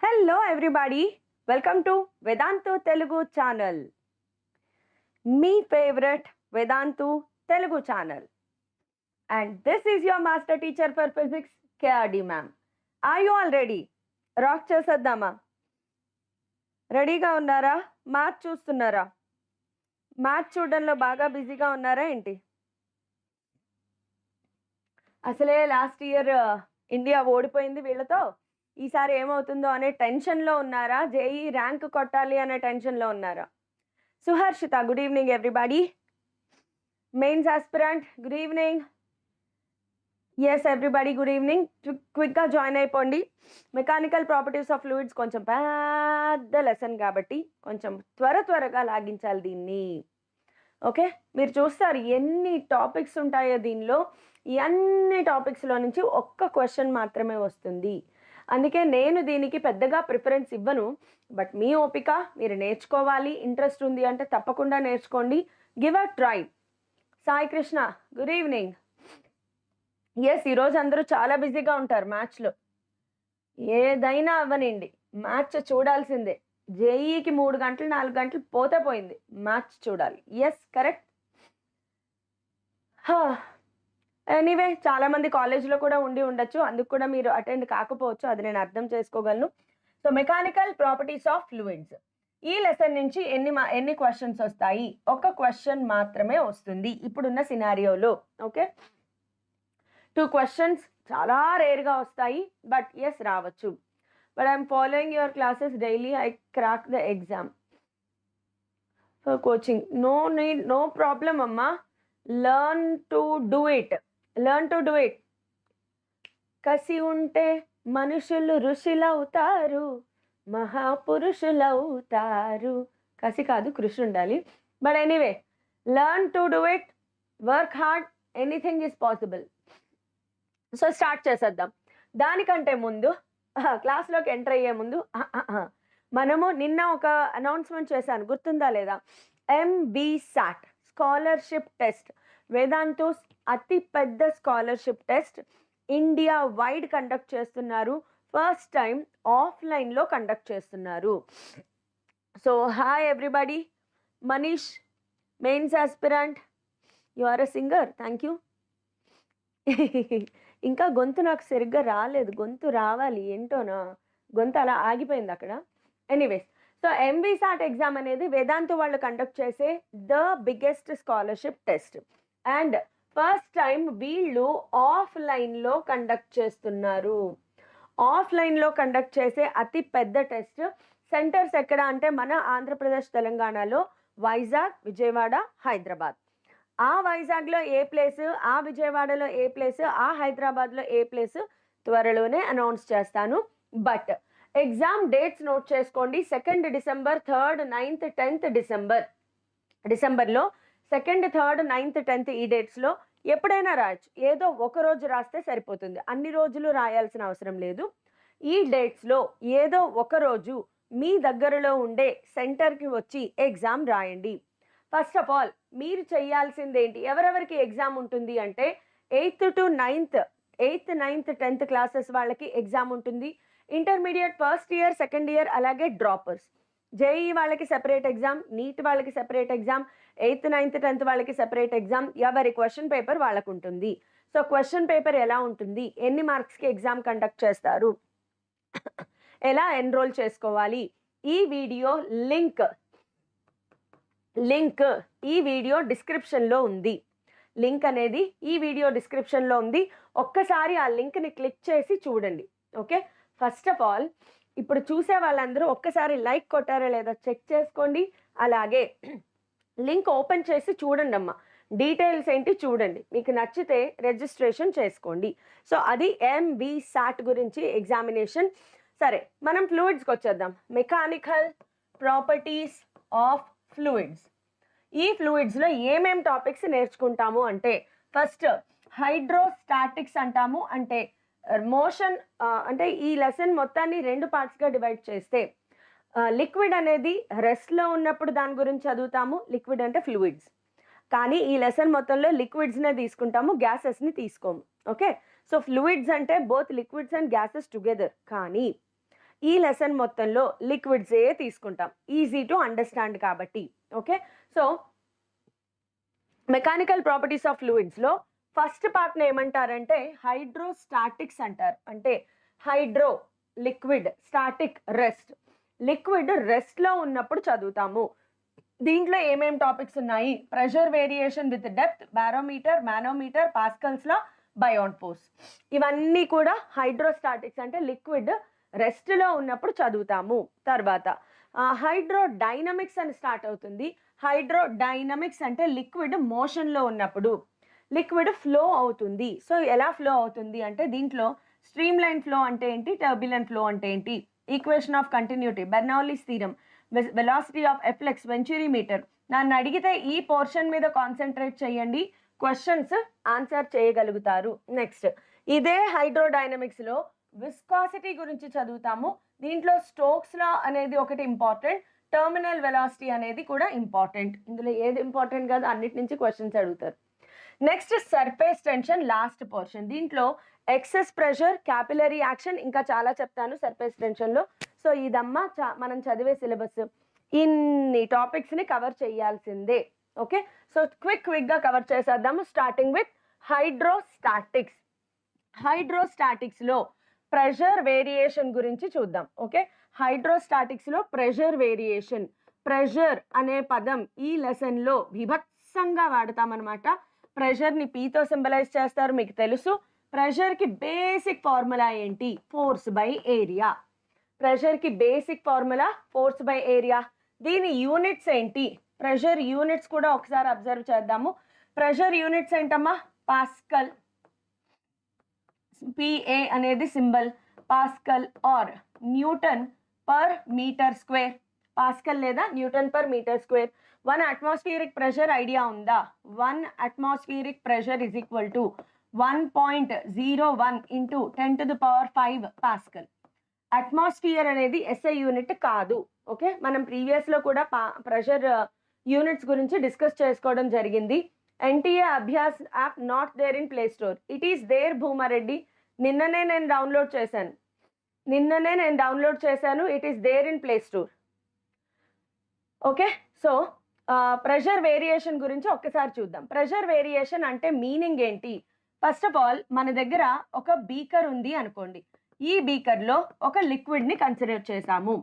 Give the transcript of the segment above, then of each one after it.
Hello everybody, welcome to Vedantu Telugu channel. Me favorite Vedantu Telugu channel. And this is your master teacher for physics, KRD Mam. Are you all ready? Rock చేసేద్దామా? రెడీగా ఉన్నారా? Match చూస్తున్నారా? Match చూడడంలో బాగా బిజీగా ఉన్నారా ఏంటి? అసలే last year India ఓడిపోయింది వీళ్ళతో. ఈసారి ఏమవుతుందో అనే టెన్షన్లో ఉన్నారా? జేఈ ర్యాంక్ కొట్టాలి అనే టెన్షన్లో ఉన్నారా? Suharshitha, good evening everybody. Mains aspirant, good evening. Yes everybody, good evening. క్విక్గా జాయిన్ అయిపోండి. మెకానికల్ ప్రాపర్టీస్ ఆఫ్ ఫ్లూయిడ్స్ కొంచెం పెద్ద లెసన్ కాబట్టి కొంచెం త్వరగా లాగించాలి దీన్ని. ఓకే, మీరు చూస్తారు ఎన్ని టాపిక్స్ ఉంటాయో దీనిలో. ఈ అన్ని టాపిక్స్లో నుంచి ఒక్క క్వశ్చన్ మాత్రమే వస్తుంది. అందుకే నేను దీనికి పెద్దగా ప్రిఫరెన్స్ ఇవ్వను. బట్ మీ ఓపిక, మీరు నేర్చుకోవాలి, ఇంట్రెస్ట్ ఉంది అంటే తప్పకుండా నేర్చుకోండి. Give a try. Sai Krishna, good evening. Yes, ఈరోజు అందరూ చాలా బిజీగా ఉంటారు మ్యాచ్లో. ఏదైనా అవ్వనండి, మ్యాచ్ చూడాల్సిందే. జేఈకి 3 గంటలు 4 గంటలు పోతే పోయింది, మ్యాచ్ చూడాలి. Yes, correct. ఎనీవే, చాలామంది కాలేజ్లో కూడా ఉండి ఉండొచ్చు, అందుకు కూడా మీరు అటెండ్ కాకపోవచ్చు, అది నేను అర్థం చేసుకోగలను. So mechanical properties of fluids, ఈ లెసన్ నుంచి ఎన్ని క్వశ్చన్స్ వస్తాయి? ఒక క్వశ్చన్ మాత్రమే వస్తుంది ఇప్పుడున్న సినారియోలో. ఓకే, 2 క్వశ్చన్స్ చాలా రేర్గా వస్తాయి, బట్ ఎస్ రావచ్చు. But I'm following your classes daily. I crack the exam for coaching. No need, no problem అమ్మా. Learn to do it. కసి ఉంటే మనుషులు ఋషులవుతారు, మహాపురుషులవుతారు. కసి కాదు, కృషి ఉండాలి. But anyway, learn to do it, work hard, anything is possible. So start చేసేద్దాం. దానికంటే ముందు, క్లాస్లోకి ఎంటర్ అయ్యే ముందు మనము నిన్న ఒక అనౌన్స్మెంట్ చేశాను, గుర్తుందా లేదా? MBSAT స్కాలర్షిప్ టెస్ట్, వేదాంతు అతి పెద్ద scholarship test India wide conduct చేస్తున్నారు. ఫస్ట్ టైం ఆఫ్లైన్లో కండక్ట్ చేస్తున్నారు. So hi everybody. Manish, mains aspirant, you are a singer, thank you. ఇంకా గొంతు నాకు సరిగ్గా రాలేదు, గొంతు రావాలి, ఏంటోనా గొంతు అలా ఆగిపోయింది అక్కడ. ఎనీవేస్, సో MBSAT ఎగ్జామ్ అనేది వేదాంతు వాళ్ళు కండక్ట్ చేసే the biggest scholarship test. And first time వీళ్ళు ఆఫ్లైన్లో కండక్ట్ చేస్తున్నారు. ఆఫ్లైన్లో కండక్ట్ చేసే అతి పెద్ద టెస్ట్. సెంటర్స్ ఎక్కడ అంటే మన ఆంధ్రప్రదేశ్, తెలంగాణలో వైజాగ్, విజయవాడ, హైదరాబాద్. ఆ వైజాగ్లో ఏ ప్లేస్, ఆ విజయవాడలో ఏ ప్లేస్, ఆ హైదరాబాద్లో ఏ ప్లేస్ త్వరలోనే అనౌన్స్ చేస్తాను. బట్ ఎగ్జామ్ డేట్స్ నోట్ చేసుకోండి. 2 డిసెంబర్, 3rd, 9th, 10th డిసెంబర్లో 2nd, 3rd, 9th, 10th ఈ డేట్స్లో ఎప్పుడైనా రాయొచ్చు. ఏదో ఒక రోజు రాస్తే సరిపోతుంది, అన్ని రోజులు రాయాల్సిన అవసరం లేదు. ఈ డేట్స్లో ఏదో ఒక రోజు మీ దగ్గరలో ఉండే సెంటర్కి వచ్చి ఎగ్జామ్ రాయండి. ఫస్ట్ ఆఫ్ ఆల్ మీరు చేయాల్సింది ఏంటి? ఎవరెవరికి ఎగ్జామ్ ఉంటుంది అంటే 8th to 9th, 8th, 9th, 10th classes వాళ్ళకి ఎగ్జామ్ ఉంటుంది. Intermediate first year, second year, అలాగే డ్రాపర్స్. జేఈ వాళ్ళకి సెపరేట్ ఎగ్జామ్, నీట్ వాళ్ళకి separate exam, 8th, 9th, 10th వాళ్ళకి సెపరేట్ ఎగ్జామ్. ఎవరి క్వశ్చన్ పేపర్ వాళ్ళకు ఉంటుంది. సో క్వశ్చన్ పేపర్ ఎలా ఉంటుంది, ఎన్ని మార్క్స్కి ఎగ్జామ్ కండక్ట్ చేస్తారు, ఎలా ఎన్రోల్ చేసుకోవాలి, ఈ వీడియో లింక్ ఈ వీడియో డిస్క్రిప్షన్లో ఉంది. లింక్ అనేది ఈ వీడియో డిస్క్రిప్షన్లో ఉంది. ఒక్కసారి ఆ లింక్ని క్లిక్ చేసి చూడండి. ఓకే, ఫస్ట్ ఆఫ్ ఆల్ ఇప్పుడు చూసే వాళ్ళందరూ ఒక్కసారి లైక్ కొట్టారా లేదా చెక్ చేసుకోండి. అలాగే లింక్ ఓపెన్ చేసి చూడండి అమ్మా, డీటెయిల్స్ ఏంటి చూడండి. మీకు నచ్చితే రిజిస్ట్రేషన్ చేసుకోండి. సో అది MBSAT గురించి ఎగ్జామినేషన్. సరే, మనం ఫ్లూయిడ్స్కి వచ్చేద్దాం. Mechanical properties of fluids. ఈ ఫ్లూయిడ్స్లో ఏమేం టాపిక్స్ నేర్చుకుంటాము అంటే, ఫస్ట్ హైడ్రోస్టాటిక్స్ అంటాము. అంటే మోషన్, అంటే ఈ లెసన్ మొత్తాన్ని 2 పార్ట్స్గా డివైడ్ చేస్తే, లిక్విడ్ అనేది రెస్ట్లో ఉన్నప్పుడు దాని గురించి చదువుతాము, లిక్విడ్ అంటే ఫ్లూయిడ్స్. కానీ ఈ లెసన్ మొత్తంలో లిక్విడ్స్నే తీసుకుంటాము, గ్యాసెస్ని తీసుకోము. ఓకే, సో ఫ్లూయిడ్స్ అంటే both liquids and gases together. కానీ ఈ లెసన్ మొత్తంలో లిక్విడ్స్ ఏ తీసుకుంటాం, ఈజీ టు అండర్స్టాండ్ కాబట్టి. Okay, so mechanical properties of ఫ్లూయిడ్స్లో ఫస్ట్ పార్ట్ని ఏమంటారంటే హైడ్రోస్టాటిక్స్ అంటారు. అంటే hydro liquid, static rest. Liquid రెస్ట్లో ఉన్నప్పుడు చదువుతాము. దీంట్లో ఏమేం టాపిక్స్ ఉన్నాయి, pressure variation with depth, barometer, manometer, Pascal's law, buoyant force, ఇవన్నీ కూడా హైడ్రోస్టాటిక్స్ అంటే లిక్విడ్ రెస్ట్లో ఉన్నప్పుడు చదువుతాము. తర్వాత హైడ్రోడైనమిక్స్ అని స్టార్ట్ అవుతుంది. హైడ్రోడైనమిక్స్ అంటే లిక్విడ్ మోషన్లో ఉన్నప్పుడు, లిక్విడ్ ఫ్లో అవుతుంది. సో ఎలా ఫ్లో అవుతుంది అంటే దీంట్లో స్ట్రీమ్ లైన్ ఫ్లో అంటే ఏంటి, టర్బులెంట్ ఫ్లో అంటే ఏంటి, equation of continuity, Bernoulli's theorem, velocity of efflux, Venturi meter. నన్ను అడిగితే ఈ పోర్షన్ మీద కాన్సన్ట్రేట్ చేయండి, క్వశ్చన్స్ ఆన్సర్ చేయగలుగుతారు. నెక్స్ట్ ఇదే హైడ్రోడైనమిక్స్లో విస్కాసిటీ గురించి చదువుతాము. దీంట్లో స్టోక్స్ లా అనేది ఒకటి ఇంపార్టెంట్, టర్మినల్ వెలాసిటీ అనేది కూడా ఇంపార్టెంట్. ఇందులో ఏది ఇంపార్టెంట్ కాదు, అన్నిటి నుంచి క్వశ్చన్స్ అడుగుతారు. Next surface tension, last portion. దీంట్లో ఎక్సెస్ ప్రెషర్, క్యాపిలరీ యాక్షన్, ఇంకా చాలా చెప్తాను సర్ఫేస్ టెన్షన్లో. సో ఇదమ్మా మనం చదివే సిలబస్. ఇన్ని టాపిక్స్ని కవర్ చేయాల్సిందే. ఓకే, సో క్విక్గా కవర్ చేసేద్దాము. Starting with hydrostatics. హైడ్రోస్టాటిక్స్లో ప్రెషర్ వేరియేషన్ గురించి చూద్దాం. ఓకే, హైడ్రోస్టాటిక్స్లో ప్రెషర్ వేరియేషన్. ప్రెషర్ అనే పదం ఈ లెసన్లో విభత్సంగా వాడతామన్నమాట. ప్రెషర్ని పీతో సింబలైజ్ చేస్తారు, మీకు తెలుసు. ప్రెషర్కి బేసిక్ ఫార్ములా ఏంటి, ఫోర్స్ బై ఏరియా. ప్రెషర్కి basic formula force by area. దీని యూనిట్స్ ఏంటి, ప్రెషర్ యూనిట్స్ కూడా ఒకసారి అబ్జర్వ్ చేద్దాము. ప్రెషర్ యూనిట్స్ ఏంటమ్మా, పాస్కల్, పిఏ అనేది symbol, pascal or newton per meter square. Pascal లేదా newton per meter square. 1 atmospheric pressure idea ఉందా? 1 atmospheric pressure is equal to 1.01 into 10 to the power 5 pascal. Atmosphere అనేది SI unit కాదు. Okay, మనం ప్రీవియస్లో కూడా pressure units గురించి discuss చేసుకోవడం జరిగింది. NTA Abhyas app not there in play store, it is there Bhumareddy. నిన్ననే నేను డౌన్లోడ్ చేశాను. It is there in play store. Okay, so pressure variation గురించి ఒక్కసారి చూద్దాం. ప్రెషర్ వేరియేషన్ అంటే మీనింగ్ ఏంటి? ఫస్ట్ ఆఫ్ ఆల్ మన దగ్గర ఒక బీకర్ ఉంది అనుకోండి. ఈ బీకర్లో ఒక లిక్విడ్ని కన్సిడర్ చేశాము.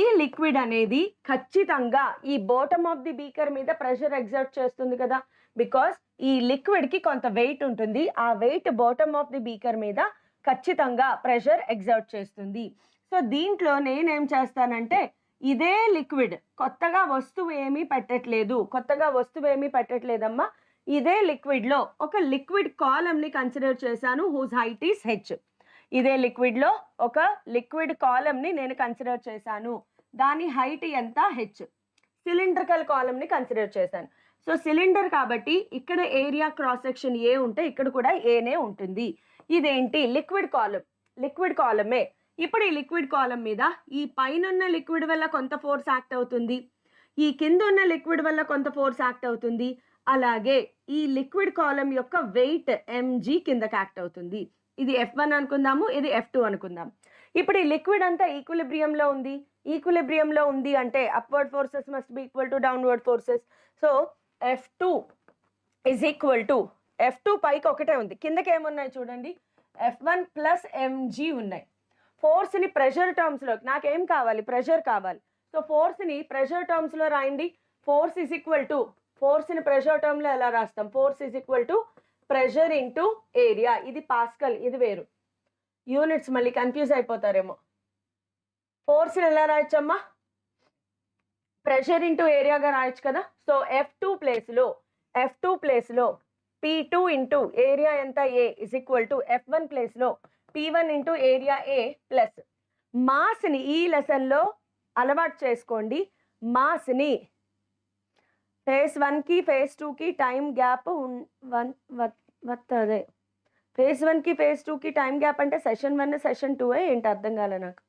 ఈ లిక్విడ్ అనేది ఖచ్చితంగా ఈ బాటమ్ ఆఫ్ ది బీకర్ మీద ప్రెషర్ ఎగ్జర్ట్ చేస్తుంది కదా, బికాస్ ఈ లిక్విడ్కి కొంత వెయిట్ ఉంటుంది. ఆ weight bottom of the beaker మీద ఖచ్చితంగా ప్రెషర్ ఎగ్జర్ట్ చేస్తుంది. సో దీంట్లో నేనేం చేస్తానంటే ఇదే లిక్విడ్, కొత్తగా వస్తువు ఏమీ పెట్టట్లేదమ్మా. ఇదే లిక్విడ్లో ఒక లిక్విడ్ కాలమ్ని కన్సిడర్ చేశాను, హూజ్ హైట్ ఈస్ హెచ్. ఇదే లిక్విడ్లో ఒక లిక్విడ్ కాలమ్ని నేను కన్సిడర్ చేశాను, దాని హైట్ ఎంత, హెచ్. సిలిండ్రికల్ కాలమ్ని కన్సిడర్ చేశాను. సో సిలిండర్ కాబట్టి ఇక్కడ ఏరియా క్రాస్ సెక్షన్ ఏ ఉంటే ఇక్కడ కూడా ఏనే ఉంటుంది. ఇదేంటి, లిక్విడ్ కాలమే. ఇప్పుడు ఈ లిక్విడ్ కాలమ్ మీద ఈ పైన ఉన్న లిక్విడ్ వల్ల కొంత ఫోర్స్ యాక్ట్ అవుతుంది, ఈ కింద ఉన్న లిక్విడ్ వల్ల కొంత ఫోర్స్ యాక్ట్ అవుతుంది. అలాగే ఈ లిక్విడ్ కాలమ్ యొక్క వెయిట్ mg కిందకి యాక్ట్ అవుతుంది. ఇది F1 అనుకుందాము, ఇది F2 అనుకుందాం. ఇప్పుడు ఈ లిక్విడ్ అంతా ఈక్విలిబ్రియంలో ఉంది అంటే upward forces must be equal to downward forces. So F2 is equal to, F2 పైకి ఒకటే ఉంది, కిందకి ఏమున్నాయి చూడండి, F1 ప్లస్ mg ఉన్నాయి. ఫోర్స్ని ప్రెషర్ టర్మ్స్లో, నాకేం కావాలి, ప్రెషర్ కావాలి. సో ఫోర్స్ని ప్రెషర్ టర్మ్స్లో రాయండి. ఫోర్స్ ఈజ్ ఈక్వల్ టు, ఫోర్స్ని ప్రెషర్ టర్మ్లో ఎలా రాస్తాం, force is equal to pressure into area. ఇది పాస్కల్, ఇది వేరు యూనిట్స్, మళ్ళీ కన్ఫ్యూజ్ అయిపోతారేమో. ఫోర్స్ని ఎలా రాయొచ్చమ్మా, ప్రెషర్ ఇంటూ ఏరియాగా రాయొచ్చు కదా. సో F2 ప్లేస్లో P2 ఇంటూ ఏరియా ఎంత A is equal to F1 ప్లేస్లో P1 into area A plus మాస్ని ఈ లెసన్లో అలవాటు చేసుకోండి. మాస్ని ఫేజ్ 1కి ఫేజ్ 2కి టైం గ్యాప్ వస్తుంది. ఫేజ్ 1కి ఫేజ్ 2కి టైం గ్యాప్ అంటే సెషన్ 1 సెషన్ 2 ఏంటి అర్థం కాలే నాకు.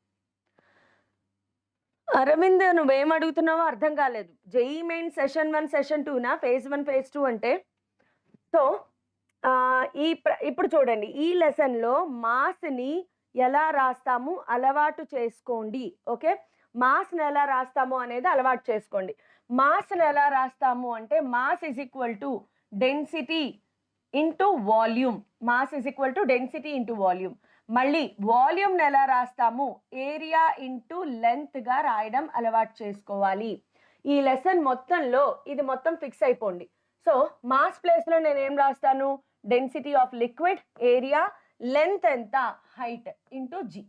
అరవింద్ నువ్వేం అడుగుతున్నావో అర్థం కాలేదు. జేఈ మెయిన్ సెషన్ 1 సెషన్ 2నా, ఫేజ్ 1 ఫేజ్ 2 అంటే. సో ఇప్పుడు చూడండి, ఈ లెసన్లో మాస్ని ఎలా రాస్తాము అలవాటు చేసుకోండి. ఓకే, మాస్ని ఎలా రాస్తాము అనేది అలవాటు చేసుకోండి. మాస్ని ఎలా రాస్తాము అంటే mass is equal to density into volume. Mass is equal to density into volume. మళ్ళీ వాల్యూమ్ని ఎలా రాస్తాము ఏరియా ఇంటూ లెంత్గా రాయడం అలవాటు చేసుకోవాలి. ఈ లెసన్ మొత్తంలో ఇది మొత్తం ఫిక్స్ అయిపోండి. సో మాస్ ప్లేస్లో నేను ఏం రాస్తాను, density of liquid, area, length ఎంత, హైట్ ఇంటూ జీ.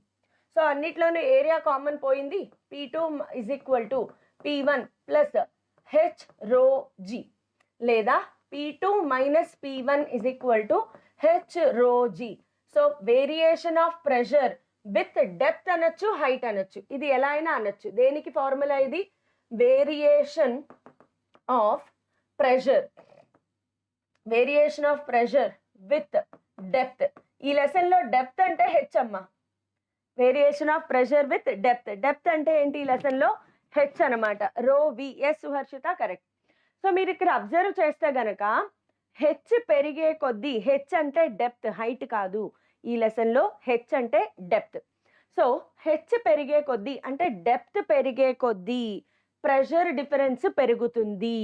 సో అన్నిట్లోనూ ఏరియా కామన్ పోయింది. P2 is equal to P1 plus H rho g, లేదా P2 minus P1 is equal to h rho G. So variation of pressure with depth అనొచ్చు, height అనొచ్చు, ఇది ఎలా అయినా అనొచ్చు. దేనికి ఫార్ములా ఇది, variation of pressure, variation of pressure with depth. ఈ లెసన్లో డెప్త్ అంటే హెచ్ అమ్మ, variation of pressure with depth. Depth అంటే ఏంటి ఈ లెసన్లో, హెచ్ అనమాట, rho V. Yes Suharshitha, correct. So మీరు ఇక్కడ అబ్జర్వ్ చేస్తే గనక హెచ్ పెరిగే కొద్దీ, హెచ్ అంటే డెప్త్, హైట్ కాదు, ఈ లెసన్లో హెచ్ అంటే డెప్త్. సో హెచ్ పెరిగే కొద్దీ అంటే డెప్త్ పెరిగే కొద్దీ ప్రెషర్ డిఫరెన్స్ పెరుగుతుంది.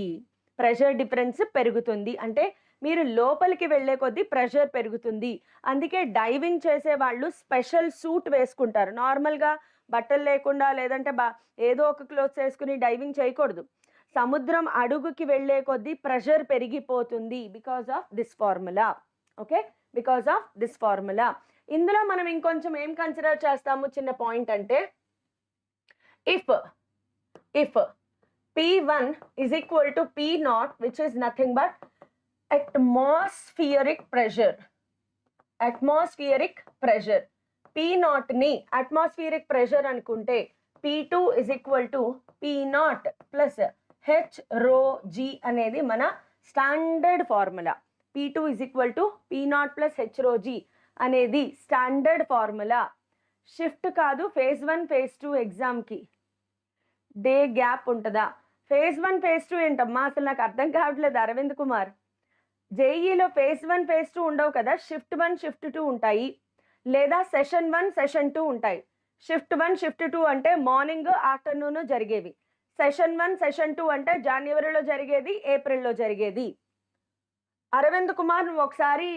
ప్రెషర్ డిఫరెన్స్ పెరుగుతుంది అంటే మీరు లోపలికి వెళ్ళే కొద్దీ ప్రెషర్ పెరుగుతుంది. అందుకే డైవింగ్ చేసే వాళ్ళు స్పెషల్ సూట్ వేసుకుంటారు. నార్మల్గా బట్టలు లేకుండా లేదంటే ఏదో ఒక క్లోత్స్ వేసుకుని డైవింగ్ చేయకూడదు. సముద్రం అడుగుకి వెళ్ళే కొద్దీ ప్రెషర్ పెరిగిపోతుంది because of this formula. Okay, because of this formula. ఇందులో మనం ఇంకొంచెం ఏం కన్సిడర్ చేస్తాము, చిన్న పాయింట్ అంటే if P1 is equal to P0, which is nothing but atmospheric pressure. Atmospheric pressure. P0 ni atmospheric pressure anukunte P2 is equal to P0 plus H rho G అనేది మన standard formula. P2 is equal to P0 plus H rho G అనేది standard formula. Shift కాదు, phase 1 phase 2 ఎగ్జామ్కి day gap ఉంటుందా? Phase 1 phase 2 ఏంటమ్మా, అసలు నాకు అర్థం కావట్లేదు అరవింద్ కుమార్. జేఈలో ఫేజ్ 1 ఫేజ్ 2 ఉండవు కదా, షిఫ్ట్ 1 షిఫ్ట్ 2 ఉంటాయి, లేదా సెషన్ 1 సెషన్ 2 ఉంటాయి. షిఫ్ట్ 1 షిఫ్ట్ 2 అంటే మార్నింగ్ ఆఫ్టర్నూన్ జరిగేవి. సెషన్ 1 సెషన్ 2 అంటే జనవరిలో జరిగేది, ఏప్రిల్లో జరిగేది. అరవింద్ కుమార్ నువ్వు ఒకసారి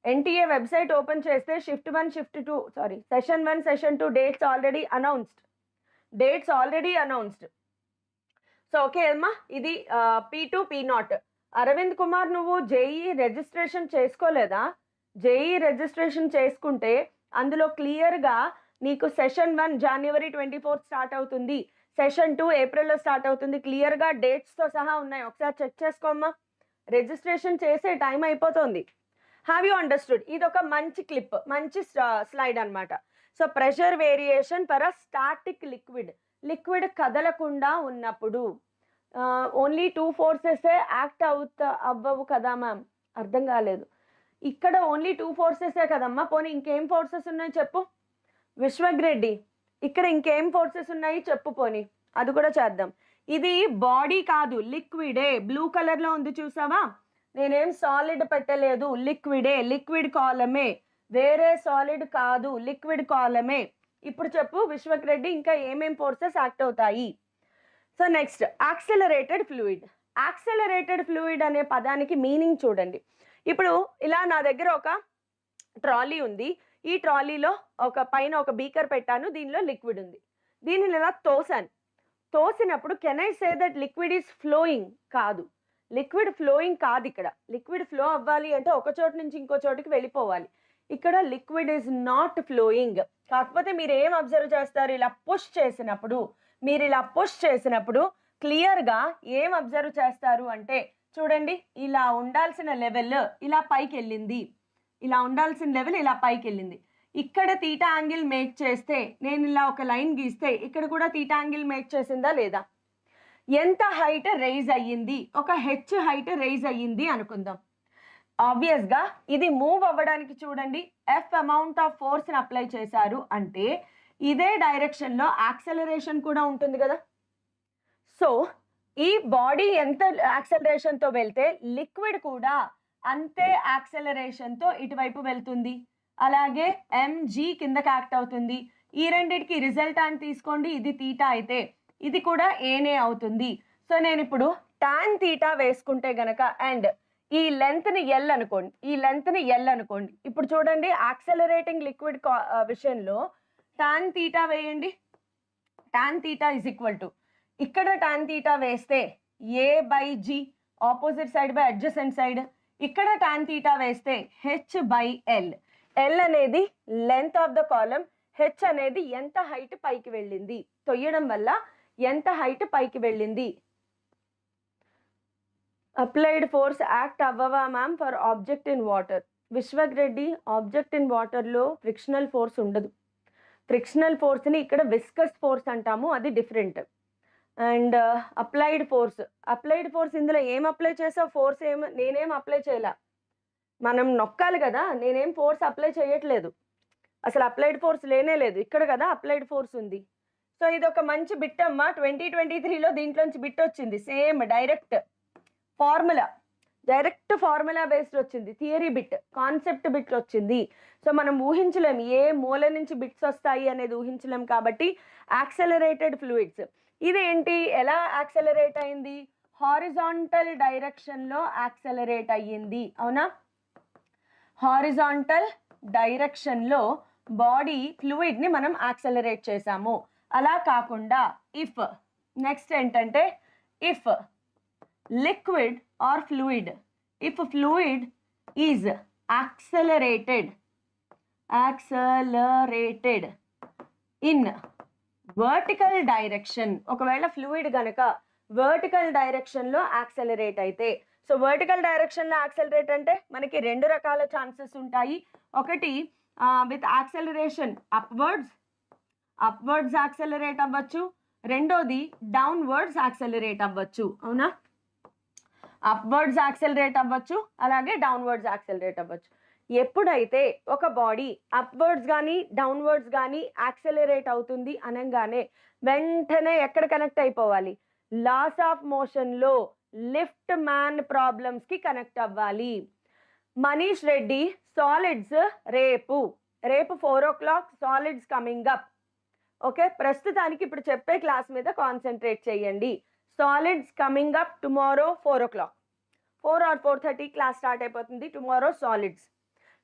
ఎన్టీఏ వెబ్సైట్ ఓపెన్ చేస్తే shift 1 shift 2 sorry session 1 session 2 dates already announced. So okay అమ్మా, ఇది P2 P0. అరవింద్ కుమార్ నువ్వు జేఈ రిజిస్ట్రేషన్ చేసుకోలేదా? జేఈ రిజిస్ట్రేషన్ చేసుకుంటే అందులో క్లియర్గా నీకు సెషన్ 1 జనవరి 24 స్టార్ట్ అవుతుంది, సెషన్ 2 ఏప్రిల్లో స్టార్ట్ అవుతుంది, క్లియర్గా డేట్స్తో సహా ఉన్నాయి. ఒకసారి చెక్ చేసుకోమ్మా, రిజిస్ట్రేషన్ చేసే టైం అయిపోతుంది. Have you understood? ఇది ఒక మంచి క్లిప్, మంచి స్లైడ్ అనమాట. So pressure variation for a static liquid కదలకుండా ఉన్నప్పుడు ఓన్లీ 2 ఫోర్సెసే యాక్ట్ అవ్వవు కదా మ్యామ్, అర్థం కాలేదు. ఇక్కడ ఓన్లీ 2 ఫోర్సెసే కదమ్మా, పోనీ ఇంకేం ఫోర్సెస్ ఉన్నాయి చెప్పు విశ్వగ్రెడ్డి, ఇక్కడ ఇంకేం ఫోర్సెస్ ఉన్నాయి చెప్పు, పోనీ అది కూడా చేద్దాం. ఇది బాడీ కాదు, లిక్విడే, బ్లూ కలర్లో ఉంది చూసావా, నేనేం సాలిడ్ పెట్టలేదు, లిక్విడే, లిక్విడ్ కాలమే, వేరే సాలిడ్ కాదు, లిక్విడ్ కాలమే. ఇప్పుడు చెప్పు విశ్వక్రెడ్డి, ఇంకా ఏమేం ఫోర్సెస్ యాక్ట్ అవుతాయి? సో నెక్స్ట్ యాక్సెలరేటెడ్ ఫ్లూయిడ్ అనే పదానికి మీనింగ్ చూడండి. ఇప్పుడు ఇలా నా దగ్గర ఒక ట్రాలీ ఉంది, ఈ ట్రాలీలో పైన ఒక బీకర్ పెట్టాను, దీనిలో లిక్విడ్ ఉంది, దీనిని ఇలా తోసినప్పుడు can I say that liquid is flowing? కాదు, లిక్విడ్ ఫ్లోయింగ్ కాదు. ఇక్కడ లిక్విడ్ ఫ్లో అవ్వాలి అంటే ఒక చోటు నుంచి ఇంకో చోటుకి వెళ్ళిపోవాలి. ఇక్కడ లిక్విడ్ ఈజ్ నాట్ ఫ్లోయింగ్. కాకపోతే మీరు ఏం అబ్జర్వ్ చేస్తారు, ఇలా పుష్ చేసినప్పుడు క్లియర్గా ఏం అబ్జర్వ్ చేస్తారు అంటే చూడండి, ఇలా ఉండాల్సిన లెవెల్ ఇలా పైకి వెళ్ళింది, ఇక్కడ తీటా యాంగిల్ మేక్ చేస్తే, నేను ఇలా ఒక లైన్ గీస్తే ఇక్కడ కూడా తీటా యాంగిల్ మేక్ చేసిందా లేదా? ఎంత హైట్ రైజ్ అయ్యింది, ఒక హెచ్ హైట్ రైజ్ అయ్యింది అనుకుందాం. ఆబ్వియస్గా ఇది మూవ్ అవ్వడానికి చూడండి ఎఫ్ అమౌంట్ ఆఫ్ ఫోర్స్ని అప్లై చేశారు అంటే ఇదే డైరెక్షన్లో యాక్సెలరేషన్ కూడా ఉంటుంది కదా. సో ఈ బాడీ ఎంత యాక్సెలరేషన్తో వెళ్తే లిక్విడ్ కూడా అంతే యాక్సెలరేషన్తో ఇటువైపు వెళ్తుంది. అలాగే ఎంజీ కిందకి యాక్ట్ అవుతుంది. ఈ రెండింటికి రిజల్టాంట్ తీసుకోండి, ఇది తీటా అయితే ఇది కూడా ఏనే అవుతుంది. సో నేను ఇప్పుడు టాన్ తీటా వేసుకుంటే గనక అండ్ ఈ లెంత్ని ఎల్ అనుకోండి, ఈ లెంత్ని ఎల్ అనుకోండి. ఇప్పుడు చూడండి యాక్సెలరేటింగ్ లిక్విడ్ విషయంలో టాన్ తీటా వేయండి. Tan theta is equal to ఇక్కడ టాన్ తీటా వేస్తే A by G, opposite side by adjacent side. ఇక్కడ టాన్ తీటా వేస్తే హెచ్ బై ఎల్. ఎల్ అనేది length of the column, H అనేది ఎంత హైట్ పైకి వెళ్ళింది, తొయ్యడం వల్ల ఎంత హైట్ పైకి వెళ్ళింది. అప్లైడ్ ఫోర్స్ యాక్ట్ అవ్వవా ma'am for object in water? Vishwak Reddy, object in వాటర్లో ఫ్రిక్షనల్ ఫోర్స్ ఉండదు. ఫ్రిక్షనల్ ఫోర్స్ని ఇక్కడ విస్కస్ ఫోర్స్ అంటాము, అది డిఫరెంట్. అండ్ అప్లైడ్ ఫోర్స్ ఇందులో ఏం అప్లై చేసావు? ఫోర్స్ నేనేం అప్లై చేయలే, మనం నొక్కాలి కదా, నేనేం ఫోర్స్ అప్లై చేయట్లేదు, అసలు అప్లైడ్ ఫోర్స్ లేనే లేదు. ఇక్కడ కదా అప్లైడ్ ఫోర్స్ ఉంది. సో ఇది ఒక మంచి బిట్ అమ్మా, 2023లో దీంట్లోంచి బిట్ వచ్చింది. సేమ్ డైరెక్ట్ ఫార్ములా బేస్డ్ వచ్చింది, థియరీ బిట్, కాన్సెప్ట్ బిట్ వచ్చింది. సో మనం ఊహించలేం ఏ మూల నుంచి బిట్స్ వస్తాయి అనేది ఊహించలేం. కాబట్టి యాక్సెలరేటెడ్ ఫ్లూయిడ్స్, ఇదేంటి, ఎలా యాక్సెలరేట్ అయింది? హారిజాంటల్ డైరెక్షన్లో యాక్సెలరేట్ అయ్యింది, అవునా? హారిజాంటల్ డైరెక్షన్లో బాడీ ఫ్లూయిడ్ని మనం యాక్సెలరేట్ చేసాము. అలా కాకుండా ఇఫ్ నెక్స్ట్ ఏంటంటే if liquid are fluid, if fluid is యాక్సెలరేటెడ్ in vertical direction, ఒకవేళ ఫ్లూయిడ్ గనక వర్టికల్ డైరెక్షన్లో యాక్సెలరేట్ అయితే, సో వర్టికల్ డైరెక్షన్లో యాక్సెలరేట్ అంటే మనకి రెండు రకాల ఛాన్సెస్ ఉంటాయి. ఒకటి విత్ యాక్సెలరేషన్ అప్వర్డ్స్ యాక్సెలరేట్ అవ్వచ్చు, రెండోది డౌన్వర్డ్స్ యాక్సెలరేట్ అవ్వచ్చు, అవునా? అప్వర్డ్స్ యాక్సెలరేట్ అవ్వచ్చు, అలాగే డౌన్వర్డ్స్ యాక్సెలరేట్ అవ్వచ్చు. ఎప్పుడైతే ఒక బాడీ అప్వర్డ్స్ కానీ డౌన్వర్డ్స్ కానీ యాక్సెలరేట్ అవుతుంది అనగానే వెంటనే ఎక్కడ కనెక్ట్ అయిపోవాలి? లాస్ ఆఫ్ మోషన్లో లిఫ్ట్ మ్యాన్ ప్రాబ్లమ్స్కి కనెక్ట్ అవ్వాలి. మనీష్ రెడ్డి, సాలిడ్స్ రేపు 4 o'clock solids coming up. Okay, ప్రస్తుతానికి ఇప్పుడు చెప్పే క్లాస్ మీద కాన్సన్ట్రేట్ చేయండి. Solids coming up tomorrow 4 o'clock, 4 or 4:30 class start అయిపోతుంది. Tomorrow solids,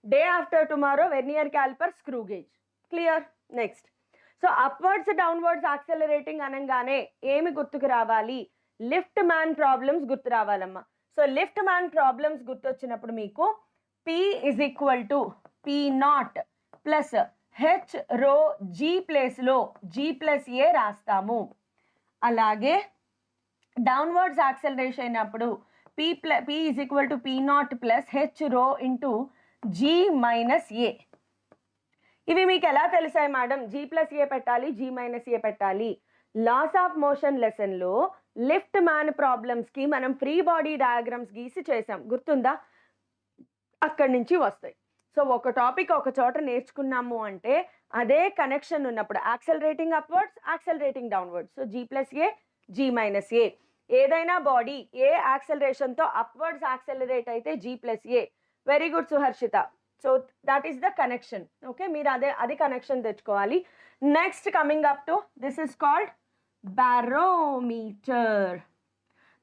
day after tomorrow vernier caliper, screw gauge. Clear? Next, so upwards downwards accelerating అనగానే ఏమి గుర్తుకు రావాలి? లిఫ్ట్ మ్యాన్ ప్రాబ్లమ్స్ గుర్తు రావాలమ్మా. సో లిఫ్ట్ మ్యాన్ ప్రాబ్లమ్స్ గుర్తొచ్చినప్పుడు మీకు P is equal to P0 plus H rho G ప్లేస్లో G+A రాస్తాము. అలాగే డౌన్వర్డ్స్ యాక్సెలరేషన్ అయినప్పుడు P is equal to P0 plus H rho into G-A. ఇవి మీకు ఎలా తెలిసాయి మేడం? G+A పెట్టాలి, G-A పెట్టాలి. లాస్ ఆఫ్ మోషన్ లెసన్లో లిఫ్ట్ మ్యాన్ ప్రాబ్లమ్స్కి మనం ఫ్రీ బాడీ డయాగ్రామ్స్ గీసి చేసాం, గుర్తుందా? అక్కడి నుంచి వస్తాయి. సో ఒక టాపిక్ ఒక చోట నేర్చుకున్నాము అంటే అదే కనెక్షన్ ఉన్నప్పుడు accelerating upwards, accelerating downwards, so G+A, G-A. ఏదైనా బాడీ ఏ యాక్సెలరేషన్తో అప్వర్డ్స్ యాక్సెలరేట్ అయితే G+A. Very good Suharshita. So that is the connection. Okay, మీరు అది కనెక్షన్ తెచ్చుకోవాలి. Next coming up to this is called barometer.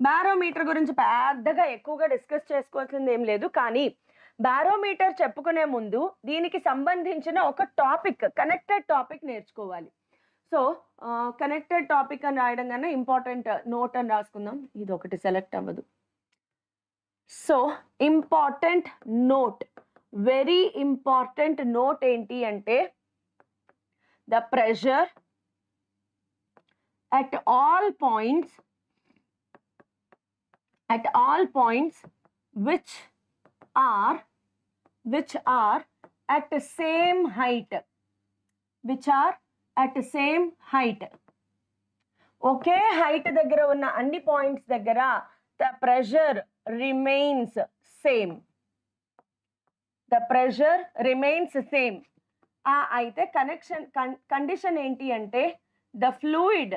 Barometer గురించి పెద్దగా ఎక్కువగా డిస్కస్ చేసుకోవాల్సింది ఏం లేదు, కానీ బారోమీటర్ చెప్పుకునే ముందు దీనికి సంబంధించిన ఒక టాపిక్, కనెక్టెడ్ టాపిక్ నేర్చుకోవాలి. సో కనెక్టెడ్ టాపిక్ అని రాయడం కన్నా ఇంపార్టెంట్ నోట్ అని రాసుకుందాం. ఇది ఒకటి సెలెక్ట్ అవ్వదు. So important note, very important note ఏంటి అంటే the pressure at all points which are at the same height, okay height దగ్గర ఉన్న అన్ని పాయింట్స్ దగ్గర the pressure remains same. అయితే కండిషన్ ఏంటి అంటే the fluid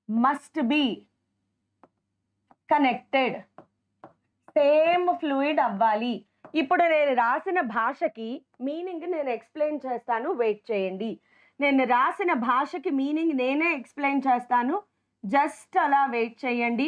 must be connected, same fluid అవ్వాలి. ఇప్పుడు నేను రాసిన భాషకి మీనింగ్ నేను ఎక్స్ప్లెయిన్ చేస్తాను, వెయిట్ చేయండి. నేను రాసిన భాషకి మీనింగ్ నేనే ఎక్స్ప్లెయిన్ చేస్తాను, జస్ట్ అలా వెయిట్ చేయండి.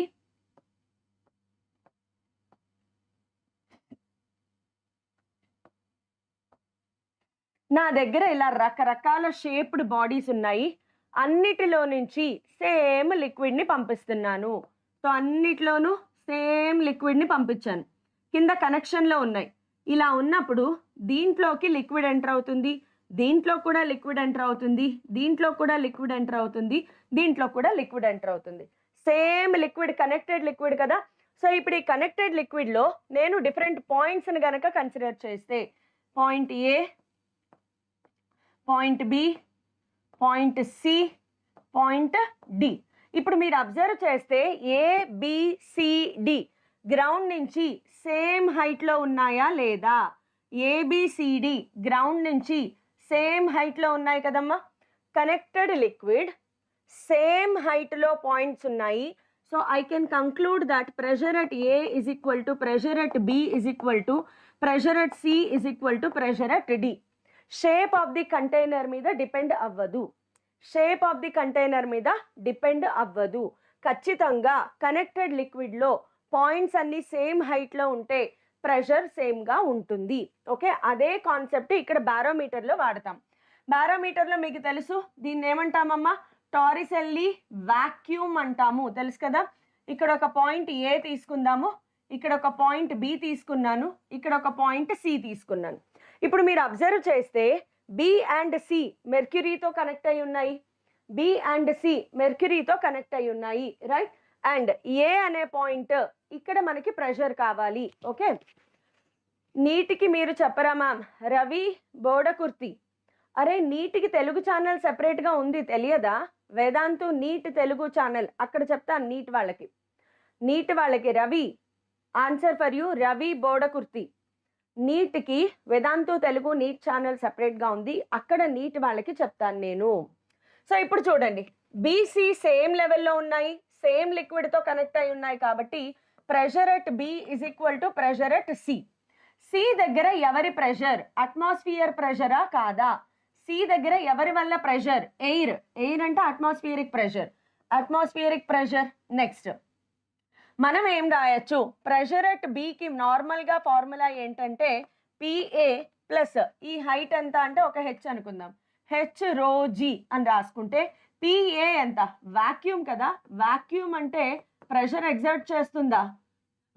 నా దగ్గర ఇలా రకరకాల షేప్డ్ బాడీస్ ఉన్నాయి. అన్నిటిలో నుంచి సేమ్ లిక్విడ్ని పంపిస్తున్నాను. సో అన్నిట్లోనూ సేమ్ లిక్విడ్ని పంపించాను. కింద కనెక్షన్లో ఉన్నాయి. ఇలా ఉన్నప్పుడు దీంట్లోకి లిక్విడ్ ఎంటర్ అవుతుంది, దీంట్లో కూడా లిక్విడ్ ఎంటర్ అవుతుంది, దీంట్లో కూడా లిక్విడ్ ఎంటర్ అవుతుంది, దీంట్లో కూడా లిక్విడ్ ఎంటర్ అవుతుంది. సేమ్ లిక్విడ్, కనెక్టెడ్ లిక్విడ్ కదా. సో ఇప్పుడు ఈ కనెక్టెడ్ లిక్విడ్లో నేను డిఫరెంట్ పాయింట్స్ని కనుక కన్సిడర్ చేస్తే, point A, point B, point C, point D. ఇప్పుడు మీరు అబ్జర్వ్ చేస్తే ఏబిసిడి గ్రౌండ్ నుంచి సేమ్ హైట్లో ఉన్నాయా లేదా? ఏబిసిడి గ్రౌండ్ నుంచి సేమ్ హైట్లో ఉన్నాయి కదమ్మా. కనెక్టెడ్ లిక్విడ్, సేమ్ హైట్లో పాయింట్స్ ఉన్నాయి. So I can conclude that pressure at A is equal to pressure at B is equal to pressure at C is equal to pressure at D. Shape of the container మీద depend అవ్వదు. Shape of the container మీద depend అవ్వదు. ఖచ్చితంగా connected లిక్విడ్లో points అన్ని same హైట్లో ఉంటే pressure సేమ్గా ఉంటుంది. ఓకే, అదే కాన్సెప్ట్ ఇక్కడ బారోమీటర్లో వాడతాం. బారోమీటర్లో మీకు తెలుసు, దీన్ని ఏమంటామమ్మా? టారిసెల్లి వాక్యూమ్ అంటాము, తెలుసు కదా. ఇక్కడ ఒక పాయింట్ ఏ తీసుకుందాము, ఇక్కడ ఒక పాయింట్ బి తీసుకున్నాను, ఇక్కడ ఒక పాయింట్ సి తీసుకున్నాను. ఇప్పుడు మీరు అబ్జర్వ్ చేస్తే బి అండ్ సి మెర్క్యూరీతో కనెక్ట్ అయి ఉన్నాయి, బి అండ్ సి మెర్క్యూరీతో కనెక్ట్ అయి ఉన్నాయి, రైట్. అండ్ ఏ అనే పాయింట్ ఇక్కడ మనకి ప్రెషర్ కావాలి. ఓకే, నీటికి మీరు చెప్పరా మ్యామ్? రవి బోడకుర్తి. అరే నీటికి తెలుగు ఛానల్ సెపరేట్గా ఉంది, తెలియదా? వేదాంతు నీట్ తెలుగు ఛానల్, అక్కడ చెప్తాను నీట్ వాళ్ళకి. నీట్ వాళ్ళకి Ravi, answer for you Ravi Bodakurthi. నీట్కి వేదాంతు తెలుగు నీట్ ఛానల్ సెపరేట్గా ఉంది, అక్కడ నీట్ వాళ్ళకి చెప్తాను నేను. సో ఇప్పుడు చూడండి, బీసీ సేమ్ లెవెల్లో ఉన్నాయి, సేమ్ లిక్విడ్తో కనెక్ట్ అయి ఉన్నాయి కాబట్టి pressure at B is equal to pressure at C. C దగ్గర ఎవరి ప్రెషర్? అట్మాస్ఫియర్ ప్రెషరా కాదా? సి దగ్గర ఎవరి వల్ల ప్రెషర్? ఎయిర్. ఎయిర్ అంటే atmospheric pressure, atmospheric pressure. Next మనం ఏం రాయొచ్చు? ప్రెషర్ అట్ బికి నార్మల్గా ఫార్ములా ఏంటంటే పిఏ ప్లస్ ఈ హైట్ ఎంత అంటే ఒక హెచ్ అనుకుందాం, హెచ్ రో జీ అని రాసుకుంటే పిఏ ఎంత? వాక్యూమ్ కదా. వాక్యూమ్ అంటే ప్రెషర్ ఎగ్జర్ట్ చేస్తుందా?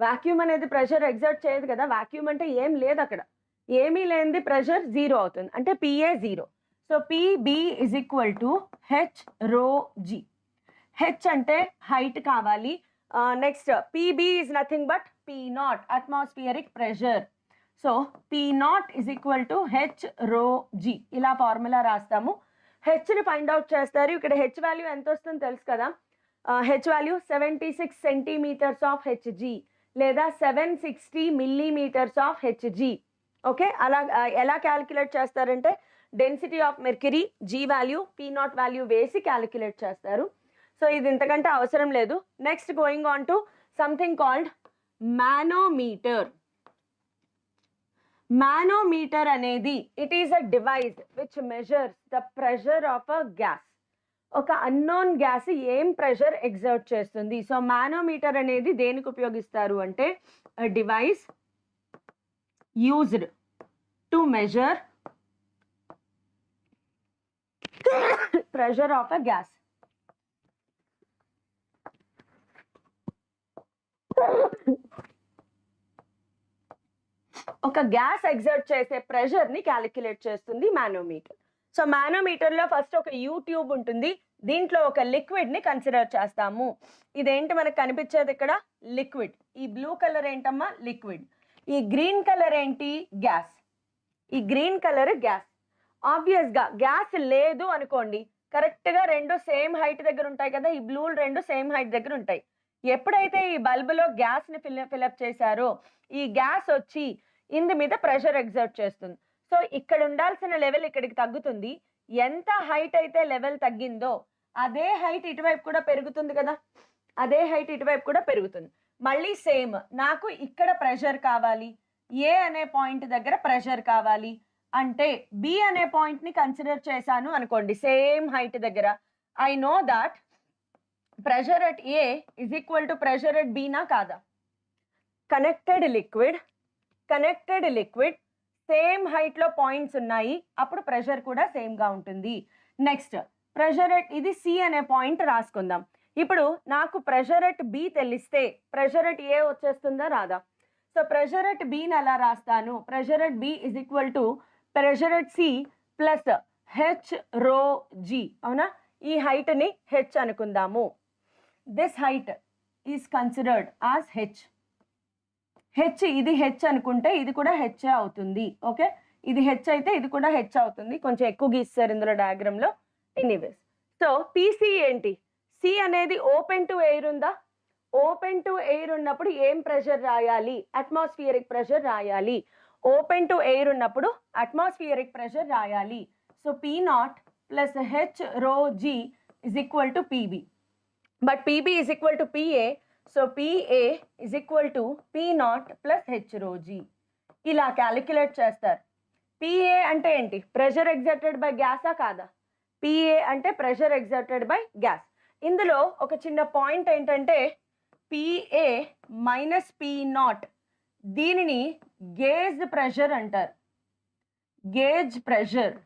వాక్యూమ్ అనేది ప్రెషర్ ఎగ్జర్ట్ చేయదు కదా. వాక్యూమ్ అంటే ఏం లేదు అక్కడ, ఏమీ లేనిది ప్రెషర్ జీరో అవుతుంది, అంటే PA zero. So PB is equal to h rho g. H అంటే హైట్ కావాలి. Next PB is nothing but P naught, atmospheric pressure. So P naught is equal to h rho g. ఇలా formula రాస్తాము. హెచ్ని find out చేస్తారు. ఇక్కడ H value ఎంత వస్తుందో తెలుసు కదా. H value 76 centimetres of Hg లేదా 760 మిల్లీమీటర్స్ ఆఫ్ హెచ్జీ. ఓకే, అలా ఎలా క్యాలిక్యులేట్ చేస్తారంటే density of mercury, G value, P naught value వేసి క్యాలిక్యులేట్ చేస్తారు. సో ఇది ఇంతకంటే అవసరం లేదు. Next going on to something called manometer. Manometer అనేది it is a device which measures the pressure of a gas. ఒక అన్నోన్ గ్యాస్ ఏం pressure exert చేస్తుంది. సో మానోమీటర్ అనేది దేనికి ఉపయోగిస్తారు అంటే device used to measure pressure of a gas. ఒక gas exert చేసే ప్రెషర్ని క్యాలిక్యులేట్ చేస్తుంది మానోమీటర్. సో మానోమీటర్లో ఫస్ట్ ఒక యూ ట్యూబ్ ఉంటుంది, దీంట్లో ఒక లిక్విడ్ని కన్సిడర్ చేస్తాము. ఇదేంటి మనకు కనిపించేది ఇక్కడ? లిక్విడ్. ఈ బ్లూ కలర్ ఏంటమ్మా? లిక్విడ్. ఈ గ్రీన్ కలర్ ఏంటి? గ్యాస్. ఈ గ్రీన్ కలర్ గ్యాస్. ఆబ్వియస్గా గ్యాస్ లేదు అనుకోండి, కరెక్ట్గా రెండు సేమ్ హైట్ దగ్గర ఉంటాయి కదా, ఈ బ్లూలు రెండు సేమ్ హైట్ దగ్గర ఉంటాయి. ఎప్పుడైతే ఈ బల్బులో గ్యాస్ని ఫిల్అప్ చేశారో ఈ గ్యాస్ వచ్చి ఇందు మీద ప్రెషర్ ఎగ్జర్ట్ చేస్తుంది. సో ఇక్కడ ఉండాల్సిన లెవెల్ ఇక్కడికి తగ్గుతుంది. ఎంత హైట్ అయితే లెవెల్ తగ్గిందో అదే హైట్ ఇటువైపు కూడా పెరుగుతుంది కదా, అదే హైట్ ఇటువైపు కూడా పెరుగుతుంది. మళ్ళీ సేమ్, నాకు ఇక్కడ ప్రెషర్ కావాలి, ఏ అనే పాయింట్ దగ్గర ప్రెషర్ కావాలి అంటే బి అనే పాయింట్ని కన్సిడర్ చేశాను అనుకోండి, సేమ్ హైట్ దగ్గర. I know that pressure at A is equal to pressure at B నా కాదా? కనెక్టెడ్ లిక్విడ్ సేమ్ హైట్లో పాయింట్స్ ఉన్నాయి, అప్పుడు ప్రెషర్ కూడా సేమ్గా ఉంటుంది. నెక్స్ట్ ప్రెషర్ ఎట్, ఇది సి అనే పాయింట్ రాసుకుందాం. ఇప్పుడు నాకు ప్రెషర్ ఎట్ బి తెలిస్తే ప్రెషర్ ఎట్ ఏ వచ్చేస్తుందా రాదా? సో ప్రెషర్ ఎట్ బిని ఎలా రాస్తాను? Pressure at B is equal to pressure at C plus H rho G. అవునా? ఈ హైట్ని హెచ్ అనుకుందాము. This height is considered as H. ఇది హెచ్ అనుకుంటే ఇది కూడా హెచ్ అవుతుంది. ఓకే, ఇది హెచ్ అయితే ఇది కూడా హెచ్ అవుతుంది. కొంచెం ఎక్కువ గీస్తారు ఇందులో డయాగ్రామ్లో. ఎనీవేస్, సో పీసీ ఏంటి? సి అనేది ఓపెన్ టు ఎయిర్ ఉందా? ఓపెన్ టు ఎయిర్ ఉన్నప్పుడు ఏం ప్రెషర్ రాయాలి? అట్మాస్ఫియరిక్ ప్రెషర్ రాయాలి. ఓపెన్ టు ఎయిర్ ఉన్నప్పుడు అట్మాస్ఫియరిక్ ప్రెషర్ రాయాలి. So P naught plus H rho g is equal to PB. But PB is equal to PA. So PA is equal to P naught plus H rho g. ఇలా calculate చేస్తారు. PA అంటే ఏంటి? Pressure exerted by గ్యాసా కాదా? PA అంటే pressure exerted by gas. ఇందులో ఒక చిన్న point ఏంటంటే పిఏ మైనస్ పీ నాట్, దీనిని గేజ్ ప్రెషర్ అంటారు. Gauge pressure.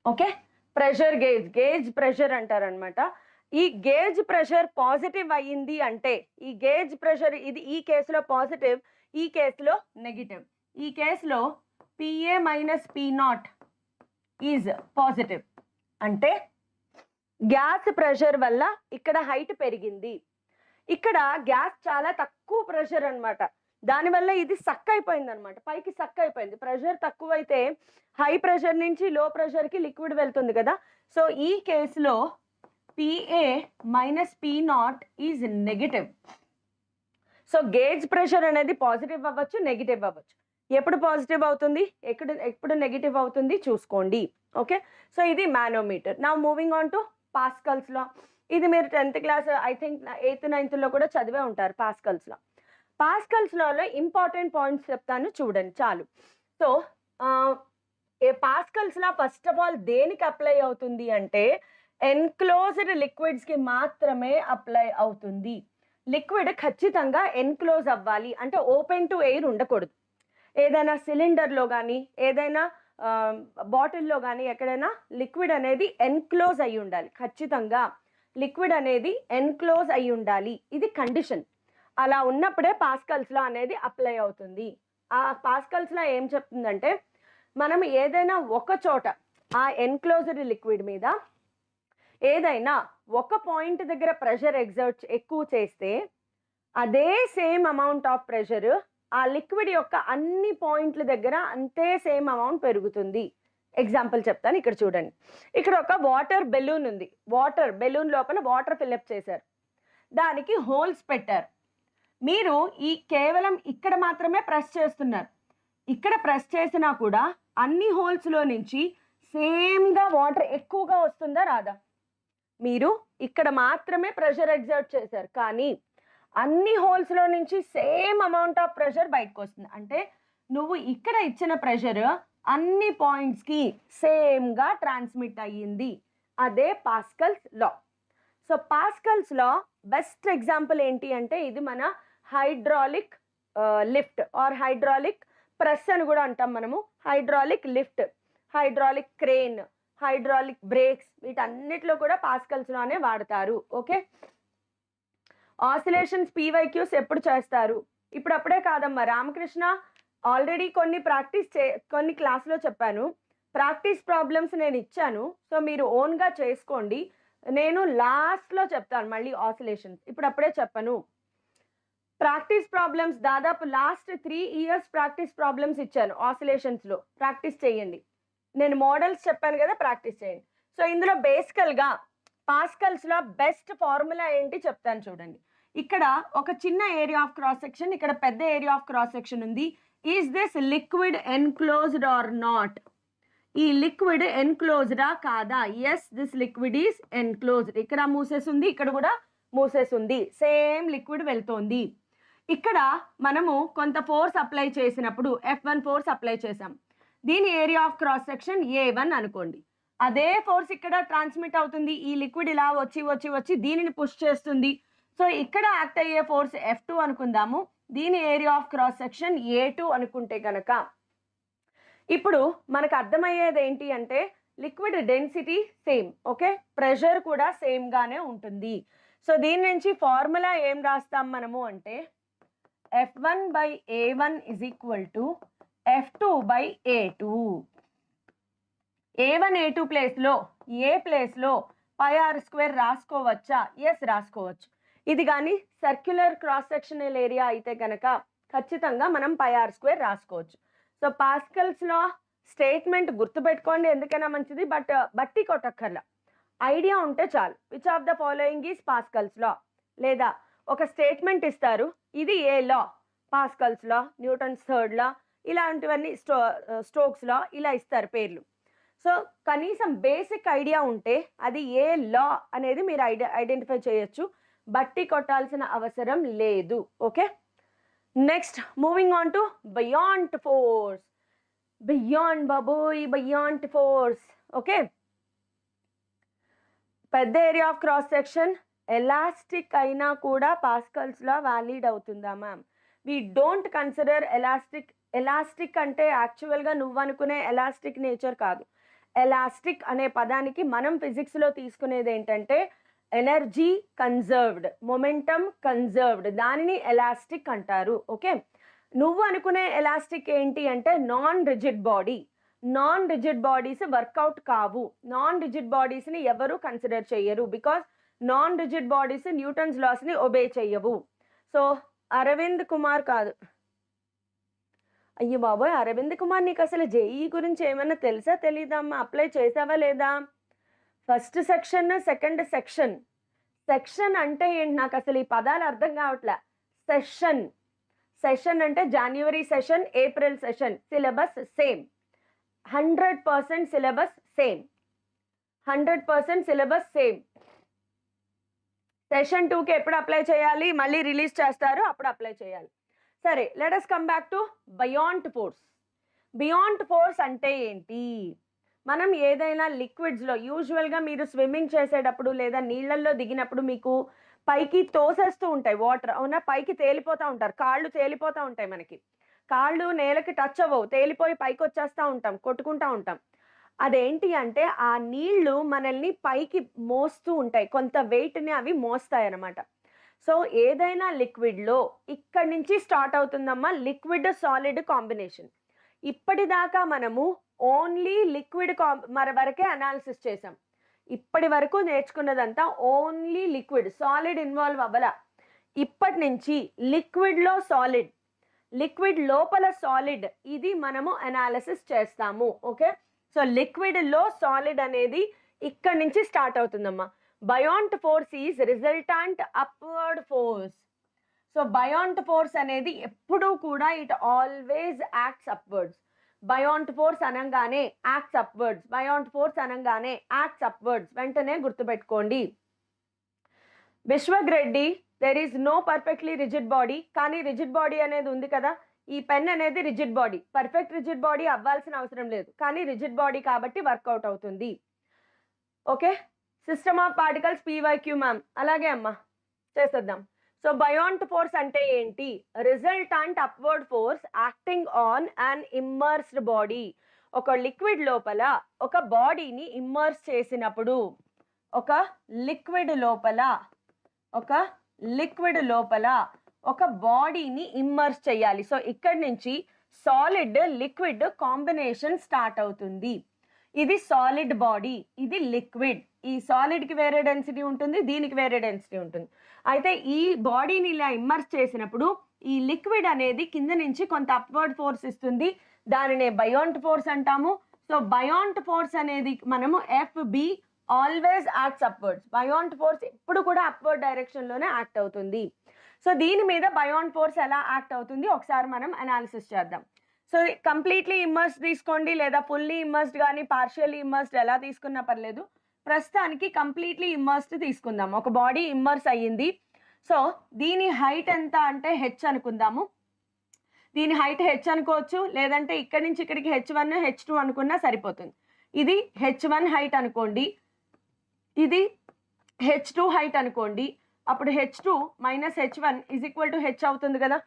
Okay, pressure gauge pressure అంటారు అనమాట. ఈ గేజ్ ప్రెషర్ పాజిటివ్ అయ్యింది అంటే, ఈ గేజ్ ప్రెషర్ ఇది ఈ కేసులో పాజిటివ్, ఈ కేసులో నెగిటివ్. ఈ కేసులో PA minus p nought is positive అంటే గ్యాస్ ప్రెషర్ వల్ల ఇక్కడ హైట్ పెరిగింది. ఇక్కడ గ్యాస్ చాలా తక్కువ ప్రెషర్ అనమాట, దానివల్ల ఇది సక్ అయిపోయింది అనమాట, పైకి సక్ అయిపోయింది. ప్రెషర్ తక్కువైతే హై ప్రెషర్ నుంచి లో ప్రెషర్కి లిక్విడ్ వెళ్తుంది కదా. సో ఈ కేసులో PA minus p nought is negative. So gauge pressure అనేది పాజిటివ్ అవ్వచ్చు, నెగిటివ్ అవ్వచ్చు. ఎప్పుడు పాజిటివ్ అవుతుంది, ఎప్పుడు నెగిటివ్ అవుతుంది చూసుకోండి. ఓకే, సో ఇది మానోమీటర్. నా మూవింగ్ ఆన్ టు పాస్కల్స్ లా. ఇది మీరు 10th class I think 8th 9th కూడా చదివే ఉంటారు పాస్కల్స్ లా. పాస్కల్స్ లాలో ఇంపార్టెంట్ పాయింట్స్ చెప్తాను చూడండి చాలు. So Pascal's law first of all దేనికి అప్లై అవుతుంది అంటే ఎన్క్లోజ్డ్ లిక్విడ్స్కి మాత్రమే అప్లై అవుతుంది. లిక్విడ్ ఖచ్చితంగా ఎన్క్లోజ్ అవ్వాలి అంటే ఓపెన్ టు ఎయిర్ ఉండకూడదు. ఏదైనా సిలిండర్లో కానీ ఏదైనా బాటిల్లో కానీ ఎక్కడైనా లిక్విడ్ అనేది ఎన్క్లోజ్ అయి ఉండాలి. ఖచ్చితంగా లిక్విడ్ అనేది ఎన్క్లోజ్ అయి ఉండాలి, ఇది కండిషన్. అలా ఉన్నప్పుడే పాస్కల్స్ లా అనేది అప్లై అవుతుంది. ఆ పాస్కల్స్ లా ఏం చెప్తుందంటే మనం ఏదైనా ఒక చోట ఆ ఎన్క్లోజ్డ్ లిక్విడ్ మీద ఏదైనా ఒక పాయింట్ దగ్గర ప్రెషర్ ఎగ్జర్ట్ ఎక్కువ చేస్తే అదే సేమ్ అమౌంట్ ఆఫ్ ప్రెషర్ ఆ లిక్విడ్ యొక్క అన్ని పాయింట్ల దగ్గర అంతే సేమ్ అమౌంట్ పెరుగుతుంది. ఎగ్జాంపుల్ చెప్తాను, ఇక్కడ చూడండి. ఇక్కడ ఒక వాటర్ బెలూన్ ఉంది. వాటర్ బెలూన్ లోపల వాటర్ ఫిల్అప్ చేశారు, దానికి హోల్స్ పెట్టారు. మీరు ఈ కేవలం ఇక్కడ మాత్రమే ప్రెస్ చేస్తున్నారు. ఇక్కడ ప్రెస్ చేసినా కూడా అన్ని హోల్స్లో నుంచి సేమ్గా వాటర్ ఎక్కువగా వస్తుందా రాదా? మీరు ఇక్కడ మాత్రమే ప్రెషర్ ఎగ్జర్ట్ చేశారు, కానీ అన్ని హోల్స్లో నుంచి సేమ్ అమౌంట్ ఆఫ్ ప్రెషర్ బయటకు వస్తుంది. అంటే నువ్వు ఇక్కడ ఇచ్చిన ప్రెషర్ అన్ని పాయింట్స్కి సేమ్గా ట్రాన్స్మిట్ అయ్యింది. అదే Pascal's law. So Pascal's law best example ఏంటి అంటే ఇది మన hydraulic lift or hydraulic press అని కూడా అంటాం మనము. Hydraulic lift, hydraulic crane, hydraulic brakes, వీటన్నిటిలో కూడా పాస్కల్స్ లానే వాడతారు. ఓకే, ఆసిలేషన్స్ పీవైక్యూస్ ఎప్పుడు చేస్తారు? ఇప్పుడప్పుడే కాదమ్మా, రామకృష్ణ ఆల్రెడీ కొన్ని క్లాస్లో చెప్పాను. ప్రాక్టీస్ ప్రాబ్లమ్స్ నేను ఇచ్చాను, సో మీరు ఓన్గా చేసుకోండి. నేను లాస్ట్లో చెప్తాను మళ్ళీ ఆసిలేషన్స్, ఇప్పుడప్పుడే చెప్పను. ప్రాక్టీస్ ప్రాబ్లమ్స్ దాదాపు లాస్ట్ 3 years ప్రాక్టీస్ ప్రాబ్లమ్స్ ఇచ్చాను ఆసిలేషన్స్లో. ప్రాక్టీస్ చేయండి. నేను మోడల్స్ చెప్పాను కదా, ప్రాక్టీస్ చేయండి. సో ఇందులో బేసికల్గా పాస్కల్స్లో బెస్ట్ ఫార్ములా ఏంటి చెప్తాను చూడండి. ఇక్కడ ఒక చిన్న ఏరియా ఆఫ్ క్రాస్ సెక్షన్, ఇక్కడ పెద్ద ఏరియా ఆఫ్ క్రాస్ సెక్షన్ ఉంది. Is this liquid enclosed or not? ఈ లిక్విడ్ ఎన్క్లోజ్డా కాదా? Yes, this liquid is enclosed. ఇక్కడ మూసేసింది, ఇక్కడ కూడా మూసేసింది, సేమ్ లిక్విడ్ వెళ్తోంది. ఇక్కడ మనము కొంత ఫోర్స్ అప్లై చేసినప్పుడు F1 ఫోర్స్ అప్లై చేసాం. దీని area of cross section A1 అనుకోండి. అదే ఫోర్స్ ఇక్కడ ట్రాన్స్మిట్ అవుతుంది. ఈ లిక్విడ్ ఇలా వచ్చి దీనిని పుష్ చేస్తుంది. సో ఇక్కడ యాక్ట్ అయ్యే ఫోర్స్ F2 అనుకుందాము. దీని area of cross section A2 అనుకుంటే కనుక ఇప్పుడు మనకు అర్థమయ్యేది ఏంటి అంటే liquid density same, okay, pressure కూడా సేమ్ గానే ఉంటుంది. సో దీని నుంచి ఫార్ములా ఏం రాస్తాం మనము అంటే F1/A1 is equal to F2/A2. A1 A2 ప్లేస్లో ఏ ప్లేస్లో πr² రాసుకోవచ్చా? ఎస్, రాసుకోవచ్చు. ఇది కానీ సర్క్యులర్ క్రాస్ సెక్షనల్ ఏరియా అయితే కనుక ఖచ్చితంగా మనం πr² రాసుకోవచ్చు. సో పాస్కల్స్ లా స్టేట్మెంట్ గుర్తుపెట్టుకోండి, ఎందుకైనా మంచిది. బట్టి కొట్టక్కర్లా, ఐడియా ఉంటే చాలు. Which of the following is Pascal's law, లేదా ఒక స్టేట్మెంట్ ఇస్తారు, ఇది ఏ law, Pascal's law, Newton's third law, ఇలాంటివన్నీ స్టోక్స్ లా, ఇలా ఇస్తారు పేర్లు. సో కనీసం బేసిక్ ఐడియా ఉంటే అది ఏ లా అనేది మీరు ఐడెంటిఫై చేయొచ్చు. బట్టి కొట్టాల్సిన అవసరం లేదు. Okay, next moving on to beyond force. Beyond బాబోయ్, బియాండ్ ఫోర్స్. ఓకే, పెద్ద area of cross section elastic అయినా కూడా పాస్కల్స్ లా వ్యాలిడ్ అవుతుందా ma'am? We don't consider elastic అంటే యాక్చువల్గా నువ్వు అనుకునే ఎలాస్టిక్ నేచర్ కాదు. ఎలాస్టిక్ అనే పదానికి మనం ఫిజిక్స్లో తీసుకునేది ఏంటంటే ఎనర్జీ కన్జర్వ్డ్, మొమెంటమ్ కన్జర్వ్డ్, దానిని ఎలాస్టిక్ అంటారు. ఓకే, నువ్వు అనుకునే ఎలాస్టిక్ ఏంటి అంటే non rigid body. Non rigid bodies work out కావు. నాన్ రిజిడ్ బాడీస్ని ఎవరు కన్సిడర్ చేయరు, because non rigid bodies Newton's లాస్ని ఒబే చెయ్యవు. సో అరవింద్ కుమార్ కాదు, అయ్యో బాబోయ్ అరవింద్ కుమార్, నీకు అసలు జేఈ గురించి ఏమైనా తెలుసా తెలీదమ్మా? అప్లై చేసావా లేదా? First section, second section. Section అంటే ఏంటి నాకు అసలు ఈ పదాలు అర్థం కావట్లే. సెషన్ అంటే జనవరి session, April session, syllabus same, 100% syllabus same, 100% syllabus same. Session 2కి ఎప్పుడు అప్లై చేయాలి? మళ్ళీ రిలీజ్ చేస్తారు, అప్పుడు అప్లై చేయాలి. సరే, let us come back to beyond force. Beyond force అంటే ఏంటి? మనం ఏదైనా లిక్విడ్స్లో, యూజువల్గా మీరు స్విమ్మింగ్ చేసేటప్పుడు లేదా నీళ్ళల్లో దిగినప్పుడు మీకు పైకి తోసేస్తూ ఉంటాయి వాటర్, అవునా? పైకి తేలిపోతూ ఉంటారు, కాళ్ళు తేలిపోతూ ఉంటాయి. మనకి కాళ్ళు నేలకి టచ్ అవ్వవు, తేలిపోయి పైకి వచ్చేస్తూ ఉంటాం, కొట్టుకుంటూ ఉంటాం. అదేంటి అంటే ఆ నీళ్లు మనల్ని పైకి మోస్తూ ఉంటాయి, కొంత వెయిట్ని అవి మోస్తాయి అన్నమాట. సో ఏదైనా లిక్విడ్లో ఇక్కడి నుంచి స్టార్ట్ అవుతుందమ్మా లిక్విడ్ సాలిడ్ కాంబినేషన్. ఇప్పటిదాకా మనము ఓన్లీ లిక్విడ్ వరకే అనాలిసిస్ చేసాం. ఇప్పటి వరకు నేర్చుకున్నదంతా ఓన్లీ లిక్విడ్, సాలిడ్ ఇన్వాల్వ్ అవ్వలా. ఇప్పటి నుంచి లిక్విడ్లో సాలిడ్, లిక్విడ్ లోపల సాలిడ్, ఇది మనము అనాలిసిస్ చేస్తాము. ఓకే, సో లిక్విడ్లో సాలిడ్ అనేది ఇక్కడి నుంచి స్టార్ట్ అవుతుందమ్మా. Buoyant force is resultant upward force. So buoyant force అనేది ఎప్పుడూ కూడా it always acts upwards. Buoyant force అనగానే యాక్ట్స్ అప్వర్డ్స్, బయాంట్ ఫోర్స్ అనగానే యాక్ట్స్ అప్వర్డ్స్, వెంటనే గుర్తుపెట్టుకోండి. Vishwak Reddy, there is no perfectly rigid body. కానీ రిజిడ్ బాడీ అనేది ఉంది కదా, ఈ పెన్ అనేది rigid body. Perfect rigid body అవ్వాల్సిన అవసరం లేదు, కానీ రిజిడ్ బాడీ కాబట్టి వర్కౌట్ అవుతుంది. Okay, system of particles PYQ ma'am, అలాగే అమ్మా చేసేద్దాం. సో బయాంట్ ఫోర్స్ అంటే ఏంటి? Resultant upward force acting on an immersed body. ఒక లిక్విడ్ లోపల ఒక బాడీని ఇమ్మర్స్ చేసినప్పుడు, ఒక లిక్విడ్ లోపల ఒక బాడీని ఇమ్మర్స్ చేయాలి. సో ఇక్కడి నుంచి సాలిడ్ లిక్విడ్ కాంబినేషన్ స్టార్ట్ అవుతుంది. ఇది సాలిడ్ బాడీ, ఇది లిక్విడ్. ఈ సాలిడ్కి వేరే డెన్సిటీ ఉంటుంది, దీనికి వేరే డెన్సిటీ ఉంటుంది. అయితే ఈ బాడీని ఇలా ఇమ్మర్స్ చేసినప్పుడు ఈ లిక్విడ్ అనేది కింద నుంచి కొంత అప్వర్డ్ ఫోర్స్ ఇస్తుంది, దానినే బయాంట్ ఫోర్స్ అంటాము. సో బయాంట్ ఫోర్స్ అనేది మనము FB always acts upwards. Buoyant force ఎప్పుడు కూడా అప్వర్డ్ డైరెక్షన్లోనే యాక్ట్ అవుతుంది. సో దీని మీద బయాంట్ ఫోర్స్ ఎలా యాక్ట్ అవుతుంది ఒకసారి మనం అనాలిసిస్ చేద్దాం. సో కంప్లీట్లీ ఇమ్మర్స్డ్ తీసుకోండి, లేదా ఫుల్లీ ఇమ్మర్స్డ్ కానీ పార్షియల్లీ ఇమ్మర్స్డ్ ఎలా తీసుకున్నా పర్లేదు. ప్రస్తుతానికి కంప్లీట్లీ ఇమ్మర్స్డ్ తీసుకుందాం. ఒక బాడీ ఇమ్మర్స్ అయ్యింది. సో దీని హైట్ ఎంత అంటే హెచ్ అనుకుందాము. దీని హైట్ హెచ్ అనుకోవచ్చు, లేదంటే ఇక్కడి నుంచి ఇక్కడికి H1 H2 అనుకున్నా సరిపోతుంది. ఇది H1 హైట్ అనుకోండి, ఇది H2 హైట్ అనుకోండి. అప్పుడు H2 minus H1 is equal to H అవుతుంది కదా.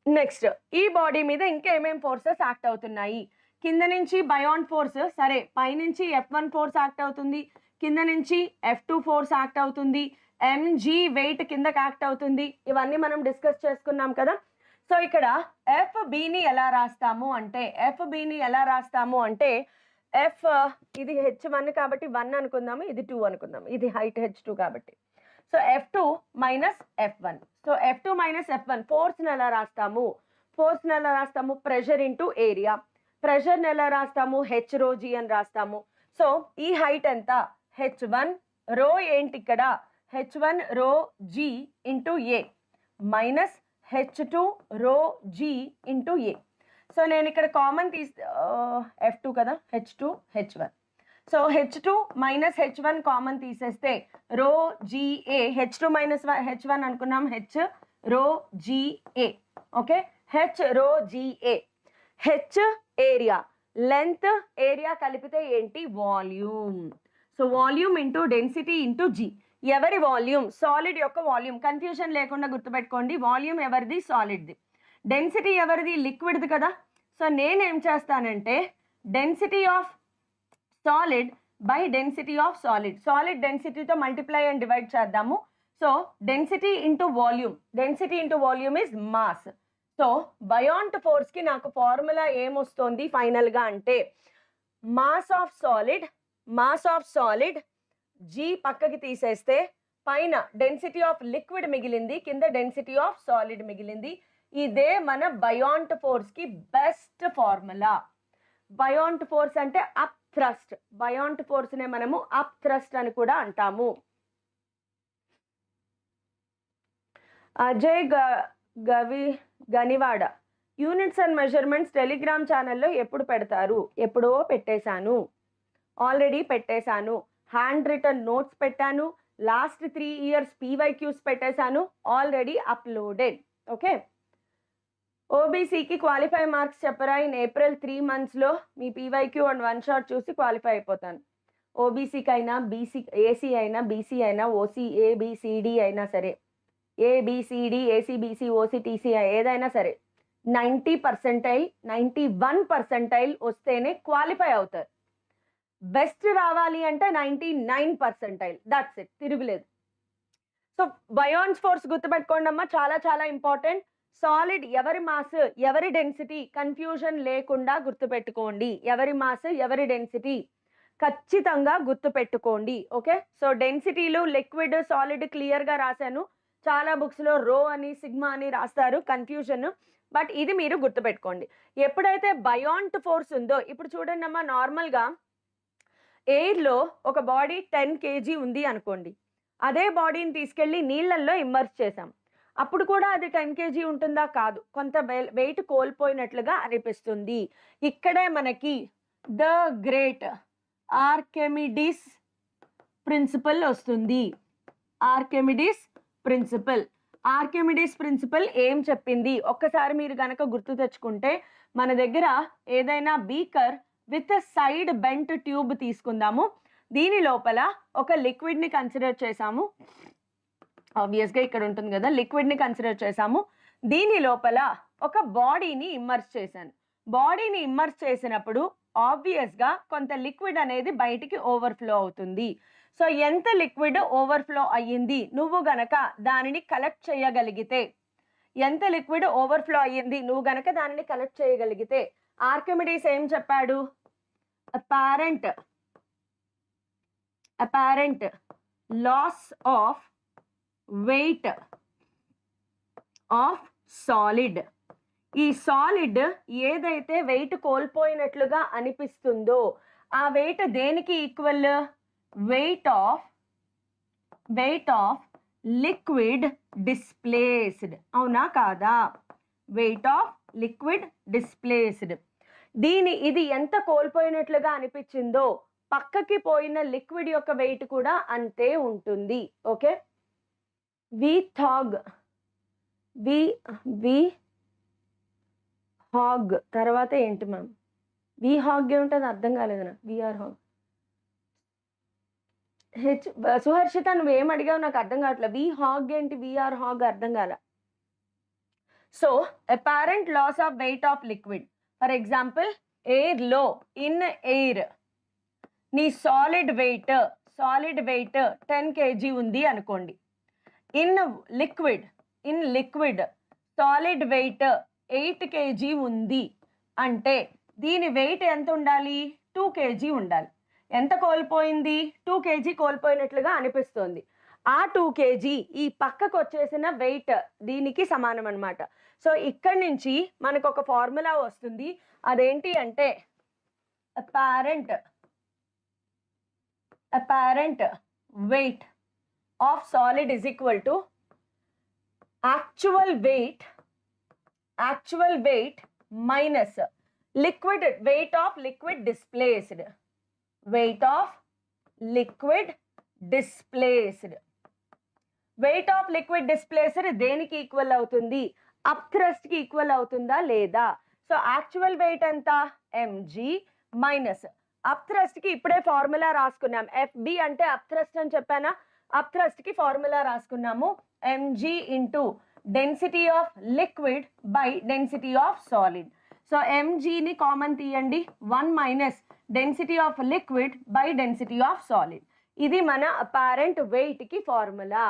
నెక్స్ట్ ఈ బాడీ మీద ఇంకా ఏమేం ఫోర్సెస్ యాక్ట్ అవుతున్నాయి? కింద నుంచి బయాన్ ఫోర్స్, సరే పైనుంచి F1 ఫోర్స్ యాక్ట్ అవుతుంది, కింద నుంచి F2 ఫోర్స్ యాక్ట్ అవుతుంది, mg వెయిట్ కిందకి యాక్ట్ అవుతుంది. ఇవన్నీ మనం డిస్కస్ చేసుకున్నాం కదా. సో ఇక్కడ FBని ఎలా రాస్తాము అంటే F ఇది H1 కాబట్టి 1 అనుకుందాము, ఇది 2 అనుకుందాము, ఇది హైట్ H2 కాబట్టి. So F2 minus F1. So F2 minus F1 ఫోర్స్ని ఎలా రాస్తాము? Pressure into area. ప్రెషర్ని ఎలా రాస్తాము? H ρg అని రాస్తాము. సో ఈ హైట్ ఎంత? H1 రో ఏంటి ఇక్కడ? H1 ρg into A minus H2 ρg into A. So నేను ఇక్కడ కామన్ F2 కదా, H2 H1. So H2 minus H1 common తీసేస్తే ρGA, H2 మైనస్ H1 అనుకున్నాం, H ρGA. Okay, H ρGA. H area, length area కలిపితే ఏంటి? Volume. So volume into density into G. ఎవరి volume? Solid యొక్క volume. Confusion లేకుండా గుర్తుపెట్టుకోండి, volume ఎవరిది? సాలిడ్ది. Density ఎవరిది? లిక్విడ్ది కదా. సో నేనేం చేస్తానంటే density of solid by density of solid, solid డెన్సిటీతో మల్టిప్లై అండ్ డివైడ్ చేద్దాము. So density into volume is mass. So buoyant ఫోర్స్కి నాకు ఫార్ములా ఏమొస్తుంది ఫైనల్గా అంటే మాస్ ఆఫ్ సాలిడ్ G పక్కకి తీసేస్తే పైన డెన్సిటీ ఆఫ్ లిక్విడ్ మిగిలింది, కింద డెన్సిటీ ఆఫ్ సాలిడ్ మిగిలింది. ఇదే మన బయాన్ట్ ఫోర్స్కి బెస్ట్ ఫార్ములా. బయాన్ట్ ఫోర్స్ అంటే అప్ థ్రస్ట్. బయాన్ట్ ఫోర్స్నే మనము అప్ థ్రస్ట్ అని కూడా అంటాము. Ajay Ganivada, units and measurements Telegram ఛానల్లో ఎప్పుడు పెడతారు? ఎప్పుడో ఆల్రెడీ పెట్టేశాను. హ్యాండ్ రిటర్న్ నోట్స్ పెట్టాను, లాస్ట్ 3 years PYQs పెట్టేశాను, ఆల్రెడీ అప్లోడెడ్. ఓకే, ఓబీసీకి క్వాలిఫై మార్క్స్ చెప్పరా? ఇన్ April 3 monthsలో మీ PYQ అండ్ 1 shot చూసి క్వాలిఫై అయిపోతాను. ఓబీసీకి అయినా బీసీ, ఏసీ అయినా బీసీ అయినా ఓసీ, ఏబిసిడి అయినా సరే, ఏబిసిడి ఏసీబీసీ ఓసీ టీసీ ఏదైనా సరే 90%, 91% వస్తేనే క్వాలిఫై అవుతారు. బెస్ట్ రావాలి అంటే 99%. దట్స్ ఇట్, తిరుగులేదు. సో బయాన్స్ ఫోర్స్ గుర్తుపెట్టుకోండి అమ్మా, చాలా చాలా ఇంపార్టెంట్. సాలిడ్ ఎవరి మాస్ ఎవరి డెన్సిటీ కన్ఫ్యూజన్ లేకుండా గుర్తుపెట్టుకోండి. ఎవరి మాస్ ఎవరి డెన్సిటీ ఖచ్చితంగా గుర్తుపెట్టుకోండి. ఓకే, సో డెన్సిటీలు లిక్విడ్ సాలిడ్ క్లియర్గా రాశాను. చాలా బుక్స్లో రో అని సిగ్మా అని రాస్తారు, కన్ఫ్యూజన్. బట్ ఇది మీరు గుర్తుపెట్టుకోండి. ఎప్పుడైతే బయాన్ట్ ఫోర్స్ ఉందో, ఇప్పుడు చూడండి అమ్మా, నార్మల్గా ఎయిర్లో ఒక బాడీ 10 kg ఉంది అనుకోండి, అదే బాడీని తీసుకెళ్ళి నీళ్ళల్లో ఇమ్మర్స్ చేసాం, అప్పుడు కూడా అది 10 kg ఉంటుందా? కాదు, కొంత వెయిట్ కోల్పోయినట్లుగా అనిపిస్తుంది. ఇక్కడే మనకి ద గ్రేట్ ఆర్కిమిడీస్ ప్రిన్సిపల్ వస్తుంది. ఆర్కిమిడీస్ ప్రిన్సిపల్ ఏం చెప్పింది ఒక్కసారి మీరు గనక గుర్తు తెచ్చుకుంటే, మన దగ్గర ఏదైనా beaker with side bent tube తీసుకుందాము. దీని లోపల ఒక లిక్విడ్ని కన్సిడర్ చేసాము. ఆబ్వియస్గా ఇక్కడ ఉంటుంది కదా, లిక్విడ్ని కన్సిడర్ చేసాము. దీని లోపల ఒక బాడీని ఇమ్మర్స్ చేశాను. బాడీని ఇమ్మర్స్ చేసినప్పుడు ఆబ్వియస్గా కొంత లిక్విడ్ అనేది బయటికి ఓవర్ఫ్లో అవుతుంది. సో ఎంత లిక్విడ్ ఓవర్ఫ్లో అయ్యింది నువ్వు గనక దానిని కలెక్ట్ చేయగలిగితే, ఎంత లిక్విడ్ ఓవర్ఫ్లో అయ్యింది నువ్వు గనక దానిని కలెక్ట్ చేయగలిగితే, ఆర్కిమిడీస్ ఏం చెప్పాడు? Apparent loss of weight of solid. ఈ సాలిడ్ ఏదైతే వెయిట్ కోల్పోయినట్లుగా అనిపిస్తుందో ఆ వెయిట్ దేనికి equal? Weight of liquid displaced. అవునా కాదా? Weight of liquid displaced. ఇది ఎంత కోల్పోయినట్లుగా అనిపించిందో పక్కకి పోయిన లిక్విడ్ యొక్క వెయిట్ కూడా అంతే ఉంటుంది. ఓకే, వి థాగ్, వి హాగ్ తర్వాత ఏంటి మ్యామ్? వి హాగ్ ఏముంటుంది అర్థం కాలేదు నాకు. VR hog. సుహర్షిత నువ్వేం అడిగావు నాకు అర్థం కావట్లేదు. వి హాగ్ ఏంటి, విఆర్ హాగ్ అర్థం కాల. So apparent loss of weight of liquid, for example air లో, ఇన్ ఎయిర్ నీ సాలిడ్ వెయిట్ 10 kg ఉంది అనుకోండి. In liquid solid weight 8 kg ఉంది అంటే దీని వెయిట్ ఎంత ఉండాలి? 2 kg ఉండాలి. ఎంత కోల్పోయింది? 2 kg కోల్పోయినట్లుగా అనిపిస్తుంది. ఆ 2 kg ఈ పక్కకు వచ్చేసిన వెయిట్ దీనికి సమానం అనమాట. సో ఇక్కడి నుంచి మనకు ఒక ఫార్ములా వస్తుంది. అదేంటి అంటే apparent weight of solid is equal to actual weight minus weight of liquid displaced. Weight of liquid displaced దేనికి ఈక్వల్ అవుతుంది? అప్ థ్రస్ట్ కి ఈక్వల్ అవుతుందా లేదా? సో యాక్చువల్ వెయిట్ ఎంత? mg మైనస్ అప్ థ్రస్ట్ కి ఇప్పుడే ఫార్ములా రాసుకున్నాం. FB అంటే అప్ థ్రస్ట్ అని చెప్పానా? అప్ థ్రస్ట్ కి ఫార్ములా రాసుకున్నాము. mg into density of liquid by density of solid. So mgని కామన్ తీయండి. 1 minus density of liquid by density of solid. ఇది మన అపారెంట్ వెయిట్ కి ఫార్ములా.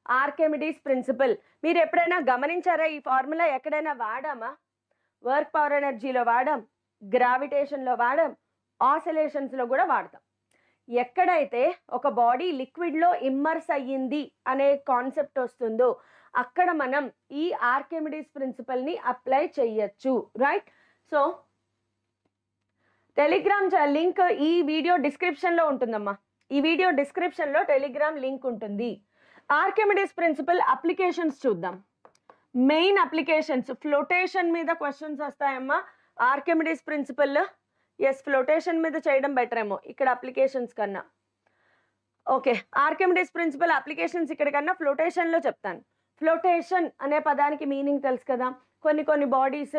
ఆర్కిమిడీస్ ప్రిన్సిపల్ మీరు ఎప్పుడైనా గమనించారా? ఈ ఫార్ములా ఎక్కడైనా వాడామా? వర్క్ పవర్ ఎనర్జీలో వాడాం, గ్రావిటేషన్లో వాడాం, ఆసిలేషన్స్లో కూడా వాడతాం. ఎక్కడైతే ఒక బాడీ లిక్విడ్లో ఇమ్మర్స్ అయ్యింది అనే కాన్సెప్ట్ వస్తుందో అక్కడ మనం ఈ ఆర్కిమిడీస్ ప్రిన్సిపల్ని అప్లై చెయ్యొచ్చు, రైట్? సో టెలిగ్రామ్ లింక్ ఈ వీడియో డిస్క్రిప్షన్లో ఉంటుందమ్మా. ఈ వీడియో డిస్క్రిప్షన్లో టెలిగ్రామ్ లింక్ ఉంటుంది. ఆర్కిమిడీస్ ప్రిన్సిపల్ అప్లికేషన్స్ చూద్దాం. మెయిన్ అప్లికేషన్స్ ఫ్లోటేషన్ మీద క్వశ్చన్స్ వస్తాయమ్మా. ఆర్కిమిడీస్ ప్రిన్సిపల్ ఫ్లోటేషన్ మీద చేయడం బెటర్ ఏమో ఇక్కడ అప్లికేషన్స్ కన్నా. ఓకే, ఆర్కిమిడీస్ ప్రిన్సిపల్ అప్లికేషన్స్ ఇక్కడ కన్నా ఫ్లోటేషన్లో చెప్తాను. ఫ్లోటేషన్ అనే పదానికి మీనింగ్ తెలుసు కదా. కొన్ని బాడీస్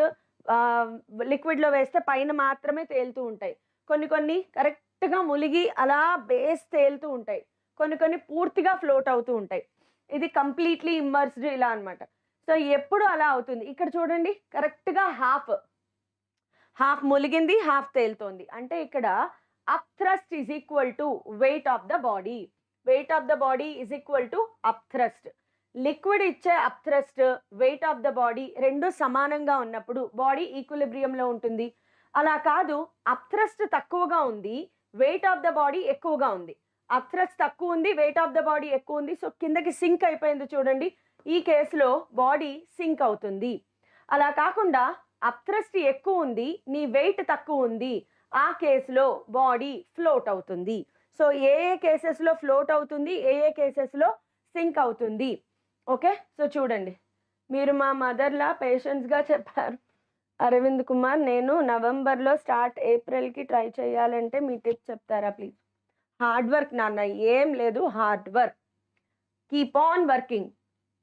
లిక్విడ్లో వేస్తే పైన మాత్రమే తేలుతూ ఉంటాయి, కొన్ని కరెక్ట్గా ములిగి అలా బేస్ తేలుతూ ఉంటాయి, కొన్ని పూర్తిగా ఫ్లోట్ అవుతూ ఉంటాయి. ఇది కంప్లీట్లీ ఇమ్మర్స్డ్ ఇలా అనమాట. సో ఎప్పుడు అలా అవుతుంది? ఇక్కడ చూడండి, కరెక్ట్గా హాఫ్ ములిగింది, హాఫ్ తేలుతోంది. అంటే ఇక్కడ up thrust is equal to weight of the body is equal to up thrust. Liquid ఇచ్చే up thrust, weight of the body రెండు సమానంగా ఉన్నప్పుడు బాడీ ఈక్విలిబ్రియంలో ఉంటుంది. అలా కాదు, అప్ థ్రస్ట్ తక్కువగా ఉంది, వెయిట్ ఆఫ్ ద బాడీ ఎక్కువగా ఉంది. అప్ థ్రస్ట్ తక్కువ ఉంది, వెయిట్ ఆఫ్ ద బాడీ ఎక్కువ ఉంది. సో కిందకి సింక్ అయిపోయింది చూడండి. ఈ కేసులో బాడీ సింక్ అవుతుంది. అలా కాకుండా అప్ థ్రస్ట్ ఎక్కువ ఉంది, నీ వెయిట్ తక్కువ ఉంది, ఆ కేసులో బాడీ ఫ్లోట్ అవుతుంది. సో ఏ కేసెస్లో ఫ్లోట్ అవుతుంది, ఏ కేసెస్లో సింక్ అవుతుంది? ఓకే, సో చూడండి, మీరు మా మదర్లా పేషెన్స్గా చెప్పారు. అరవింద్ కుమార్, నేను నవంబర్లో స్టార్ట్ ఏప్రిల్కి ట్రై చేయాలంటే మీ టిప్ చెప్తారా ప్లీజ్? హార్డ్ వర్క్ నాన్న, ఏం లేదు, hard work, keep on working.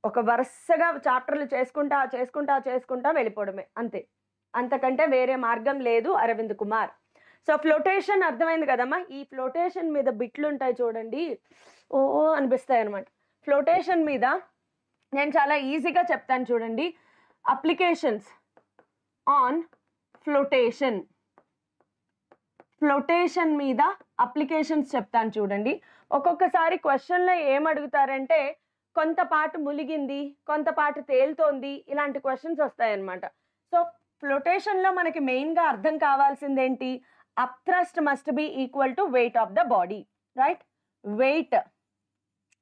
ఒక వరుసగా చాప్టర్లు చేసుకుంటా వెళ్ళిపోవడమే, అంతే, అంతకంటే వేరే మార్గం లేదు అరవింద్ కుమార్. సో ఫ్లోటేషన్ అర్థమైంది కదమ్మా. ఈ ఫ్లోటేషన్ మీద బిట్లు ఉంటాయి చూడండి, ఓ అనిపిస్తాయి అనమాట. ఫ్లోటేషన్ మీద నేను చాలా ఈజీగా చెప్తాను చూడండి. అప్లికేషన్స్ ఆన్ ఫ్లోటేషన్ మీద అప్లికేషన్స్ చెప్తాను చూడండి. ఒక్కొక్కసారి క్వశ్చన్లో ఏం అడుగుతారంటే కొంత పార్ట్ ములిగింది, కొంత పార్ట్ తేలుతోంది, ఇలాంటి క్వశ్చన్స్ వస్తాయన్నమాట. సో ఫ్లోటేషన్లో మనకి మెయిన్గా అర్థం కావాల్సింది ఏంటి? Up thrust must be equal to weight of the body, right? Weight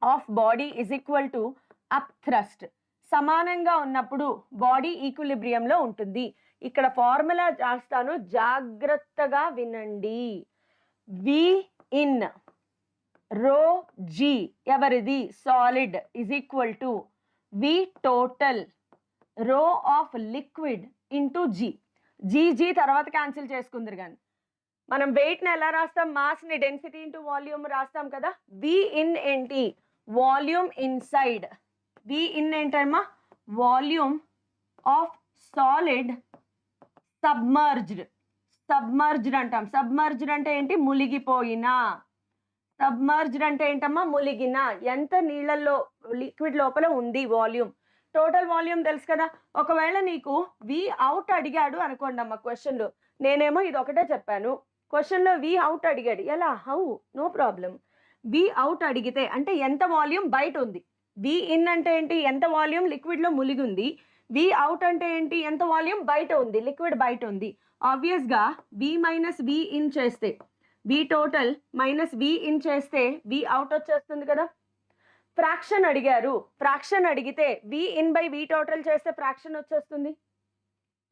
of body is equal to up thrust. సమానంగా ఉన్నప్పుడు బాడీ ఈక్విలిబ్రియంలో ఉంటుంది. ఇక్కడ ఫార్ములా చేస్తాను, జాగ్రత్తగా వినండి. వి ఇన్ రో జీ ఎవరిది? Solid is equal to V total rho of liquid into g తర్వాత cancel చేసుకుందరు. కానీ మనం వెయిట్ని ఎలా రాస్తాం? మాస్ని డెన్సిటీ ఇంటూ వాల్యూమ్ రాస్తాం కదా. వి ఇన్ ఏంటి? వాల్యూమ్ ఇన్సైడ్ వి ఇన్ ఏంటమ్మా వాల్యూమ్ ఆఫ్ సాలిడ్ సబ్మర్జ్డ్ అంటాం. సబ్మర్జ్డ్ అంటే ఏంటి మునిగిపోయిన. సబ్మర్జ్డ్ అంటే ఏంటమ్మా మునిగిన. ఎంత నీళ్ళల్లో లిక్విడ్ లోపల ఉంది వాల్యూమ్. టోటల్ వాల్యూమ్ తెలుసు కదా. ఒకవేళ నీకు వి అవుట్ అడిగాడు అనుకోండి అమ్మ క్వశ్చన్లో, నేనేమో ఇది ఒకటే చెప్పాను, క్వశ్చన్లో వి అవుట్ అడిగాడు, ఎలా how no problem. V out అడిగితే అంటే ఎంత వాల్యూమ్ బయట ఉంది. వి ఇన్ అంటే ఏంటి ఎంత వాల్యూమ్ లిక్విడ్లో మునిగి ఉంది. వి అవుట్ అంటే ఏంటి ఎంత వాల్యూమ్ బయట ఉంది, లిక్విడ్ బయట ఉంది. ఆబ్వియస్గా వి మైనస్ వి ఇన్ చేస్తే, వి టోటల్ మైనస్ వి ఇన్ చేస్తే వి అవుట్ వచ్చేస్తుంది కదా. ఫ్రాక్షన్ అడిగారు, ఫ్రాక్షన్ అడిగితే we in by we total చేస్తే ఫ్రాక్షన్ వచ్చేస్తుంది.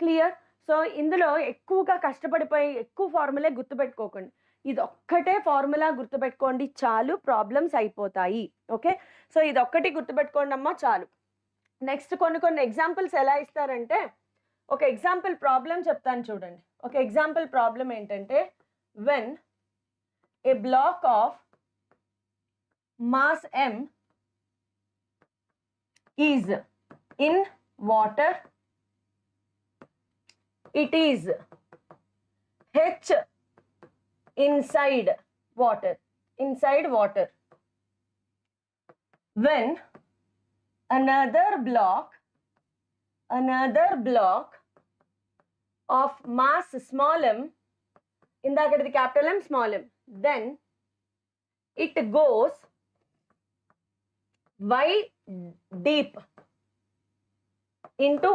క్లియర్. సో ఇందులో ఎక్కువగా కష్టపడిపోయి ఎక్కువ ఫార్ములే గుర్తుపెట్టుకోకండి, ఇది ఒక్కటే ఫార్ములా గుర్తుపెట్టుకోండి చాలు, ప్రాబ్లమ్స్ అయిపోతాయి. ఓకే, సో ఇది ఒక్కటి గుర్తుపెట్టుకోండి అమ్మా చాలు. నెక్స్ట్ కొన్ని ఎగ్జాంపుల్స్ ఎలా ఇస్తారంటే, ఒక ఎగ్జాంపుల్ ప్రాబ్లం చెప్తాను చూడండి. ఒక ఎగ్జాంపుల్ ప్రాబ్లం ఏంటంటే, when a black of mass m is in water, it is h inside water. When another block of mass small m, indakadadi capital M small m, then it goes y deep into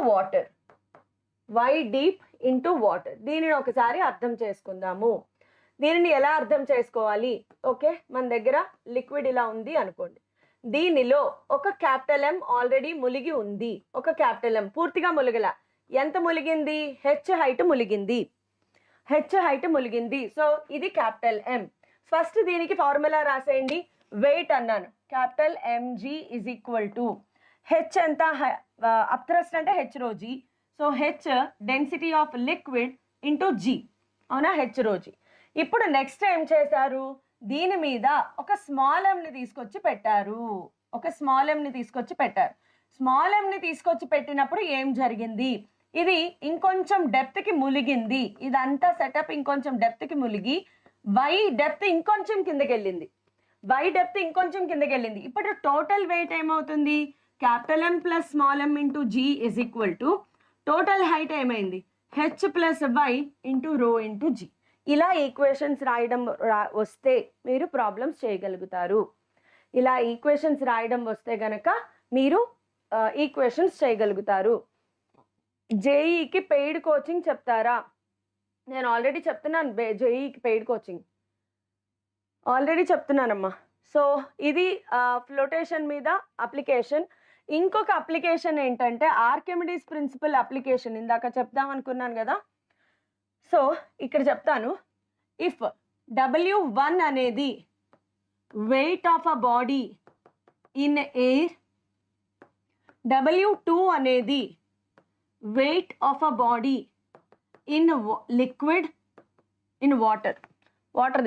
water. దీనిని ఒకసారి అర్థం చేసుకుందాము. దీనిని ఎలా అర్థం చేసుకోవాలి? Okay, మన దగ్గర లిక్విడ్ ఇలా ఉంది అనుకోండి, దీనిలో ఒక క్యాపిటల్ M ఆల్రెడీ ములిగి ఉంది. ఒక క్యాపిటల్ M పూర్తిగా ములిగల, ఎంత ములిగింది? హెచ్ హైట్ ములిగింది. సో ఇది క్యాపిటల్ M. ఫస్ట్ దీనికి ఫార్ములా రాసేయండి. వెయిట్ అన్నాను, capital mg is equal to H ఎంత, అప్థ్రస్ట్ అంటే H rho G. So H density of liquid into G, అవునా, హెచ్ రో జీ. ఇప్పుడు నెక్స్ట్ ఏం చేశారు, దీని మీద ఒక స్మాల్ ఎంని తీసుకొచ్చి పెట్టారు. స్మాల్ ఎంని తీసుకొచ్చి పెట్టినప్పుడు ఏం జరిగింది, ఇది ఇంకొంచెం డెప్త్కి ములిగింది. ఇదంతా సెటప్ ఇంకొంచెం డెప్త్కి ములిగి వై డెప్త్ ఇంకొంచెం కిందకి వెళ్ళింది. ఇప్పుడు టోటల్ వెయిట్ ఏమవుతుంది, capital M plus small m into g is equal to total height ఏమైంది, h plus y into rho into g. ఇలా ఈక్వేషన్స్ రాయడం వస్తే మీరు ప్రాబ్లమ్స్ చేయగలుగుతారు. ఇలా ఈక్వేషన్స్ రాయడం వస్తే గనక మీరు ఈక్వేషన్స్ చేయగలుగుతారు. జేఈకి పెయిడ్ కోచింగ్ చెప్తారా? నేను ఆల్రెడీ చెప్తున్నాను, జేఈకి పెయిడ్ కోచింగ్ ఆల్రెడీ చెప్తున్నానమ్మా. సో ఇది ఫ్లోటేషన్ మీద అప్లికేషన్. ఇంకొక అప్లికేషన్ ఏంటంటే ఆర్కిమిడీస్ ప్రిన్సిపల్ అప్లికేషన్, ఇందాక చెప్దాం అనుకున్నాను కదా. సో ఇక్కడ చెప్తాను. ఇఫ్ W1 అనేది weight of a body in air, W2 అనేది weight of a body in liquid, in water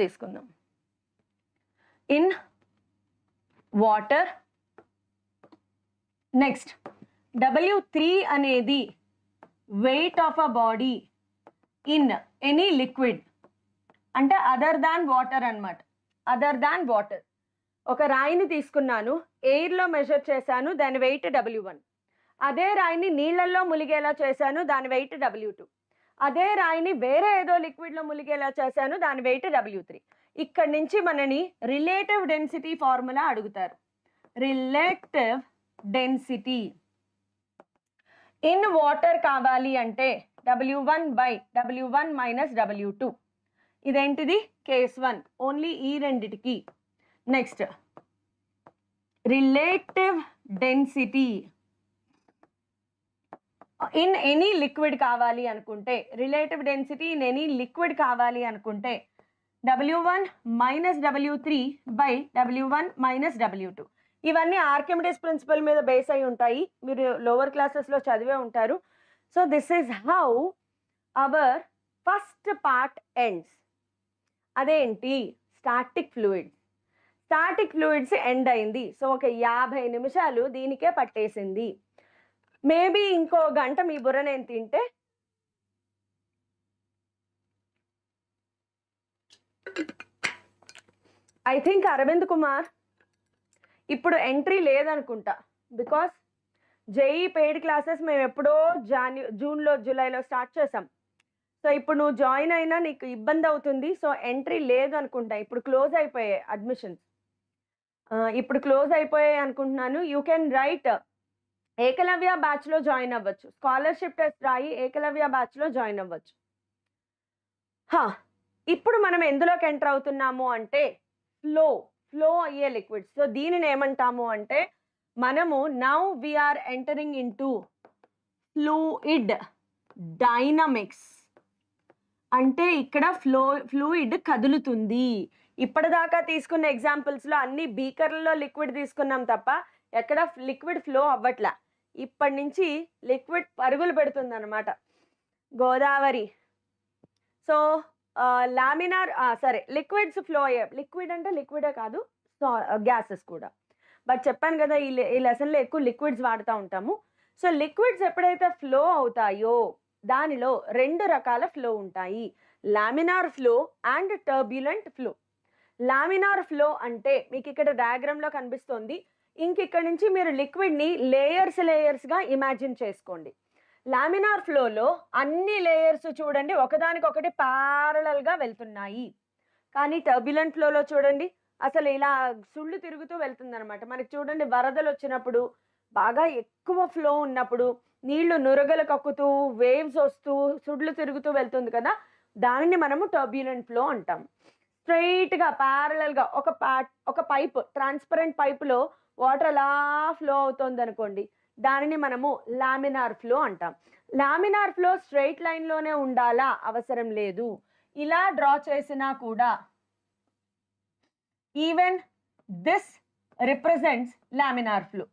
తీసుకుందాం, ఇన్ వాటర్. నెక్స్ట్ W3 అనేది weight of a body in any liquid, అంటే అదర్ దాన్ వాటర్ అన్నమాట. ఒక రాయిని తీసుకున్నాను, ఎయిర్లో measure చేశాను, దాని వెయిట్ W1. అదే రాయిని నీళ్ళల్లో ములిగేలా చేశాను, దాని వెయిట్ W2. అదే రాయిని వేరే ఏదో లిక్విడ్లో ములిగేలా చేశాను, దాని వెయిట్ W3. ఇక్కడి నుంచి మనని రిలేటివ్ డెన్సిటీ ఫార్ములా అడుగుతారు. రిలేటివ్ డెన్సిటీ ఇన్ వాటర్ కావాలి అంటే W1 by W1 minus W2. ఇదేంటిది కేస్ 1, ఓన్లీ ఈ రెండిటికి. Next relative density in any liquid కావాలి అనుకుంటే, W1 minus W3 by W1 minus W2. ఇవన్నీ ఆర్కిమిడీస్ ప్రిన్సిపల్ మీద బేస్ అయి ఉంటాయి, మీరు లోవర్ క్లాసెస్లో చదివే ఉంటారు. So this is how our first part ends. అదేంటి, static fluids. Static fluids end అయింది. సో ఒక 50 నిమిషాలు దీనికే పట్టేసింది. మేబీ ఇంకో గంట మీ బుర్ర నేను తింటే ఐ థింక్ అరవింద్ కుమార్ ఇప్పుడు ఎంట్రీ లేదనుకుంటా. బికాస్ జేఈ పెయిడ్ క్లాసెస్ మేము ఎప్పుడో జూన్లో జూలైలో స్టార్ట్ చేసాం. సో ఇప్పుడు నువ్వు జాయిన్ అయినా నీకు ఇబ్బంది అవుతుంది. సో ఎంట్రీ లేదు అనుకుంటా. ఇప్పుడు క్లోజ్ అయిపోయాయి అడ్మిషన్స్. ఇప్పుడు క్లోజ్ అయిపోయాయి అనుకుంటున్నాను. యూ కెన్ రైట్ ఏకలవ్య బ్యాచ్లో జాయిన్ అవ్వచ్చు. స్కాలర్షిప్ టెస్ట్ రాయి ఏకలవ్య బ్యాచ్లో జాయిన్ అవ్వచ్చు. ఇప్పుడు మనం ఎందులోకి ఎంటర్ అవుతున్నాము అంటే ఫ్లో అయ్యే లిక్విడ్స్. సో దీనిని ఏమంటాము అంటే మనము now we are entering into fluid dynamics. అంటే ఇక్కడ ఫ్లూయిడ్ కదులుతుంది. ఇప్పటిదాకా తీసుకున్న ఎగ్జాంపుల్స్లో అన్ని బీకర్లలో లిక్విడ్ తీసుకున్నాం తప్ప ఎక్కడ లిక్విడ్ ఫ్లో అవ్వట్లా. ఇప్పటి నుంచి లిక్విడ్ పరుగులు పెడుతుంది అనమాట. Godavari. So laminar liquids flow అయ్యే, లిక్విడ్ అంటే లిక్విడే కాదు, గ్యాసెస్ కూడా. బట్ చెప్పాను కదా ఈ లెసన్లో ఎక్కువ లిక్విడ్స్ వాడుతూ ఉంటాము. సో లిక్విడ్స్ ఎప్పుడైతే ఫ్లో అవుతాయో దానిలో 2 రకాల ఫ్లో ఉంటాయి, laminar flow and turbulent flow. Laminar flow అంటే మీకు ఇక్కడ డయాగ్రామ్లో కనిపిస్తుంది. ఇక్కడ నుంచి మీరు లిక్విడ్ని లేయర్స్గా ఇమాజిన్ చేసుకోండి. లామినార్ ఫ్లోలో అన్ని లేయర్స్ చూడండి ఒకదానికొకటి ప్యారలల్గా వెళ్తున్నాయి. కానీ టర్బ్యులెంట్ ఫ్లోలో చూడండి అసలు ఇలా సుళ్ళు తిరుగుతూ వెళ్తుంది అనమాట. మనకి చూడండి వరదలు వచ్చినప్పుడు బాగా ఎక్కువ ఫ్లో ఉన్నప్పుడు నీళ్లు నురగలు కక్కుతూ వేవ్స్ వస్తూ సుళ్ళు తిరుగుతూ వెళ్తుంది కదా, దానిని మనము టర్బ్యులెంట్ ఫ్లో అంటాం. స్ట్రైట్గా ప్యారలల్గా ఒక పైప్, ట్రాన్స్పరెంట్ పైపులో వాటర్ అలా ఫ్లో అవుతుంది అనుకోండి, దానిని మనము లామినార్ ఫ్లో అంటాం. లామినార్ ఫ్లో స్ట్రైట్ లైన్లోనే ఉండాలా అవసరం లేదు. ఇలా డ్రా చేసినా కూడా even this represents laminar flow.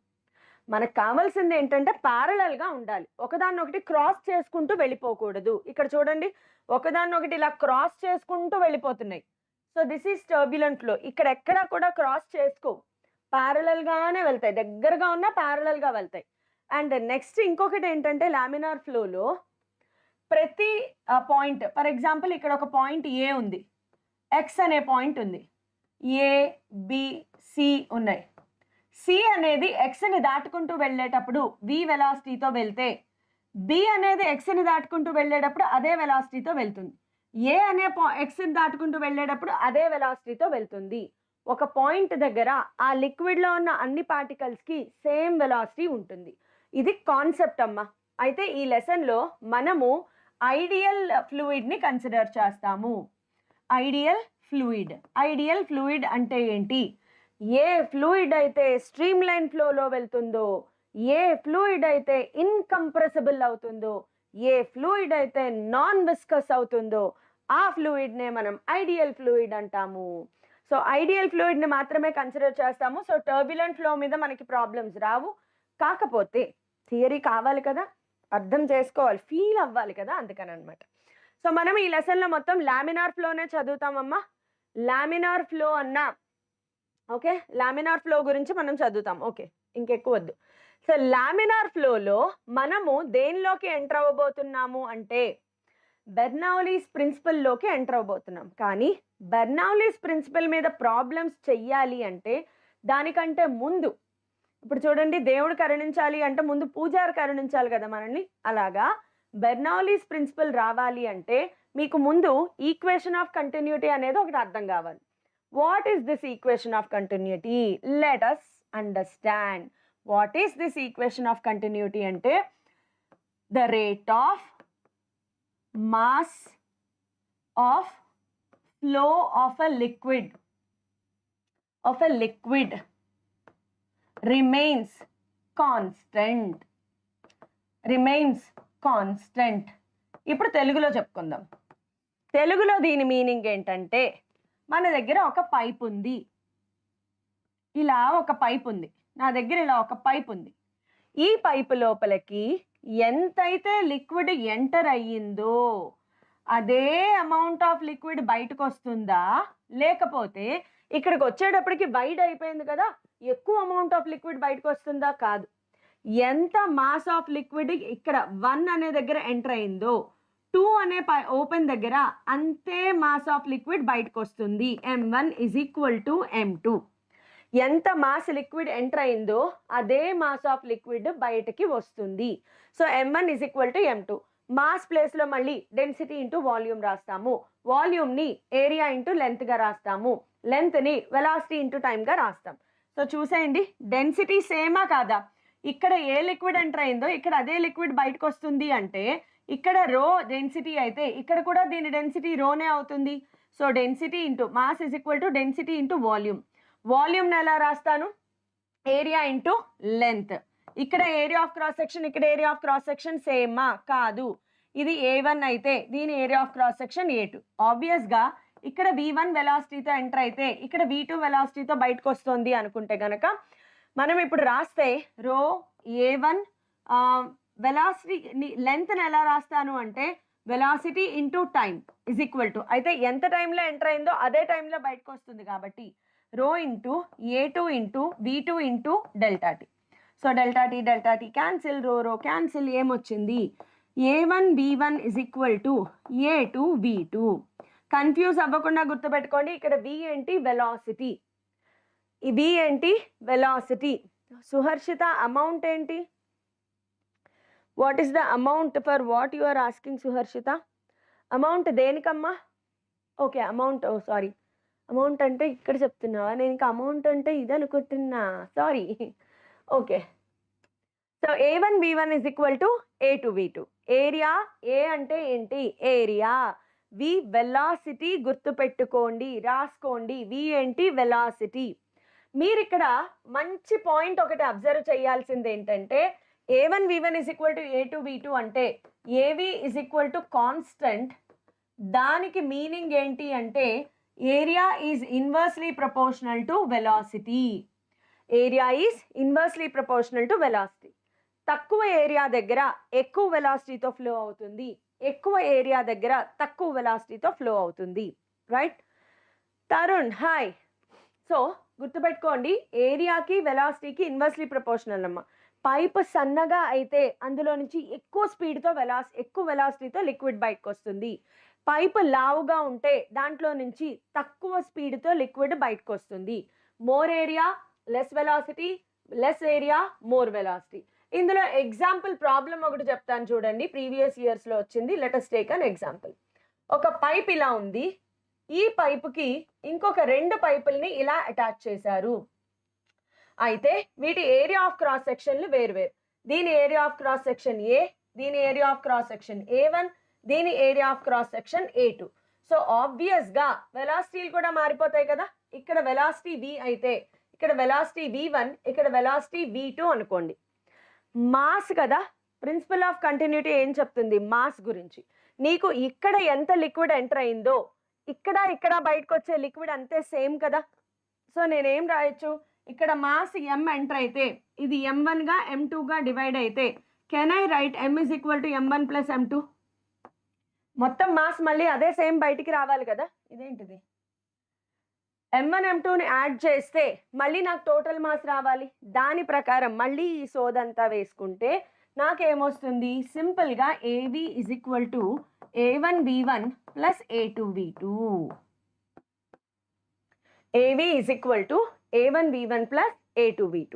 మనకు కావాల్సింది ఏంటంటే ప్యారలల్గా ఉండాలి, ఒకదాన్నొకటి క్రాస్ చేసుకుంటూ వెళ్ళిపోకూడదు. ఇక్కడ చూడండి ఒకదాన్నొకటి ఇలా క్రాస్ చేసుకుంటూ వెళ్ళిపోతున్నాయి. So this is turbulent flow. ఇక్కడ ఎక్కడా కూడా క్రాస్ చేసుకోవు, ప్యారలల్గానే వెళ్తాయి, దగ్గరగా ఉన్నా ప్యారలల్గా వెళ్తాయి. అండ్ నెక్స్ట్ ఇంకొకటి ఏంటంటే లామినార్ ఫ్లోలో ప్రతి పాయింట్, ఫర్ ఎగ్జాంపుల్ ఇక్కడ ఒక పాయింట్ ఏ ఉంది, ఎక్స్ అనే పాయింట్ ఉంది, ఏ బి సి ఉన్నాయి. సి అనేది ఎక్స్ని దాటుకుంటూ వెళ్ళేటప్పుడు వి వెలాసిటీతో వెళ్తే, బి అనేది ఎక్స్ని దాటుకుంటూ వెళ్ళేటప్పుడు అదే వెలాసిటీతో వెళ్తుంది, ఏ అనే ఎక్స్ని దాటుకుంటూ వెళ్ళేటప్పుడు అదే వెలాసిటీతో వెళ్తుంది. ఒక పాయింట్ దగ్గర ఆ లిక్విడ్లో ఉన్న అన్ని పార్టికల్స్కి సేమ్ వెలాసిటీ ఉంటుంది. ఇది కాన్సెప్ట్ అమ్మా. అయితే ఈ లెసన్లో మనము ఐడియల్ ఫ్లూయిడ్ని కన్సిడర్ చేస్తాము. ఐడియల్ ఫ్లూయిడ్ అంటే ఏంటి? ఏ ఫ్లూయిడ్ అయితే స్ట్రీమ్ లైన్ ఫ్లోలో వెళ్తుందో, ఏ ఫ్లూయిడ్ అయితే ఇన్కంప్రెసిబుల్ అవుతుందో, ఏ ఫ్లూయిడ్ అయితే నాన్ విస్కస్ అవుతుందో ఆ ఫ్లూయిడ్నే మనం ఐడియల్ ఫ్లూయిడ్ అంటాము. సో ఐడియల్ ఫ్లూయిడ్ని మాత్రమే కన్సిడర్ చేస్తాము. సో టర్బ్యులెంట్ ఫ్లో మీద మనకి ప్రాబ్లమ్స్ రావు. కాకపోతే థియరీ కావాలి కదా, అర్థం చేసుకోవాలి, ఫీల్ అవ్వాలి కదా, అందుకని అనమాట. సో మనం ఈ లెసన్లో మొత్తం లామినార్ ఫ్లోనే చదువుతామమ్మా. లామినార్ ఫ్లో అన్నా ఓకే, లామినార్ ఫ్లో గురించి మనం చదువుతాం. ఓకే, ఇంకెక్కువ వద్దు. సో లామినార్ ఫ్లోలో మనము దేనిలోకి ఎంటర్ అవ్వబోతున్నాము అంటే బెర్నౌలీస్ ప్రిన్సిపల్లోకి ఎంటర్ అవ్వబోతున్నాం. కానీ బెర్నౌలీస్ ప్రిన్సిపల్ మీద ప్రాబ్లమ్స్ చెయ్యాలి అంటే దానికంటే ముందు, ఇప్పుడు చూడండి దేవుడు కరుణించాలి అంటే ముందు పూజారి కరుణించాలి కదా మనల్ని, అలాగా బెర్నౌలీస్ ప్రిన్సిపల్ రావాలి అంటే మీకు ముందు ఈక్వేషన్ ఆఫ్ కంటిన్యూటీ అనేది ఒకటి అర్థం కావాలి. What is this equation of continuity? Let us understand what is this equation of continuity అంటే the rate of mass of flow of a liquid remains constant. ఇప్పుడు తెలుగులో చెప్పుకుందాం. తెలుగులో దీని మీనింగ్ ఏంటంటే మన దగ్గర ఒక పైప్ ఉంది, ఇలా ఒక పైప్ ఉంది, నా దగ్గర ఇలా ఒక పైప్ ఉంది. ఈ పైపు లోపలికి ఎంతైతే లిక్విడ్ ఎంటర్ అయ్యిందో అదే అమౌంట్ ఆఫ్ లిక్విడ్ బయటకు వస్తుందా, లేకపోతే ఇక్కడికి వచ్చేటప్పటికి వైడ్ అయిపోయింది కదా, ఎక్కువ అమౌంట్ ఆఫ్ లిక్విడ్ బయటకు వస్తుందా? కాదు. ఎంత మాస్ ఆఫ్ లిక్విడ్ ఇక్కడ 1 అనే దగ్గర ఎంటర్ అయిందో 2 అనే ఓపెన్ దగ్గర అంతే మాస్ ఆఫ్ లిక్విడ్ బయటకు వస్తుంది. m1 is equal to m2. ఎంత మాస్ లిక్విడ్ ఎంటర్ అయిందో అదే మాస్ ఆఫ్ లిక్విడ్ బయటకి వస్తుంది. So m1 is equal to m2. Mass ప్లేస్లో మళ్ళీ డెన్సిటీ ఇంటూ వాల్యూమ్ రాస్తాము, వాల్యూమ్ని ఏరియా ఇంటూ లెంత్గా రాస్తాము, లెంత్ని వెలాసిటీ ఇంటూ టైమ్గా రాస్తాం. సో చూసేయండి, డెన్సిటీ సేమా కాదా? ఇక్కడ ఏ లిక్విడ్ ఎంటర్ అయిందో ఇక్కడ అదే లిక్విడ్ బయటకు వస్తుంది అంటే ఇక్కడ రో డెన్సిటీ అయితే ఇక్కడ కూడా దీని డెన్సిటీ రోనే అవుతుంది. So density into mass is equal to density into volume. వాల్యూమ్ని ఎలా రాస్తాను? Area into length. ఇక్కడ ఏరియా ఆఫ్ క్రాస్ సెక్షన్, ఇక్కడ ఏరియా ఆఫ్ క్రాస్ సెక్షన్ సేమా? కాదు. ఇది A1 అయితే దీని area of cross section A2. ఆబ్వియస్గా ఇక్కడ V1 వెలాసిటీతో ఎంటర్ అయితే ఇక్కడ V2 వెలాసిటీతో బయటకు వస్తుంది అనుకుంటే కనుక మనం ఇప్పుడు రాస్తే రో A1 వెలాసిటీ లెంత్ని ఎలా రాస్తాను అంటే velocity into time is equal to, అయితే ఎంత టైంలో ఎంటర్ అయిందో అదే టైంలో బయటకు వస్తుంది కాబట్టి rho into A2 into V2 into delta T. So delta T cancel, రో క్యాన్సిల్, ఏమొచ్చింది? A1 V1 is equal to A2 V2. Confuse అవ్వకుండా గుర్తుపెట్టుకోండి, ఇక్కడ V ఏంటి? వెలాసిటీ. ఈ V ఏంటి? వెలాసిటీ. సుహర్షిత, అమౌంట్ ఏంటి? What is the amount for what you are asking Suharshita? Amount దేనికమ్మా? Okay, amount, oh sorry, amount అంటే ఇక్కడ చెప్తున్నావా? నేను ఇంకా అమౌంట్ అంటే ఇది అనుకుంటున్నా, sorry. Okay, so A1 V1 is equal to A2 V2. Area, A అంటే ఏంటి? ఏరియా. V వెలాసిటీ గుర్తుపెట్టుకోండి, రాసుకోండి. V ఏంటి? వెలాసిటీ. మీరు ఇక్కడ మంచి పాయింట్ ఒకటి అబ్జర్వ్ చేయాల్సింది ఏంటంటే A1 V1 is equal to A2 V2 అంటే AV is equal to constant. దానికి మీనింగ్ ఏంటి అంటే area is inversely proportional to velocity. Area is inversely proportional to velocity. తక్కువ ఏరియా దగ్గర ఎక్కువ వెలాసిటీతో ఫ్లో అవుతుంది, ఎక్కువ ఏరియా దగ్గర తక్కువ వెలాసిటీతో ఫ్లో అవుతుంది. రైట్? తరుణ్, హాయ్. సో గుర్తుపెట్టుకోండి, ఏరియాకి వెలాసిటీకి ఇన్వర్స్లీ ప్రపోర్షనల్ అమ్మ. పైప్ సన్నగా అయితే అందులో నుంచి ఎక్కువ స్పీడ్తో ఎక్కువ వెలాసిటీతో లిక్విడ్ బయటకు వస్తుంది. పైప్ లావుగా ఉంటే దాంట్లో నుంచి తక్కువ స్పీడ్తో లిక్విడ్ బయటకు వస్తుంది. More area less velocity, less area more velocity. ఇందులో ఎగ్జాంపుల్ ప్రాబ్లం ఒకటి చెప్తాను చూడండి, ప్రీవియస్ ఇయర్స్లో వచ్చింది. Let us take an example. ఒక పైప్ ఇలా ఉంది, ఈ పైపుకి ఇంకొక 2 పైపుల్ని ఇలా అటాచ్ చేశారు. అయితే వీటి ఏరియా ఆఫ్ క్రాస్ సెక్షన్లు వేరువేరు. దీని area of cross section A, దీని area of cross section A1, దీని area of cross section A2. So ఆబ్వియస్గా వెలాసిటీలు కూడా మారిపోతాయి కదా. ఇక్కడ వెలాసిటీ V అయితే ఇక్కడ వెలాసిటీ V1, ఇక్కడ వెలాసిటీ V2 అనుకోండి. మాస్ కదా, ప్రిన్సిపల్ ఆఫ్ కంటిన్యూటీ ఏం చెప్తుంది? మాస్ గురించి. నీకు ఇక్కడ ఎంత లిక్విడ్ ఎంటర్ అయిందో ఇక్కడ బయటకు వచ్చే లిక్విడ్ అంతే సేమ్ కదా. సో నేనేం రాయొచ్చు? ఇక్కడ మాస్ M ఎంటర్ అయితే ఇది M1గా M2గా డివైడ్ అయితే can I right M is equal to M1 plus M2? మొత్తం మాస్ మళ్ళీ అదే సేమ్ బయటికి రావాలి కదా. ఇదేంటిది? M1 M2ని యాడ్ చేస్తే మళ్ళీ నాకు టోటల్ మాస్ రావాలి. దాని ప్రకారం మళ్ళీ ఈ సోదంతా వేసుకుంటే నాకేమొస్తుంది? సింపుల్గా AV is equal to A1 V1 plus A2 V2. AV is equal to A1 V1 plus A2 V2.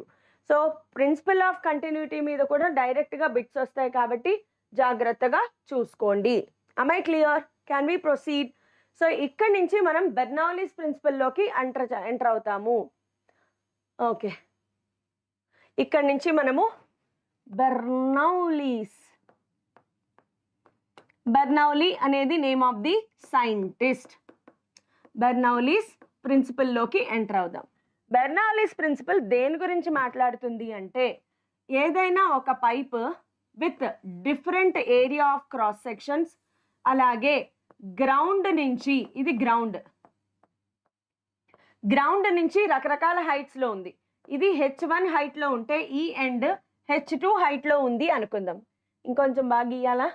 So principle of continuity మీద కూడా డైరెక్ట్గా బిట్స్ వస్తాయి కాబట్టి జాగ్రత్తగా చూసుకోండి. am I clear? can we proceed? So ఇక్కడి నుంచి మనం బెర్నౌలీస్ ప్రిన్సిపల్లోకి ఎంటర్ అవుతాము. ఓకే, ఇక్కడి నుంచి మనము బెర్నౌలీ అనేది name of the scientist. Bernoulli's ప్రిన్సిపల్లోకి ఎంటర్ అవుదాం. బెర్నౌలీస్ ప్రిన్సిపల్ దేని గురించి మాట్లాడుతుంది అంటే ఏదైనా ఒక pipe with different area of cross sections, అలాగే గ్రౌండ్ నుంచి, ఇది గ్రౌండ్ నుంచి రకరకాల హైట్స్లో ఉంది. ఇది H1 హైట్లో ఉంటే ఈ ఎండ్ H2 హైట్లో ఉంది అనుకుందాం. ఇంకొంచెం బాగా గీయాలా?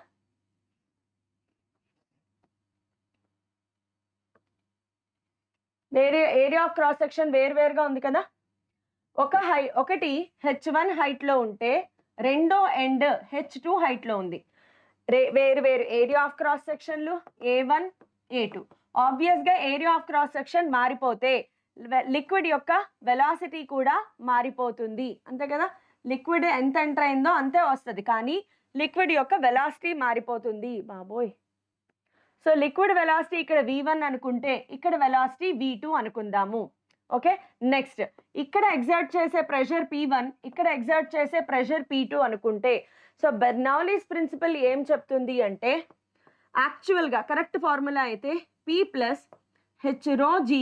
ఏరియా ఆఫ్ క్రాస్ సెక్షన్ వేరువేరుగా ఉంది కదా. ఒకటి H1 హైట్లో ఉంటే రెండో ఎండ్ H2 హైట్లో ఉంది. వేరు ఏరియా ఆఫ్ క్రాస్ సెక్షన్లు A1 A2. ఆబ్వియస్గా ఏరియా ఆఫ్ క్రాస్ సెక్షన్ మారిపోతే లిక్విడ్ యొక్క వెలాసిటీ కూడా మారిపోతుంది, అంతే కదా. లిక్విడ్ ఎంత ఎంటర్ అయిందో అంతే వస్తుంది, కానీ లిక్విడ్ యొక్క వెలాసిటీ మారిపోతుంది బాబోయ్. సో లిక్విడ్ వెలాసిటీ ఇక్కడ V1 అనుకుంటే ఇక్కడ వెలాసిటీ V2 అనుకుందాము. ఓకే, నెక్స్ట్ ఇక్కడ ఎగ్జర్ట్ చేసే ప్రెషర్ P1, ఇక్కడ ఎగ్జర్ట్ చేసే ప్రెషర్ P2 అనుకుంటే, సో బెర్నౌలీస్ ప్రిన్సిపల్ ఏం చెప్తుంది అంటే, యాక్చువల్గా కరెక్ట్ ఫార్ములా అయితే P plus H rho G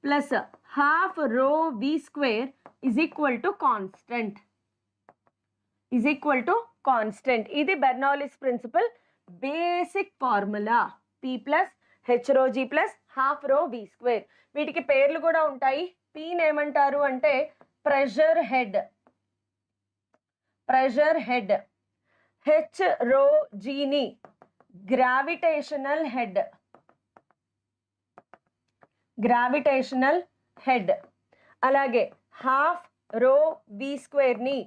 plus half rho V square is equal to constant. ఇది Bernoulli's principle basic formula. P plus H rho G plus half rho V square. వీటికి పేర్లు కూడా ఉంటాయి. Pని ఏమంటారు అంటే ప్రెషర్ హెడ్. H రో Gని gravitational head. అలాగే half rho V స్క్వేర్ని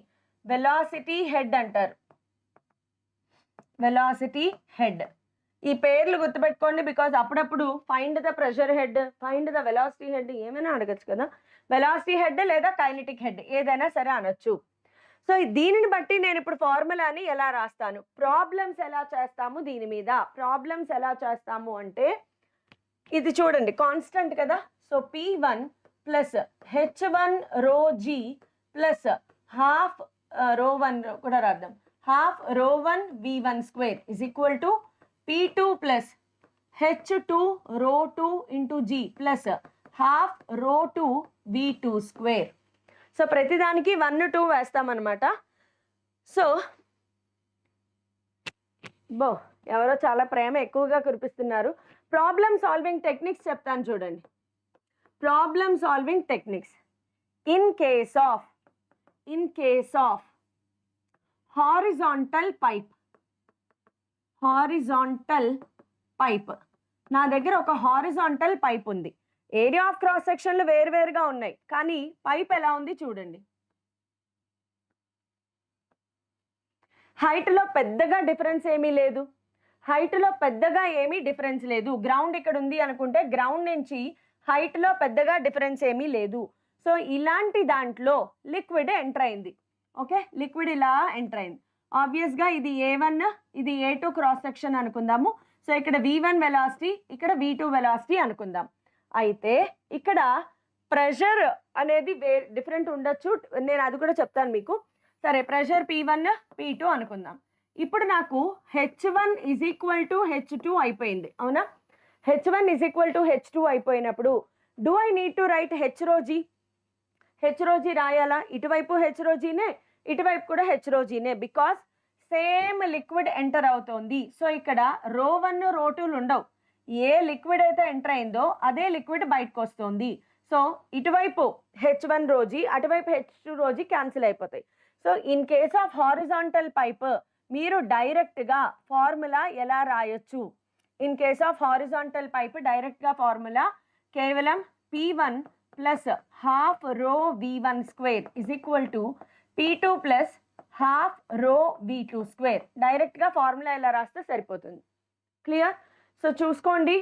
velocity head అంటారు. ఈ పేర్లు గుర్తుపెట్టుకోండి, బికాజ్ అప్పుడప్పుడు find the pressure head, find the velocity head ఏమైనా అడగచ్చు కదా. వెలాసిటీ హెడ్ లేదా కైనెటిక్ హెడ్ ఏదైనా సరే అనొచ్చు. సో దీనిని బట్టి నేను ఇప్పుడు ఫార్ములాని ఎలా రాస్తాను, ప్రాబ్లమ్స్ ఎలా చేస్తాము, దీని మీద ప్రాబ్లమ్స్ ఎలా చేస్తాము అంటే ఇది చూడండి కాన్స్టెంట్ కదా. సో P1 ప్లస్ H1 రో G ప్లస్ హాఫ్ రో 1 కూడా రాద్దాం, హాఫ్ రో 1 V1 square is equal to P2 plus H2 రో 2 ఇంటూ G ప్లస్ హాఫ్ రో 2 V2 స్క్వేర్. సో ప్రతిదానికి 1 2 వేస్తామన్నమాట. సో ఎవరో చాలా ప్రేమ ఎక్కువగా కురిపిస్తున్నారు. ప్రాబ్లమ్ సాల్వింగ్ టెక్నిక్స్ చెప్తాను చూడండి. Problem solving techniques in case of horizontal pipe. నా దగ్గర ఒక హారిజాంటల్ పైప్ ఉంది. ఏరియా ఆఫ్ క్రాస్ సెక్షన్లు వేరువేరుగా ఉన్నాయి, కానీ పైప్ ఎలా ఉంది చూడండి. హైట్లో పెద్దగా డిఫరెన్స్ లేదు. గ్రౌండ్ ఇక్కడ ఉంది అనుకుంటే గ్రౌండ్ నుంచి హైట్లో పెద్దగా డిఫరెన్స్ ఏమీ లేదు. సో ఇలాంటి దాంట్లో లిక్విడ్ ఎంటర్ అయింది. ఓకే, లిక్విడ్ ఇలా ఎంటర్ అయింది. ఆబ్వియస్గా ఇది A1 ఇది A2 క్రాస్ సెక్షన్ అనుకుందాము. సో ఇక్కడ V1 వెలాసిటీ, ఇక్కడ V2 వెలాసిటీ అనుకుందాం. అయితే ఇక్కడ ప్రెషర్ అనేది డిఫరెంట్ ఉండొచ్చు, నేను అది కూడా చెప్తాను మీకు. సరే, ప్రెషర్ P1 P2 అనుకుందాం. ఇప్పుడు నాకు H1 is equal to H2 అయిపోయింది, అవునా. H1 is equal to H2 అయిపోయినప్పుడు do I need to right H rho G రాయాలా? ఇటువైపు H రో Gనే, ఇటువైపు కూడా H రో Gనే, బికాస్ సేమ్ లిక్విడ్ ఎంటర్ అవుతోంది. సో ఇక్కడ రో 1 రో 2లు ఉండవు. ఏ లిక్విడ్ అయితే ఎంటర్ అయిందో అదే లిక్విడ్ బయటకు వస్తుంది. సో ఇటువైపు H1 రో G, అటువైపు H2 రో G క్యాన్సిల్ అయిపోతాయి. So in case of horizontal pipe మీరు డైరెక్ట్గా ఫార్ములా ఎలా రాయొచ్చు? In case of horizontal pipe డైరెక్ట్గా ఫార్ములా కేవలం P1 ప్లస్ హాఫ్ రో V1 square is equal to P2 plus half రో V2 స్క్వేర్. డైరెక్ట్గా ఫార్ములా ఎలా రాస్తే సరిపోతుంది. క్లియర్? సో చూసుకోండి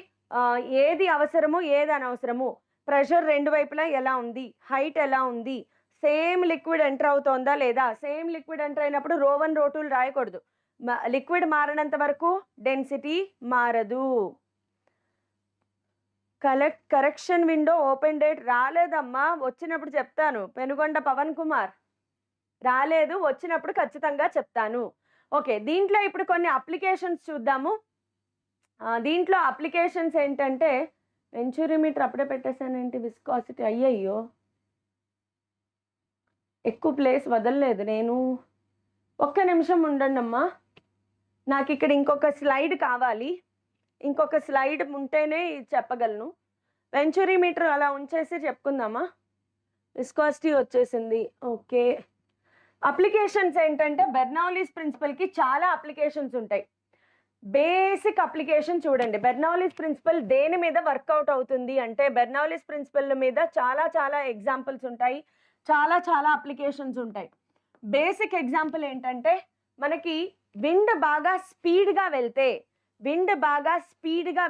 ఏది అవసరము ఏది అనవసరము, ప్రెషర్ రెండు వైపులా ఎలా ఉంది, హైట్ ఎలా ఉంది, సేమ్ లిక్విడ్ ఎంటర్ అవుతోందా లేదా. సేమ్ లిక్విడ్ ఎంటర్ అయినప్పుడు రో 1 రో 2లు రాయకూడదు. లిక్విడ్ మారనంత వరకు డెన్సిటీ మారదు. కరెక్షన్ విండో ఓపెన్ డేట్ రాలేదమ్మా, వచ్చినప్పుడు చెప్తాను. పెనుగొండ పవన్ కుమార్ రాలేదు, వచ్చినప్పుడు ఖచ్చితంగా చెప్తాను. ఓకే, దీంట్లో ఇప్పుడు కొన్ని అప్లికేషన్స్ చూద్దాము. దీంట్లో అప్లికేషన్స్ ఏంటంటే వెంచూరిమీటర్ అప్పుడే పెట్టేశానేంటి, విస్కాసిటీ, అయ్యయ్యో ఎక్కువ ప్లేస్ వదలలేదు నేను. ఒక్క నిమిషం ఉండండి అమ్మా, నాకు ఇక్కడ ఇంకొక స్లైడ్ కావాలి. ఇంకొక స్లైడ్ ఉంటేనే చెప్పగలను. వెంచూరిమీటర్ అలా ఉంచేసి చెప్పుకుందామా. విస్కాసిటీ వచ్చేసింది. ఓకే, అప్లికేషన్స్ ఏంటంటే బెర్నౌలీస్ ప్రిన్సిపల్కి చాలా అప్లికేషన్స్ ఉంటాయి. బేసిక్ అప్లికేషన్ చూడండి. బెర్నౌలీస్ ప్రిన్సిపల్ దేని మీద వర్కౌట్ అవుతుంది అంటే బెర్నౌలీస్ ప్రిన్సిపల్ మీద చాలా ఎగ్జాంపుల్స్ ఉంటాయి, చాలా అప్లికేషన్స్ ఉంటాయి. బేసిక్ ఎగ్జాంపుల్ ఏంటంటే మనకి విండ్ బాగా స్పీడ్గా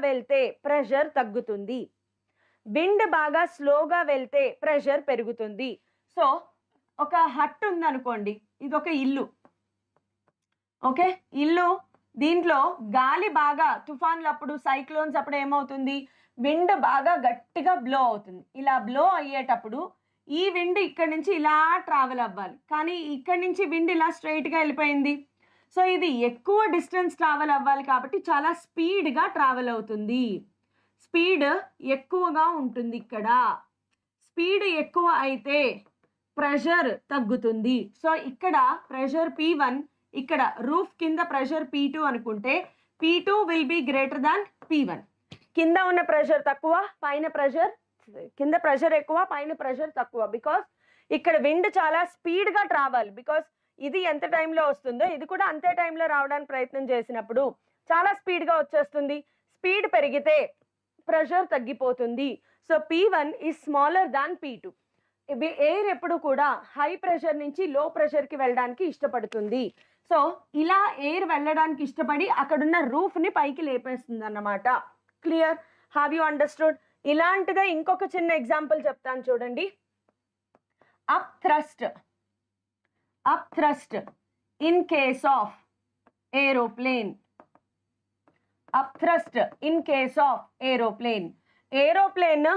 వెళ్తే ప్రెషర్ తగ్గుతుంది, విండ్ బాగా స్లోగా వెళ్తే ప్రెషర్ పెరుగుతుంది. సో ఒక హట్ ఉందనుకోండి, ఇది ఒక ఇల్లు, ఓకే, ఇల్లు. దీంట్లో గాలి బాగా తుఫాన్లు అప్పుడు, సైక్లోన్స్ అప్పుడు ఏమవుతుంది, విండ్ బాగా గట్టిగా బ్లో అవుతుంది. ఇలా బ్లో అయ్యేటప్పుడు ఈ విండ్ ఇక్కడ నుంచి ఇలా ట్రావెల్ అవ్వాలి, కానీ ఇక్కడ నుంచి విండ్ ఇలా స్ట్రైట్గా వెళ్ళిపోయింది. సో ఇది ఎక్కువ డిస్టెన్స్ ట్రావెల్ అవ్వాలి కాబట్టి చాలా స్పీడ్గా ట్రావెల్ అవుతుంది. స్పీడ్ ఎక్కువగా ఉంటుంది. ఇక్కడ స్పీడ్ ఎక్కువ అయితే ప్రెషర్ తగ్గుతుంది. సో ఇక్కడ ప్రెషర్ P1, ఇక్కడ రూఫ్ కింద ప్రెషర్ P2 అనుకుంటే P2 will be greater than P1. కింద ఉన్న ప్రెషర్ తక్కువ, పైన ప్రెషర్, కింద ప్రెషర్ ఎక్కువ, పైన ప్రెషర్ తక్కువ. బికాస్ ఇక్కడ విండ్ చాలా స్పీడ్గా ట్రావెల్, బికాస్ ఇది ఎంత టైంలో వస్తుందో ఇది కూడా అంతే టైంలో రావడానికి ప్రయత్నం చేసినప్పుడు చాలా స్పీడ్గా వచ్చేస్తుంది. స్పీడ్ పెరిగితే ప్రెషర్ తగ్గిపోతుంది. So P1 is smaller than P2. Air ఎప్పుడు కూడా హై ప్రెషర్ నుంచి లో ప్రెషర్కి వెళ్ళడానికి ఇష్టపడుతుంది. సో ఇలా ఎయిర్ వెళ్ళడానికి ఇష్టపడి అక్కడున్న రూఫ్ని పైకి లేపేస్తుంది అన్నమాట. క్లియర్? Have you understood? ఇలాంటిదే ఇంకొక చిన్న ఎగ్జాంపుల్ చెప్తాను చూడండి. Up thrust in case of aeroplane. Up thrust in case of aeroplane. Aeroplane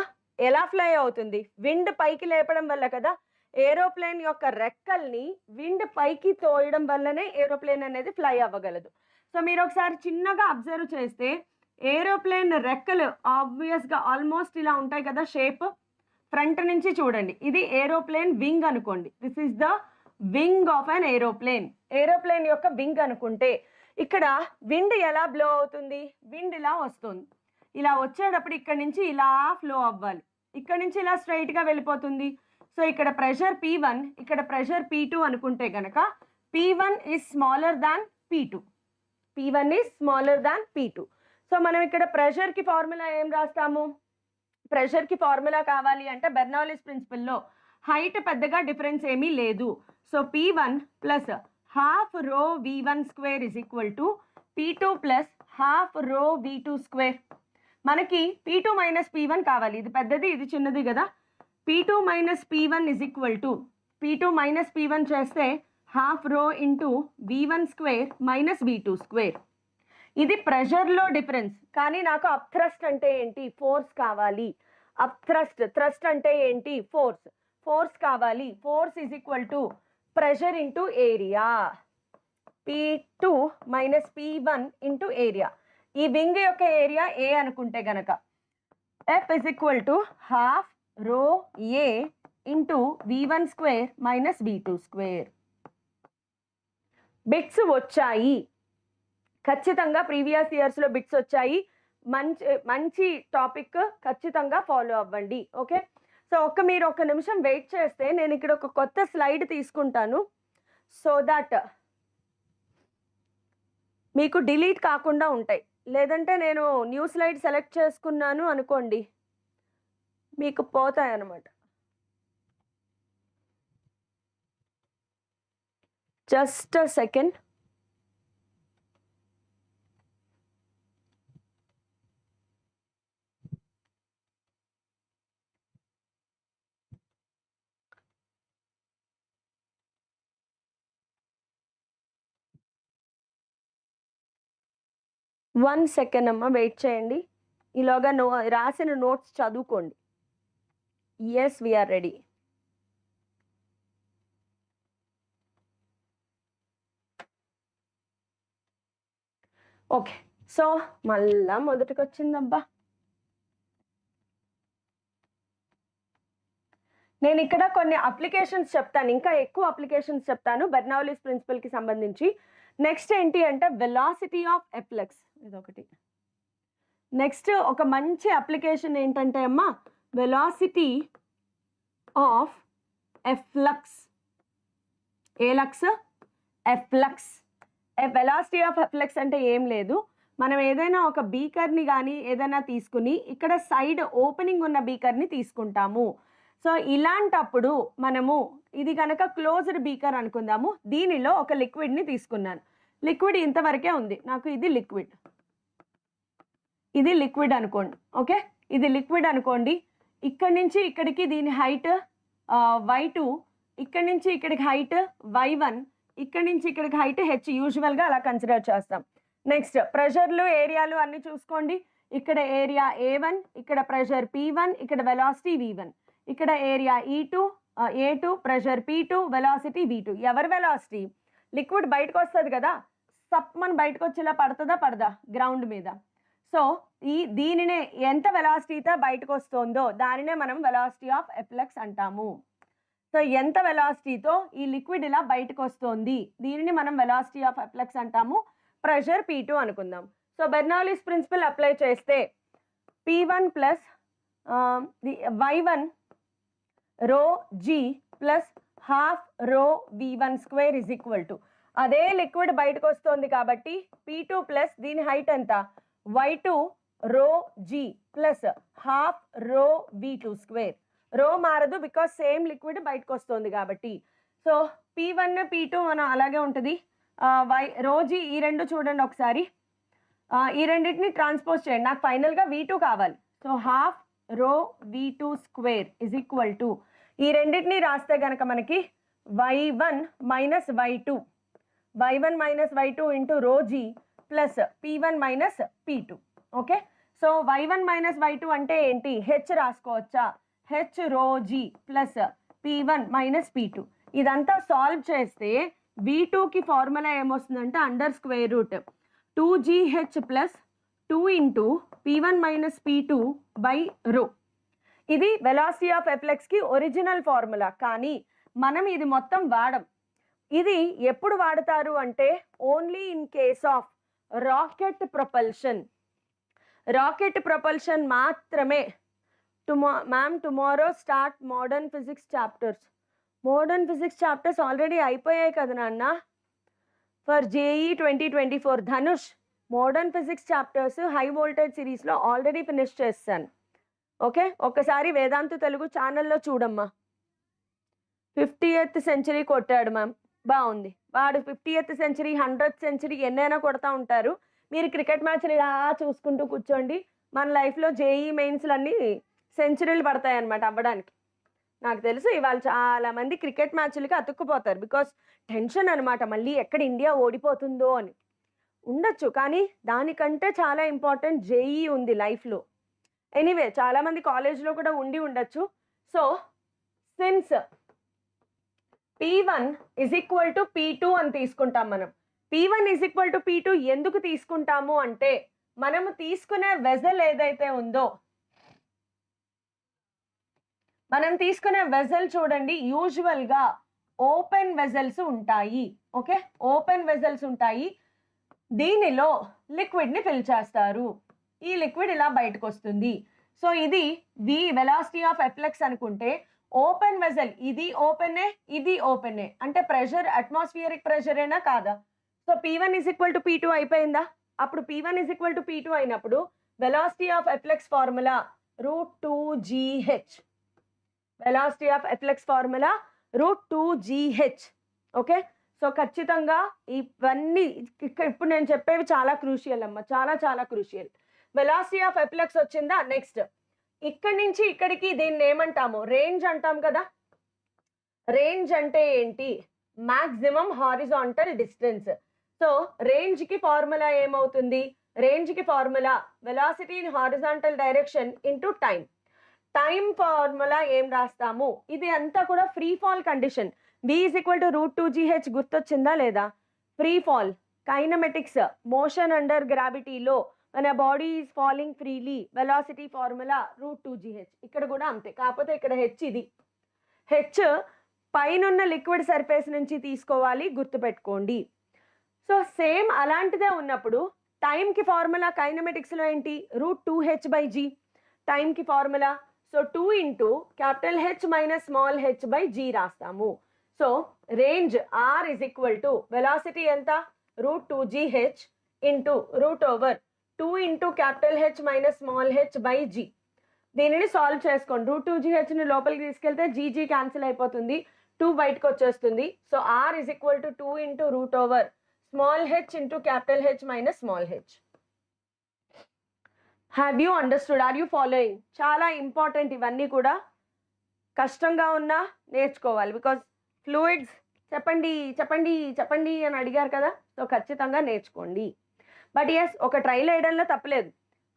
ఎలా ఫ్లై అవుతుంది? విండ్ పైకి లేపడం వల్ల కదా. ఏరోప్లేన్ యొక్క రెక్కల్ని విండ్ పైకి తోయడం వల్లనే ఏరోప్లేన్ అనేది ఫ్లై అవ్వగలదు. సో మీరు ఒకసారి చిన్నగా అబ్జర్వ్ చేస్తే ఏరోప్లేన్ రెక్కలు ఆబ్వియస్గా ఆల్మోస్ట్ ఇలా ఉంటాయి కదా షేప్. ఫ్రంట్ నుంచి చూడండి, ఇది ఏరోప్లేన్ వింగ్ అనుకోండి. This is the wing of an aeroplane. Aeroplane యొక్క వింగ్ అనుకుంటే ఇక్కడ విండ్ ఎలా బ్లో అవుతుంది? విండ్ ఇలా వస్తుంది, ఇలా వచ్చేటప్పుడు ఇక్కడ నుంచి ఇలా ఫ్లో అవ్వాలి, ఇక్కడ నుంచి ఇలా స్ట్రైట్గా వెళ్ళిపోతుంది. సో ఇక్కడ ప్రెషర్ P1, ఇక్కడ ప్రెషర్ P2 అనుకుంటే కనుక P1 is smaller than P2. P1 is smaller than P2. So మనం ఇక్కడ ప్రెషర్కి ఫార్ములా ఏం రాస్తాము? ప్రెషర్కి ఫార్ములా కావాలి అంటే బెర్నౌలీస్ ప్రిన్సిపల్లో హైట్ పెద్దగా డిఫరెన్స్ ఏమీ లేదు. సో P1 ప్లస్ హాఫ్ రో V1 square is equal to P2 plus half రో V2 స్క్వేర్. మనకి P2 మైనస్ P1 కావాలి. ఇది పెద్దది, ఇది చిన్నది కదా. P2 minus P1 is equal to P2 minus P1 చేస్తే half rho into V1 square minus V2 square. ఇది ప్రెషర్లో డిఫరెన్స్. కానీ నాకు అప్ థ్రస్ట్ అంటే ఏంటి? ఫోర్స్ కావాలి. అప్ థ్రస్ట్ అంటే ఏంటి? ఫోర్స్ కావాలి. Force is equal to pressure into area. P2 minus P1 into area. ఈ వింగ్ యొక్క ఏరియా A అనుకుంటే గనక F is equal to half రో A into V1 square minus V2 square. Bits వచ్చాయి ఖచ్చితంగా, ప్రీవియస్ ఇయర్స్లో బిట్స్ వచ్చాయి. మంచి టాపిక్, ఖచ్చితంగా ఫాలో అవ్వండి. ఓకే, సో మీరు ఒక నిమిషం వెయిట్ చేస్తే నేను ఇక్కడ ఒక కొత్త స్లైడ్ తీసుకుంటాను, సో దట్ మీకు డిలీట్ కాకుండా ఉంటాయి. లేదంటే నేను న్యూ స్లైడ్ సెలెక్ట్ చేసుకున్నాను అనుకోండి, మీకు పోతాయి అన్నమాట. Just a second. One second అమ్మ, వెయిట్ చేయండి. ఈలోగా రాసిన నోట్స్ చదువుకోండి. Yes, we are ready. Okay, so మళ్ళా మొదటికి వచ్చిందబ్బా. నేను ఇక్కడ కొన్ని అప్లికేషన్స్ చెప్తాను, ఇంకా ఎక్కువ అప్లికేషన్స్ చెప్తాను బెర్నౌలీస్ ప్రిన్సిపల్కి సంబంధించి. నెక్స్ట్ ఏంటి అంటే వెలాసిటీ ఆఫ్ ఎఫ్లక్స్, ఇదొకటి. నెక్స్ట్ ఒక మంచి అప్లికేషన్ ఏంటంటే అమ్మా velocity of efflux. A lux? Efflux. Velocity of efflux అంటే ఏం లేదు, మనం ఏదైనా ఒక బీకర్ని కానీ ఏదైనా తీసుకుని ఇక్కడ సైడ్ ఓపెనింగ్ ఉన్న బీకర్ని తీసుకుంటాము. సో ఇలాంటప్పుడు మనము ఇది కనుక క్లోజ్డ్ బీకర్ అనుకుందాము. దీనిలో ఒక లిక్విడ్ని తీసుకున్నాను. లిక్విడ్ ఇంతవరకే ఉంది, నాకు ఇది లిక్విడ్ అనుకోండి. ఓకే, ఇది లిక్విడ్ అనుకోండి. ఇక్కడి నుంచి ఇక్కడికి దీని హైట్ y2, ఇక్కడి నుంచి ఇక్కడికి హైట్ y1, ఇక్కడి నుంచి ఇక్కడికి హైట్ h. యూజువల్గా అలా కన్సిడర్ చేస్తాం. నెక్స్ట్ ప్రెషర్లు ఏరియాలు అన్నీ చూసుకోండి. ఇక్కడ ఏరియా A1, ఇక్కడ ప్రెషర్ P1, ఇక్కడ వెలాసిటీ V1, ఇక్కడ area A2, pressure P2, velocity V2. ఎవరి వెలాసిటీ? లిక్విడ్ బయటకు వస్తుంది కదా, సప్మన్ బయటకు వచ్చేలా పడదా గ్రౌండ్ మీద. సో దీనినే ఎంత వెలాసిటీతో బయటకు వస్తుందో దానినే మనం వెలాసిటీ ఆఫ్ ఎఫ్లక్స్ అంటాము. సో ఎంత వెలాసిటీతో ఈ లిక్విడ్ ఇలా బయటకు వస్తుంది దీనిని మనం వెలాసిటీ ఆఫ్ ఎఫ్లక్స్ అంటాము. ప్రెషర్ P2 అనుకుందాం. సో బెర్నౌలీస్ ప్రిన్సిపల్ అప్లై చేస్తే P1 ప్లస్ y1 రో g ప్లస్ హాఫ్ రో v1 square is equal to, అదే లిక్విడ్ బయటకు వస్తుంది కాబట్టి P2 ప్లస్ దీని హైట్ ఎంత y2 రో g ప్లస్ హాఫ్ రో v2 స్క్వేర్. రో మారదు బికాస్ సేమ్ లిక్విడ్ బయటకు వస్తుంది కాబట్టి. సో P1 P2 మనం అలాగే ఉంటుంది. రో g ఈ రెండు చూడండి ఒకసారి, ఈ రెండింటిని ట్రాన్స్పోజ్ చేయండి, నాకు ఫైనల్గా V2 కావాలి. సో హాఫ్ రో V2 square is equal to, ఈ రెండింటిని రాస్తే కనుక మనకి y1 minus y2 into rho g plus P1 minus P2. Okay, so y1 minus y2 అంటే ఏంటి? h రాసుకోవచ్చా? h rho g plus P1 minus P2. ఇదంతా సాల్వ్ చేస్తే V2కి ఫార్ములా ఏమొస్తుందంటే under square root 2gh plus 2 into P1 minus P2 by rho. ఇది velocity of ఎఫ్లక్స్కి original formula, కానీ మనం ఇది మొత్తం వాడం. ఇది ఎప్పుడు వాడతారు అంటే only in case of rocket propulsion మాత్రమే. Ma'am tomorrow start modern physics chapters already అయిపోయాయి కదా నాన్న. For JEE 2024 Dhanush modern physics chapters high voltage సిరీస్లో ఆల్రెడీ ఫినిష్ చేస్తాను. ఓకే, ఒక్కసారి వేదాంతు తెలుగు ఛానల్లో చూడమ్మా. 50th సెంచరీ కొట్టాడు మ్యామ్, బాగుంది. వాడు 50th సెంచరీ 100th సెంచరీ ఎన్నైనా కొడతా ఉంటారు. మీరు క్రికెట్ మ్యాచ్లు ఇలా చూసుకుంటూ కూర్చోండి. మన లైఫ్లో JEE మెయిన్స్లు అన్నీ సెంచరీలు పడతాయి అన్నమాట అవ్వడానికి. నాకు తెలుసు ఇవాళ చాలామంది క్రికెట్ మ్యాచ్లకి అతుక్కుపోతారు బికాస్ టెన్షన్ అనమాట, మళ్ళీ ఎక్కడ ఇండియా ఓడిపోతుందో అని. ఉండొచ్చు, కానీ దానికంటే చాలా ఇంపార్టెంట్ JEE ఉంది లైఫ్లో. ఎనీవే చాలామంది కాలేజ్లో కూడా ఉండి ఉండొచ్చు. So since P1 is equal to P2 అని తీసుకుంటాం మనం. P1 is equal to P2 ఎందుకు తీసుకుంటాము అంటే మనము తీసుకునే వెజల్ ఏదైతే ఉందో, మనం తీసుకునే వెజల్ చూడండి, యూజువల్గా ఓపెన్ వెజల్స్ ఉంటాయి. ఓకే, ఓపెన్ వెజల్స్ ఉంటాయి. దీనిలో లిక్విడ్ని ఫిల్ చేస్తారు. ఈ లిక్విడ్ ఇలా బయటకు వస్తుంది. సో ఇది వెలాసిటీ ఆఫ్ ఎఫ్లక్స్ అనుకుంటే ఓపెన్ వెజల్, ఇది ఓపెనే అంటే ప్రెషర్ అట్మాస్ఫియరిక్ ప్రెషరేనా కాదా? So P1 is equal to P2 అయిపోయిందా? అప్పుడు P1 is equal to P2 అయినప్పుడు velocity of efflux formula √2gh. Velocity of efflux formula √2gh. Okay, so ఖచ్చితంగా ఇవన్నీ ఇప్పుడు నేను చెప్పేవి చాలా క్రూషియల్ అమ్మ, చాలా క్రూషియల్. వెలాసిటీ ఆఫ్ ఎఫ్లక్స్ వచ్చిందా? నెక్స్ట్ ఇక్కడి నుంచి ఇక్కడికి దీన్ని ఏమంటాము? రేంజ్ అంటాం కదా. రేంజ్ అంటే ఏంటి? Maximum horizontal distance. సో రేంజ్కి ఫార్ములా ఏమవుతుంది? రేంజ్కి formula velocity in horizontal direction into time. Time formula ఏం రాస్తాము? ఇది అంతా కూడా free fall condition. V is equal to √2gh గుర్తొచ్చిందా లేదా? Free fall kinematics, motion under గ్రావిటీలో మన body is falling freely, velocity formula √2gh. ఇక్కడ కూడా అంతే, కాకపోతే ఇక్కడ h, ఇది h పైనున్న లిక్విడ్ సర్ఫేస్ నుంచి తీసుకోవాలి, గుర్తుపెట్టుకోండి. సో సేమ్ అలాంటిదే ఉన్నప్పుడు టైంకి ఫార్ములా కైనమెటిక్స్లో ఏంటి? √2h/g టైంకి formula. So 2 into capital H minus small h/g రాస్తాము. So range R is equal to velocity ఎంత? √2gh into √2 2 into capital H minus small h by g. దీనిని సాల్వ్ చేసుకోండి. √2gh లోపలికి తీసుకెళ్తే జీజీ క్యాన్సిల్ అయిపోతుంది, 2 బయటకు వచ్చేస్తుంది. So r is equal to 2 into root over small h into capital H minus small h. Have you understood? Are you following? చాలా important ఇవన్నీ కూడా. కష్టంగా ఉన్నా నేర్చుకోవాలి, బికాజ్ ఫ్లూయిడ్స్ చెప్పండి చెప్పండి చెప్పండి అని అడిగారు కదా, సో ఖచ్చితంగా నేర్చుకోండి. బట్ ఎస్, ఒక ట్రైల్ వేయడంలో తప్పలేదు.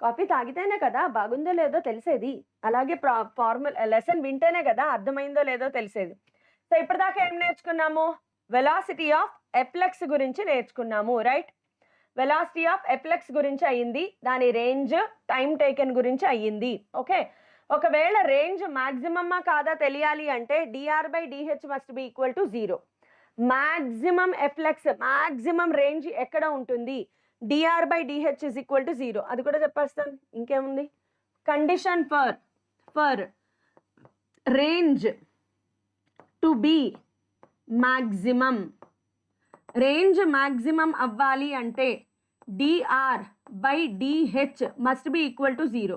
కాఫీ తాగితేనే కదా బాగుందో లేదో తెలిసేది, అలాగే లెసన్ వింటేనే కదా అర్థమైందో లేదో తెలిసేది. సో ఇప్పటిదాకా ఏం నేర్చుకున్నాము? వెలాసిటీ ఆఫ్ ఎప్లెక్స్ గురించి నేర్చుకున్నాము, రైట్? వెలాసిటీ ఆఫ్ ఎప్లెక్స్ గురించి అయ్యింది, దాని రేంజ్, టైం టేకెన్ గురించి అయ్యింది. ఓకే, ఒకవేళ రేంజ్ మ్యాక్సిమమ్మా కాదా తెలియాలి అంటే dr/dh must be equal to 0. Maximum efflux, maximum range ఎక్కడ ఉంటుంది? dr/dh is equal to 0. అది కూడా చెప్పేస్తాను, ఇంకేముంది? Condition for range to be maximum, range maximum అవ్వాలి అంటే dr/dh must be equal to 0.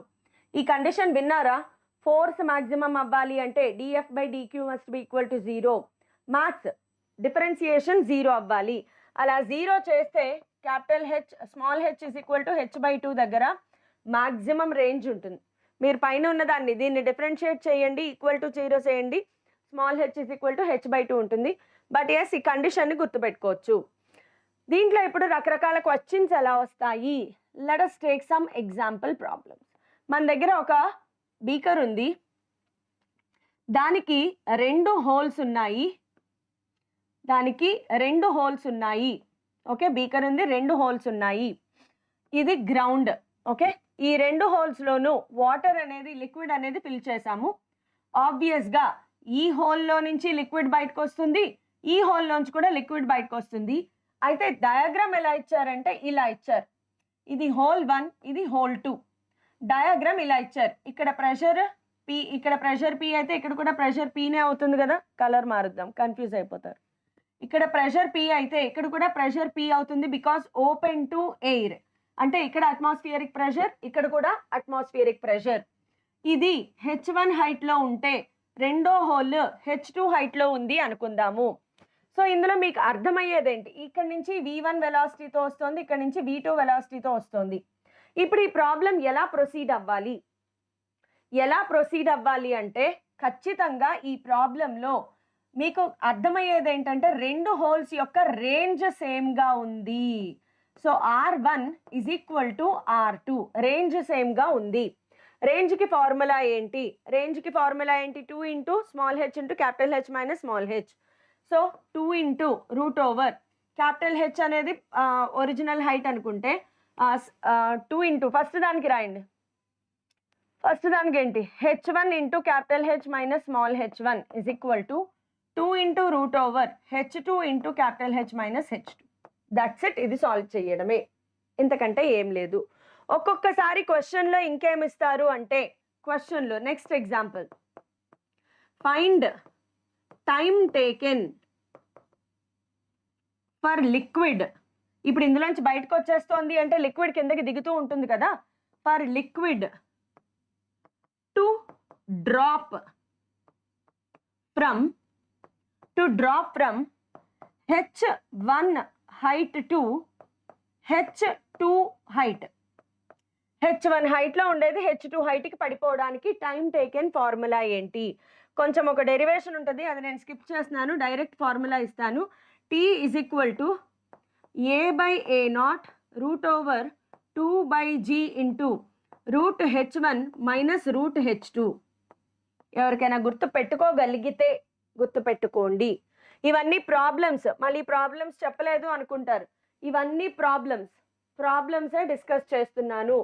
ఈ కండిషన్ విన్నారా? ఫోర్స్ మ్యాక్సిమం అవ్వాలి అంటే dF/dq must be equal to 0. Maths differentiation 0 అవ్వాలి. అలా 0 చేస్తే capital H small H is equal to h/2 దగ్గర మ్యాక్సిమం రేంజ్ ఉంటుంది. మీరు పైన ఉన్నదాన్ని దీన్ని డిఫరెన్షియేట్ చేయండి, ఈక్వల్ టు 0 చేయండి, small H is equal to h/2 ఉంటుంది. బట్ ఎస్, ఈ కండిషన్ని గుర్తుపెట్టుకోవచ్చు. దీంట్లో ఇప్పుడు రకరకాల క్వశ్చన్స్ ఎలా వస్తాయి? Let us take some example problems. మన దగ్గర ఒక బీకర్ ఉంది, దానికి 2 హోల్స్ ఉన్నాయి, ఓకే, బీకర్ ఉంది, 2 హోల్స్ ఉన్నాయి. ఇది గ్రౌండ్. ఓకే, ఈ 2 హోల్స్లోనూ వాటర్ అనేది, లిక్విడ్ అనేది ఫిల్ చేసాము. ఆబ్వియస్గా ఈ హోల్లో నుంచి లిక్విడ్ బయటకు వస్తుంది, ఈ హోల్ నుంచి కూడా లిక్విడ్ బయటకు వస్తుంది. అయితే డయాగ్రామ్ ఎలా ఇచ్చారంటే ఇలా ఇచ్చారు. ఇది హోల్ 1, ఇది హోల్ 2. డయాగ్రామ్ ఇలా ఇచ్చారు. ఇక్కడ ప్రెషర్ P, ఇక్కడ ప్రెషర్ P అయితే ఇక్కడ కూడా ప్రెషర్ Pనే అవుతుంది కదా. కలర్ మారుద్దాం, కన్ఫ్యూజ్ అయిపోతారు. ఇక్కడ ప్రెషర్ P అయితే ఇక్కడ కూడా ప్రెషర్ P అవుతుంది, బికాస్ ఓపెన్ టు ఎయిర్. అంటే ఇక్కడ అట్మాస్ఫియరిక్ ప్రెషర్, ఇక్కడ కూడా అట్మాస్ఫియరిక్ ప్రెషర్. ఇది H1 హైట్లో ఉంటే రెండో హోల్ H2 హైట్లో ఉంది అనుకుందాము. సో ఇందులో మీకు అర్థమయ్యేదేంటి? ఇక్కడ నుంచి V1 వెలాసిటీతో వస్తుంది, ఇక్కడ నుంచి V2 వెలాసిటీతో వస్తుంది. ఇప్పుడు ఈ ప్రాబ్లం ఎలా ప్రొసీడ్ అవ్వాలి అంటే ఖచ్చితంగా ఈ ప్రాబ్లంలో మీకు అర్థమయ్యేది ఏంటంటే 2 హోల్స్ యొక్క రేంజ్ సేమ్గా ఉంది. So R1 is equal to R2, range సేమ్గా ఉంది. రేంజ్కి ఫార్ములా ఏంటి? 2 into small H into capital H minus small H. So 2 into root over capital H అనేది ఒరిజినల్ హైట్ అనుకుంటే 2 ఇంటూ ఫస్ట్ దానికి రాయండి. ఫస్ట్ దానికి ఏంటి? h1 into capital H minus small h1 is equal to 2 into root over h2 into capital H minus h2. That's it. ఇది solve చేయడమే, ఇంతకంటే ఏం లేదు. ఒక్కొక్కసారి క్వశ్చన్లో ఇంకేమిస్తారు అంటే, క్వశ్చన్లో next example, find time taken for liquid. ఇప్పుడు ఇందులోంచి బయటకు వచ్చేస్తోంది అంటే లిక్విడ్ కిందకి దిగుతూ ఉంటుంది కదా. For liquid to drop from H1 height to H2 height. H1 హైట్లో ఉండేది H2 హైట్కి పడిపోవడానికి టైం టేకెన్ ఫార్ములా ఏంటి? కొంచెం ఒక డెరివేషన్ ఉంటుంది, అది నేను స్కిప్ చేస్తున్నాను, డైరెక్ట్ ఫార్ములా ఇస్తాను. T is equal to A/A0 root over 2/G into root H1 minus root H2. ఎవరికైనా గుర్తు పెట్టుకోగలిగితే గుర్తుపెట్టుకోండి. ఇవన్నీ ప్రాబ్లమ్స్. మళ్ళీ ప్రాబ్లమ్స్ చెప్పలేదు అనుకుంటారు. ఇవన్నీ ప్రాబ్లమ్సే డిస్కస్ చేస్తున్నాను.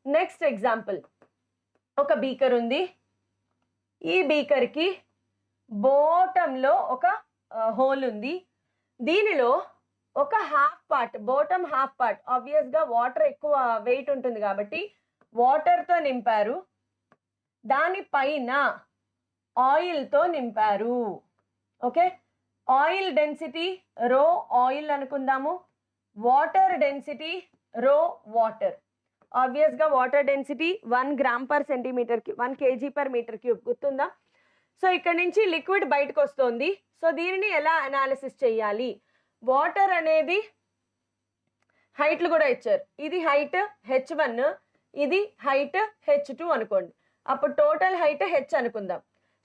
నెక్స్ట్ ఎగ్జాంపుల్, ఒక బీకర్ ఉంది. ఈ బీకర్కి బోటంలో ఒక హోల్ ఉంది. దీనిలో ఒక బాటమ్ హాఫ్ పార్ట్ ఆబ్వియస్గా వాటర్ ఎక్కువ వెయిట్ ఉంటుంది కాబట్టి వాటర్తో నింపారు. దానిపైన ఆయిల్తో నింపారు. Okay, oil density rho oil అనుకుందాము, వాటర్ డెన్సిటీ రో వాటర్. ఆబ్వియస్గా water density 1 gram per centimetre 1 kg per meter cube గుర్తుందా? సో ఇక్కడ నుంచి లిక్విడ్ బయటకు వస్తుంది. సో దీనిని ఎలా అనాలిసిస్ చేయాలి? వాటర్ అనేది హైట్లు కూడా ఇచ్చారు. ఇది హైట్ h1, ఇది హైట్ h2 అనుకోండి. అప్పుడు టోటల్ హైట్ h అనుకుందాం.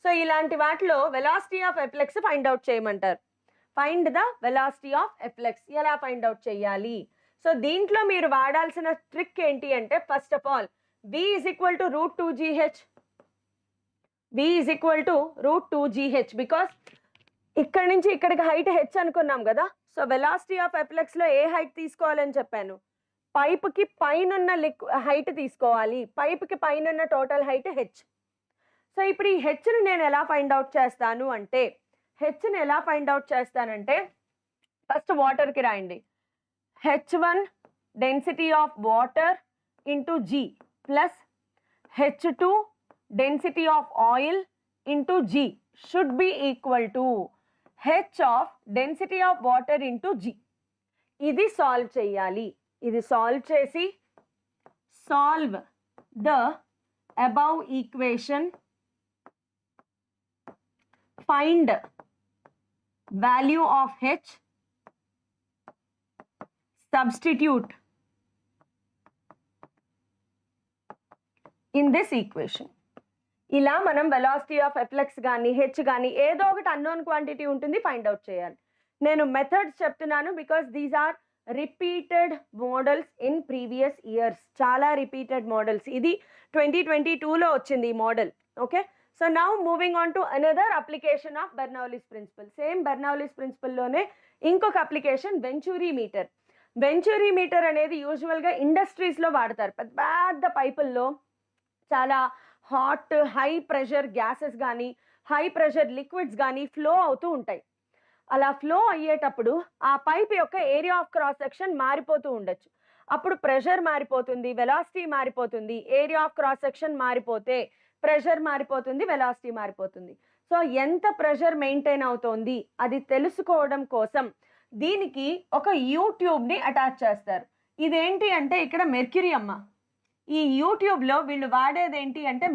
సో ఇలాంటి వాటిలో వెలాసిటీ ఆఫ్ ఎఫ్లెక్స్ ఫైండ్ అవుట్ చేయమంటారు. ఫైండ్ ద వెలాసిటీ ఆఫ్ ఎఫ్లెక్స్ ఎలా ఫైండ్ అవుట్ చేయాలి? సో దీంట్లో మీరు వాడాల్సిన ట్రిక్ ఏంటి అంటే, first of all v is equal to √2gh. v is equal to √2gh because ఇక్కడ నుంచి ఇక్కడికి హైట్ h అనుకున్నాం కదా. సో వెలాసిటీ ఆఫ్ ఎఫ్లెక్స్లో ఏ హైట్ తీసుకోవాలని చెప్పాను? పైప్కి పైనున్న హైట్ తీసుకోవాలి. పైప్కి పైనున్న టోటల్ హైట్ h. సో ఇప్పుడు ఈ హెచ్ని నేను ఎలా ఫైండ్ అవుట్ చేస్తాను అంటే, హెచ్ని ఎలా ఫైండ్ అవుట్ చేస్తానంటే, ఫస్ట్ వాటర్కి రాయండి. h1 density of water into g plus h2 density of oil into g should be equal to h of density of water into g. ఇది సాల్వ్ చేయాలి. ఇది సాల్వ్ చేసి solve the above equation, find value of h, substitute in this equation. ఇలా మనం velocity of ఎఫ్లెక్స్ కానీ H కానీ ఏదో ఒకటి అన్నోన్ క్వాంటిటీ ఉంటుంది, ఫైండ్ అవుట్ చేయాలి. నేను మెథడ్స్ చెప్తున్నాను because these are repeated models in previous years. చాలా రిపీటెడ్ మోడల్స్. ఇది 2022లో వచ్చింది ఈ model. Okay, so now moving on to another application of Bernoulli's principle. Same Bernoulli's ప్రిన్సిపల్లోనే ఇంకొక application venturi meter. Venturi meter అనేది యూజువల్గా ఇండస్ట్రీస్లో వాడతారు. పెద్ద పెద్ద పైపుల్లో చాలా హాట్ హై ప్రెషర్ గ్యాసెస్ కానీ హై ప్రెషర్ లిక్విడ్స్ కానీ ఫ్లో అవుతూ ఉంటాయి. అలా ఫ్లో అయ్యేటప్పుడు ఆ పైప్ యొక్క ఏరియా ఆఫ్ క్రాస్ సెక్షన్ మారిపోతూ ఉండొచ్చు. అప్పుడు ప్రెషర్ మారిపోతుంది, వెలాసిటీ మారిపోతుంది. ఏరియా ఆఫ్ క్రాస్ సెక్షన్ మారిపోతే ప్రెషర్ మారిపోతుంది, వెలాసిటీ మారిపోతుంది. సో ఎంత ప్రెషర్ మెయింటైన్ అవుతోంది అది తెలుసుకోవడం కోసం దీనికి ఒక యూట్యూబ్ని అటాచ్ చేస్తారు. ఇదేంటి అంటే ఇక్కడ మెర్క్యూరీ అమ్మ. ఈ యూట్యూబ్లో వీళ్ళు వాడేది ఏంటి అంటే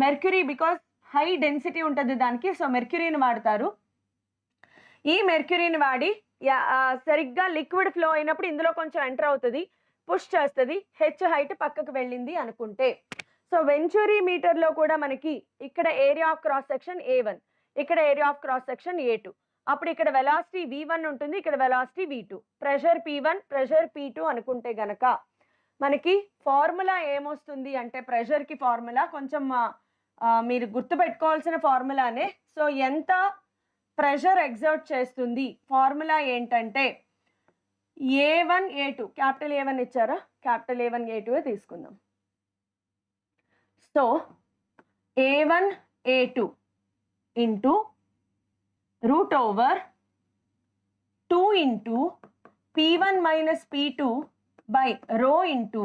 మెర్క్యూరీ బికాస్ హై డెన్సిటీ ఉంటుంది దానికి. సో మెర్క్యూరీని వాడతారు. ఈ మెర్క్యూరీని వాడి సరిగ్గా లిక్విడ్ ఫ్లో అయినప్పుడు ఇందులో కొంచెం ఎంటర్ అవుతుంది, పుష్ చేస్తుంది, హెచ్ హైట్ పక్కకు వెళ్ళింది అనుకుంటే. సో వెంచురీ మీటర్లో కూడా మనకి ఇక్కడ area of cross section A1, ఇక్కడ area of cross section A2. అప్పుడు ఇక్కడ వెలాసిటీ V1 ఉంటుంది, ఇక్కడ velocity V2. Pressure P1, pressure P2 అనుకుంటే గనక మనకి ఫార్ములా ఏమొస్తుంది అంటే, ప్రెషర్కి ఫార్ములా కొంచెం మీరు గుర్తుపెట్టుకోవాల్సిన ఫార్ములానే. సో ఎంత ప్రెషర్ ఎగ్జర్ట్ చేస్తుంది ఫార్ములా ఏంటంటే A1 A2, క్యాపిటల్ A1 ఇచ్చారా, క్యాపిటల్ A1 A2 తీసుకుందాం. So A1 A2 into √2 into P1 minus P2 by rho into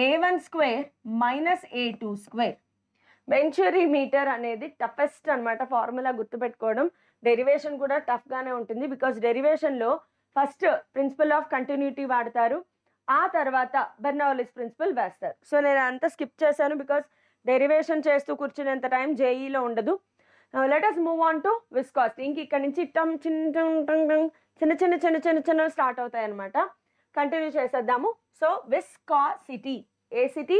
A1 square minus A2 square. Venturi meter అనేది టఫెస్ట్ అనమాట ఫార్ములా గుర్తుపెట్టుకోవడం. Derivation కూడా టఫ్గానే ఉంటుంది బికాస్ డెరివేషన్లో ఫస్ట్ ప్రిన్సిపల్ ఆఫ్ కంటిన్యూటీ వాడతారు, ఆ తర్వాత బెర్నౌలీస్ ప్రిన్సిపల్ వేస్తారు. సో నేను అంతా స్కిప్ చేశాను బికాస్ డెరివేషన్ చేస్తూ కూర్చునేంత టైం జేఈలో ఉండదు. Let us move on to viscosity. ఇంక ఇక్కడ నుంచి చిన్న స్టార్ట్ అవుతాయి అనమాట. కంటిన్యూ చేసేద్దాము. సో విస్కాసిటీ, ఏ సిటీ?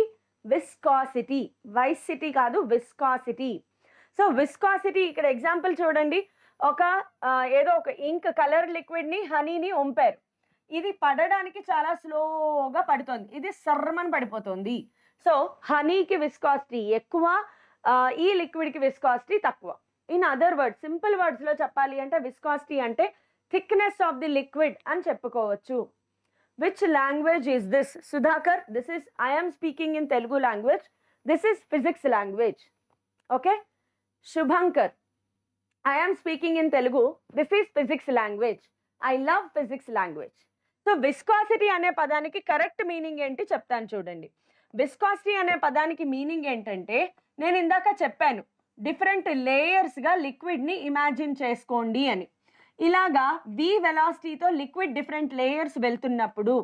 విస్కాసిటీ, వైస్ సిటీ కాదు, విస్కాసిటీ. సో విస్కాసిటీ ఇక్కడ ఎగ్జాంపుల్ చూడండి. ఏదో ఒక ఇంక్ కలర్ లిక్విడ్ని హనీని వంపారు. ఇది పడడానికి చాలా స్లోగా పడుతుంది, ఇది సర్రమని పడిపోతుంది. సో హనీకి విస్కాసిటీ ఎక్కువ, ఈ లిక్విడ్కి విస్కాసిటీ తక్కువ. ఇన్ అదర్ వర్డ్స్, సింపుల్ వర్డ్స్లో చెప్పాలి అంటే విస్కాసిటీ అంటే థిక్నెస్ ఆఫ్ ది లిక్విడ్ అని చెప్పుకోవచ్చు. Which language is this? Sudhakar, this is, I am speaking in Telugu language. This is physics language. Okay? Shubhankar, I am speaking in Telugu. This is physics language. I love physics language. So viscosity అనే పదానికి correct meaning ఏంటి చెప్తాను చూడండి. Viscosity అనే పదానికి meaning ఏంటంటే, నేను ఇందాక చెప్పాను డిఫరెంట్ లేయర్స్గా లిక్విడ్ని ఇమాజిన్ చేసుకోండి అని. ఇలాగా V వెలాసిటీతో లిక్విడ్ డిఫరెంట్ లేయర్స్ వెళ్తున్నప్పుడు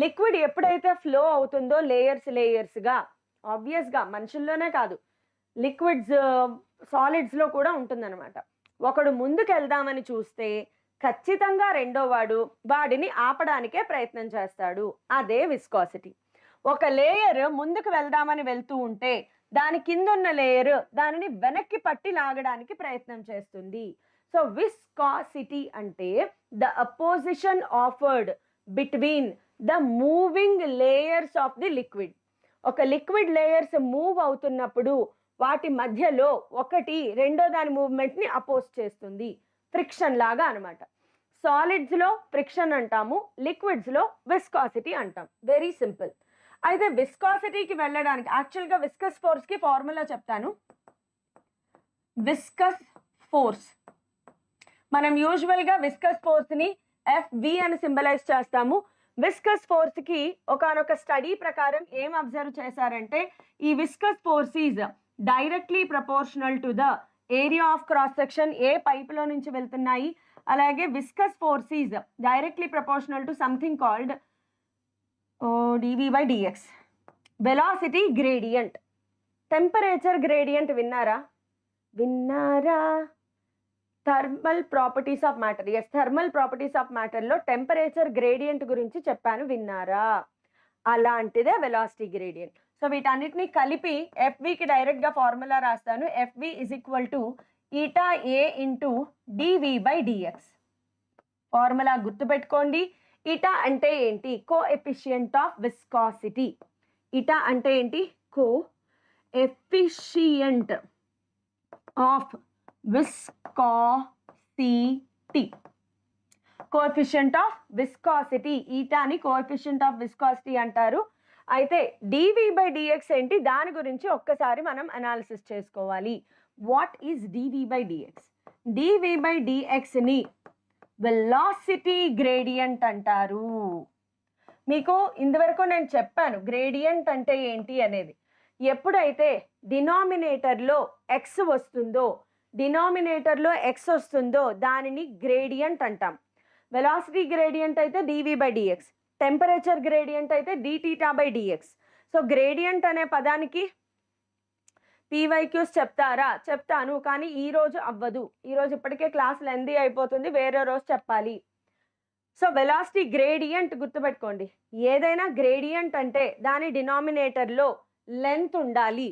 లిక్విడ్ ఎప్పుడైతే ఫ్లో అవుతుందో లేయర్స్గా, ఆబ్వియస్గా మనుషుల్లోనే కాదు, లిక్విడ్స్ సాలిడ్స్లో కూడా ఉంటుందన్నమాట. ఒకడు ముందుకు వెళ్దామని చూస్తే ఖచ్చితంగా రెండో వాడిని ఆపడానికే ప్రయత్నం చేస్తాడు. అదే విస్కాసిటీ. ఒక లేయర్ ముందుకు వెళ్దామని వెళ్తూ ఉంటే దాని కింద ఉన్న లేయర్ దానిని వెనక్కి పట్టి లాగడానికి ప్రయత్నం చేస్తుంది. సో విస్కాసిటీ అంటే the opposition offered between the moving layers of the liquid. ఒక లిక్విడ్ లేయర్స్ మూవ్ అవుతున్నప్పుడు వాటి మధ్యలో ఒకటి రెండో దాని మూవ్మెంట్ని అపోజ్ చేస్తుంది, ఫ్రిక్షన్ లాగా అనమాట. సాలిడ్స్లో ఫ్రిక్షన్ అంటాము, లిక్విడ్స్లో విస్కాసిటీ అంటాం. Very simple. అయితే విస్కాసిటీకి వెళ్ళడానికి యాక్చువల్గా విస్కస్ ఫోర్స్కి ఫార్ములా చెప్తాను. విస్కస్ ఫోర్స్ మనం యూజువల్గా విస్కస్ ఫోర్స్ని FV అని సింబలైజ్ చేస్తాము. విస్కస్ ఫోర్స్కి ఒకనొక స్టడీ ప్రకారం ఏం అబ్జర్వ్ చేశారంటే ఈ viscous force is directly proportional to the area of cross section, ఏ పైపులో నుంచి వెళ్తున్నాయి. అలాగే viscous force is directly proportional to something called dV/dx, velocity gradient, temperature gradient విన్నారా? Thermal properties of matter. Yes, thermal properties of మ్యాటర్లో temperature gradient గురించి చెప్పాను, విన్నారా? అలాంటిదే వెలాసిటీ గ్రేడియంట్. సో వీటన్నిటిని కలిపి FVకి డైరెక్ట్గా ఫార్ములా రాస్తాను. FV = ηA × dV/dx. ఫార్ములా గుర్తుపెట్టుకోండి. ఈటా అంటే ఏంటి? Coefficient of viscosity. ఈటా అంటే ఏంటి? Coefficient of viscosity. Coefficient of viscosity, ఈటాని కోఎఫిషియంట్ ఆఫ్ విస్కాసిటీ అంటారు. అయితే dV/dx ఏంటి, దాని గురించి ఒక్కసారి మనం అనాలిసిస్ చేసుకోవాలి. What is dV/dx? dV/dxని వెలాసిటీ గ్రేడియంట్ అంటారు. మీకు ఇంతవరకు నేను చెప్పాను గ్రేడియంట్ అంటే ఏంటి అనేది. ఎప్పుడైతే డినామినేటర్లో x వస్తుందో దానిని గ్రేడియంట్ అంటాం. వెలాసిటీ గ్రేడియంట్ అయితే dV/dx, టెంపరేచర్ గ్రేడియంట్ అయితే dθ/dx. సో గ్రేడియంట్ అనే పదానికి PYQs చెప్తారా? చెప్తాను, కానీ ఈరోజు అవ్వదు. ఈరోజు ఇప్పటికే క్లాస్ లెందీ అయిపోతుంది, వేరే రోజు చెప్పాలి. సో వెలాసిటీ గ్రేడియంట్ గుర్తుపెట్టుకోండి. ఏదైనా గ్రేడియంట్ అంటే దాని డినామినేటర్లో లెంత్ ఉండాలి.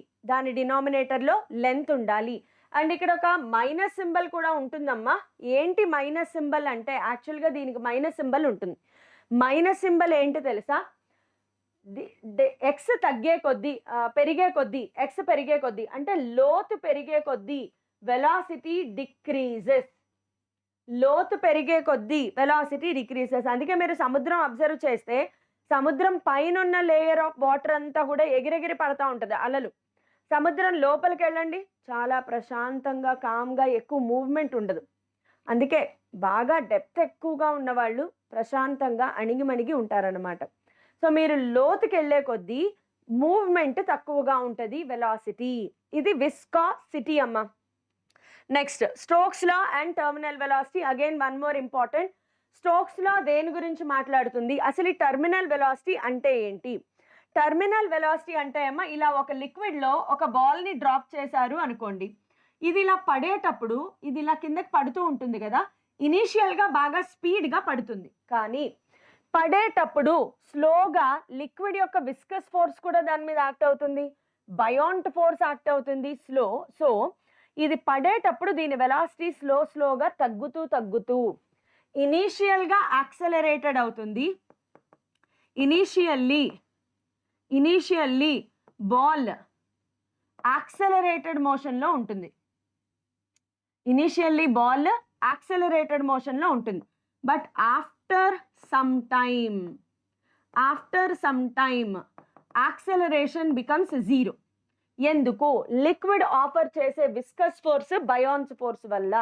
అండ్ ఇక్కడ ఒక మైనస్ సింబల్ కూడా ఉంటుందమ్మా. ఏంటి మైనస్ సింబల్ అంటే, యాక్చువల్గా దీనికి మైనస్ సింబల్ ఉంటుంది. మైనస్ సింబల్ ఏంటి తెలుసా? ఎక్స్ తగ్గే కొద్దీ పెరిగే కొద్దీ అంటే లోతు పెరిగే కొద్దీ వెలాసిటీ డిక్రీజెస్. అందుకే మీరు సముద్రం అబ్జర్వ్ చేస్తే సముద్రం పైన ఉన్న లేయర్ ఆఫ్ వాటర్ అంతా కూడా ఎగిరెగిరి పడతా ఉంటుంది అలలు. సముద్రం లోపలికి వెళ్ళండి, చాలా ప్రశాంతంగా కామ్గా, ఎక్కువ మూవ్మెంట్ ఉండదు. అందుకే బాగా డెప్త్ ఎక్కువగా ఉన్నవాళ్ళు ప్రశాంతంగా అణిగిమణిగి ఉంటారనమాట. సో మీరు లోతుకి వెళ్ళే కొద్దీ మూవ్మెంట్ తక్కువగా ఉంటుంది, వెలాసిటీ. ఇది విస్కాసిటీ అమ్మ. Next Stokes law and terminal velocity. Again one more important. Stokes law దేని గురించి మాట్లాడుతుంది? అసలు ఈ టర్మినల్ వెలాసిటీ అంటే ఏంటి? టర్మినల్ వెలాసిటీ అంటే అమ్మ, ఇలా ఒక లిక్విడ్లో ఒక బాల్ని డ్రాప్ చేశారు అనుకోండి. ఇది ఇలా పడేటప్పుడు ఇది ఇలా కిందకి పడుతూ ఉంటుంది కదా. ఇనీషియల్గా బాగా స్పీడ్గా పడుతుంది, కానీ పడేటప్పుడు స్లోగా లిక్విడ్ యొక్క విస్కస్ ఫోర్స్ కూడా దాని మీద యాక్ట్ అవుతుంది, బయాన్ట్ ఫోర్స్ యాక్ట్ అవుతుంది స్లో. సో ఇది పడేటప్పుడు దీని వెలాసిటీ స్లోగా తగ్గుతూ ఇనీషియల్గా యాక్సలరేటెడ్ అవుతుంది. ఇనీషియల్లీ బాల్ యాక్సలరేటెడ్ మోషన్లో ఉంటుంది. But after some time acceleration becomes zero. ఎందుకు? లిక్విడ్ ఆఫర్ చేసే విస్కస్ ఫోర్స్ బయాన్స్ ఫోర్స్ వల్ల.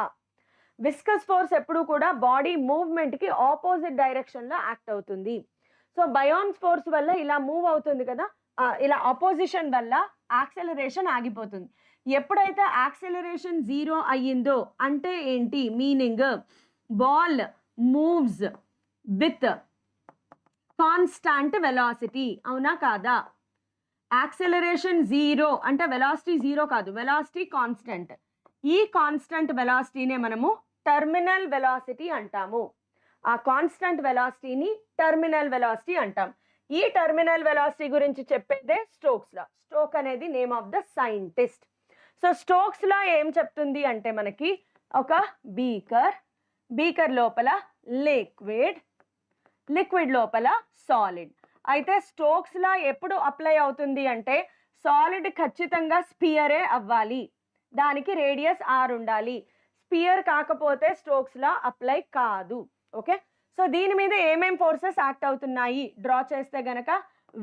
విస్కస్ ఫోర్స్ ఎప్పుడు కూడా బాడీ మూవ్మెంట్కి ఆపోజిట్ డైరెక్షన్లో యాక్ట్ అవుతుంది. సో బయాన్స్ ఫోర్స్ వల్ల ఇలా మూవ్ అవుతుంది కదా, ఇలా ఆపోజిషన్ వల్ల యాక్సలరేషన్ ఆగిపోతుంది. ఎప్పుడైతే యాక్సలరేషన్ జీరో అయ్యిందో అంటే ఏంటి meaning? Ball moves with constant velocity, అవునా కాదా? యాక్సెలరేషన్ 0 అంటే వెలాసిటీ 0 కాదు, వెలాసిటీ కాన్స్టెంట్. ఈ కాన్స్టెంట్ వెలాసిటీనే మనము టర్మినల్ వెలాసిటీ అంటాము. ఆ కాన్స్టెంట్ వెలాసిటీని టర్మినల్ వెలాసిటీ అంటాం. ఈ టర్మినల్ వెలాసిటీ గురించి చెప్పేదే స్టోక్స్ లా. స్టోక్ అనేది name of the scientist. So Stokes law ఏం చెప్తుంది అంటే మనకి ఒక బీకర్ లోపల లిక్విడ్ లోపల సాలిడ్. అయితే స్టోక్స్ లా ఎప్పుడు అప్లై అవుతుంది అంటే సాలిడ్ ఖచ్చితంగా స్పియరే అవ్వాలి, దానికి రేడియస్ r ఉండాలి. స్పియర్ కాకపోతే స్టోక్స్ లా అప్లై కాదు. ఓకే, సో దీని మీద ఏమేం ఫోర్సెస్ యాక్ట్ అవుతున్నాయి డ్రా చేస్తే గనక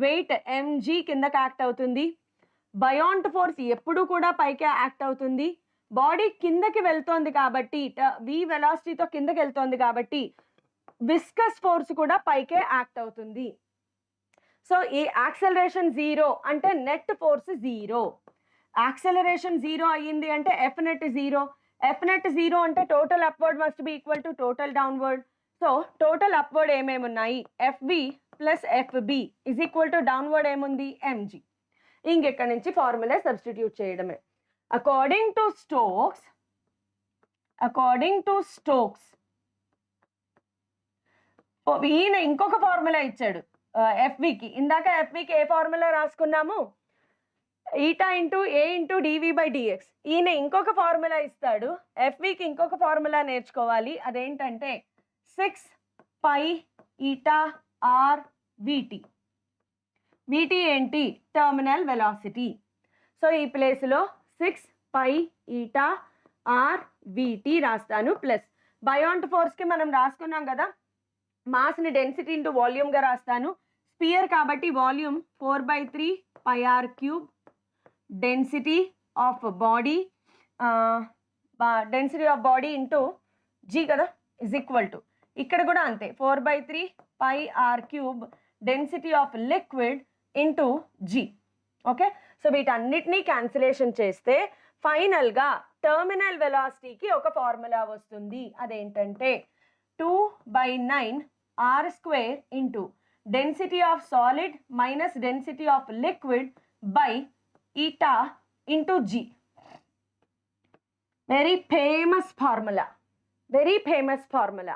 వెయిట్ mg కిందకి యాక్ట్ అవుతుంది. బయాన్ట్ ఫోర్స్ ఎప్పుడు కూడా పైకే యాక్ట్ అవుతుంది. బాడీ కిందకి వెళ్తోంది కాబట్టి v వెలాసిటీతో కిందకి వెళ్తోంది కాబట్టి విస్కస్ ఫోర్స్ కూడా పైకే యాక్ట్ అవుతుంది. సో ఈ యాక్సెలరేషన్ 0 అంటే నెట్ ఫోర్స్ 0. యాక్సెలరేషన్ 0 అయ్యింది అంటే ఎఫ్ నెట్ 0. ఎఫ్ నెట్ 0 అంటే total upward must be equal to total downward. So total upward ఏమేమి ఉన్నాయి, FB plus FB is equal to downward ఏముంది, ఎంజీ. ఇంకెక్కడి నుంచి ఫార్ములా సబ్స్టిట్యూట్ చేయడమే. అకార్డింగ్ టు స్టోక్స్ ఈయన ఇంకొక ఫార్ములా ఇచ్చాడు ఎఫ్వికి. ఇందాక ఎఫ్వికి ఏ ఫార్ములా రాసుకున్నాము, eta into A into DV by DX. ఈయన ఇంకొక ఫార్ములా ఇస్తాడు, ఎఫ్వికి ఇంకొక ఫార్ములా నేర్చుకోవాలి. అదేంటంటే 6 పై ఈటా ఆర్ విటి. విటి ఏంటి, టర్మినల్ వెలాసిటీ. సో ఈ ప్లేస్లో 6 పై ఈటా ఆర్ విటి రాస్తాను. ప్లస్ బయాన్ట్ ఫోర్స్కి మనం రాసుకున్నాం కదా, మాస్ని డెన్సిటీ ఇంటూ వాల్యూమ్గా రాస్తాను. స్పియర్ కాబట్టి volume 4/3 pi R cube. Density of body into G కదా ఇజ్ ఈక్వల్ టు, ఇక్కడ కూడా అంతే 4/3 pi R cube density of liquid into G. Okay, so వీటన్నిటినీ క్యాన్సిలేషన్ చేస్తే ఫైనల్గా టర్మినల్ వెలాసిటీకి ఒక ఫార్ములా వస్తుంది. అదేంటంటే 2/9 r² into density of solid minus density of liquid by eta into G. Very famous formula.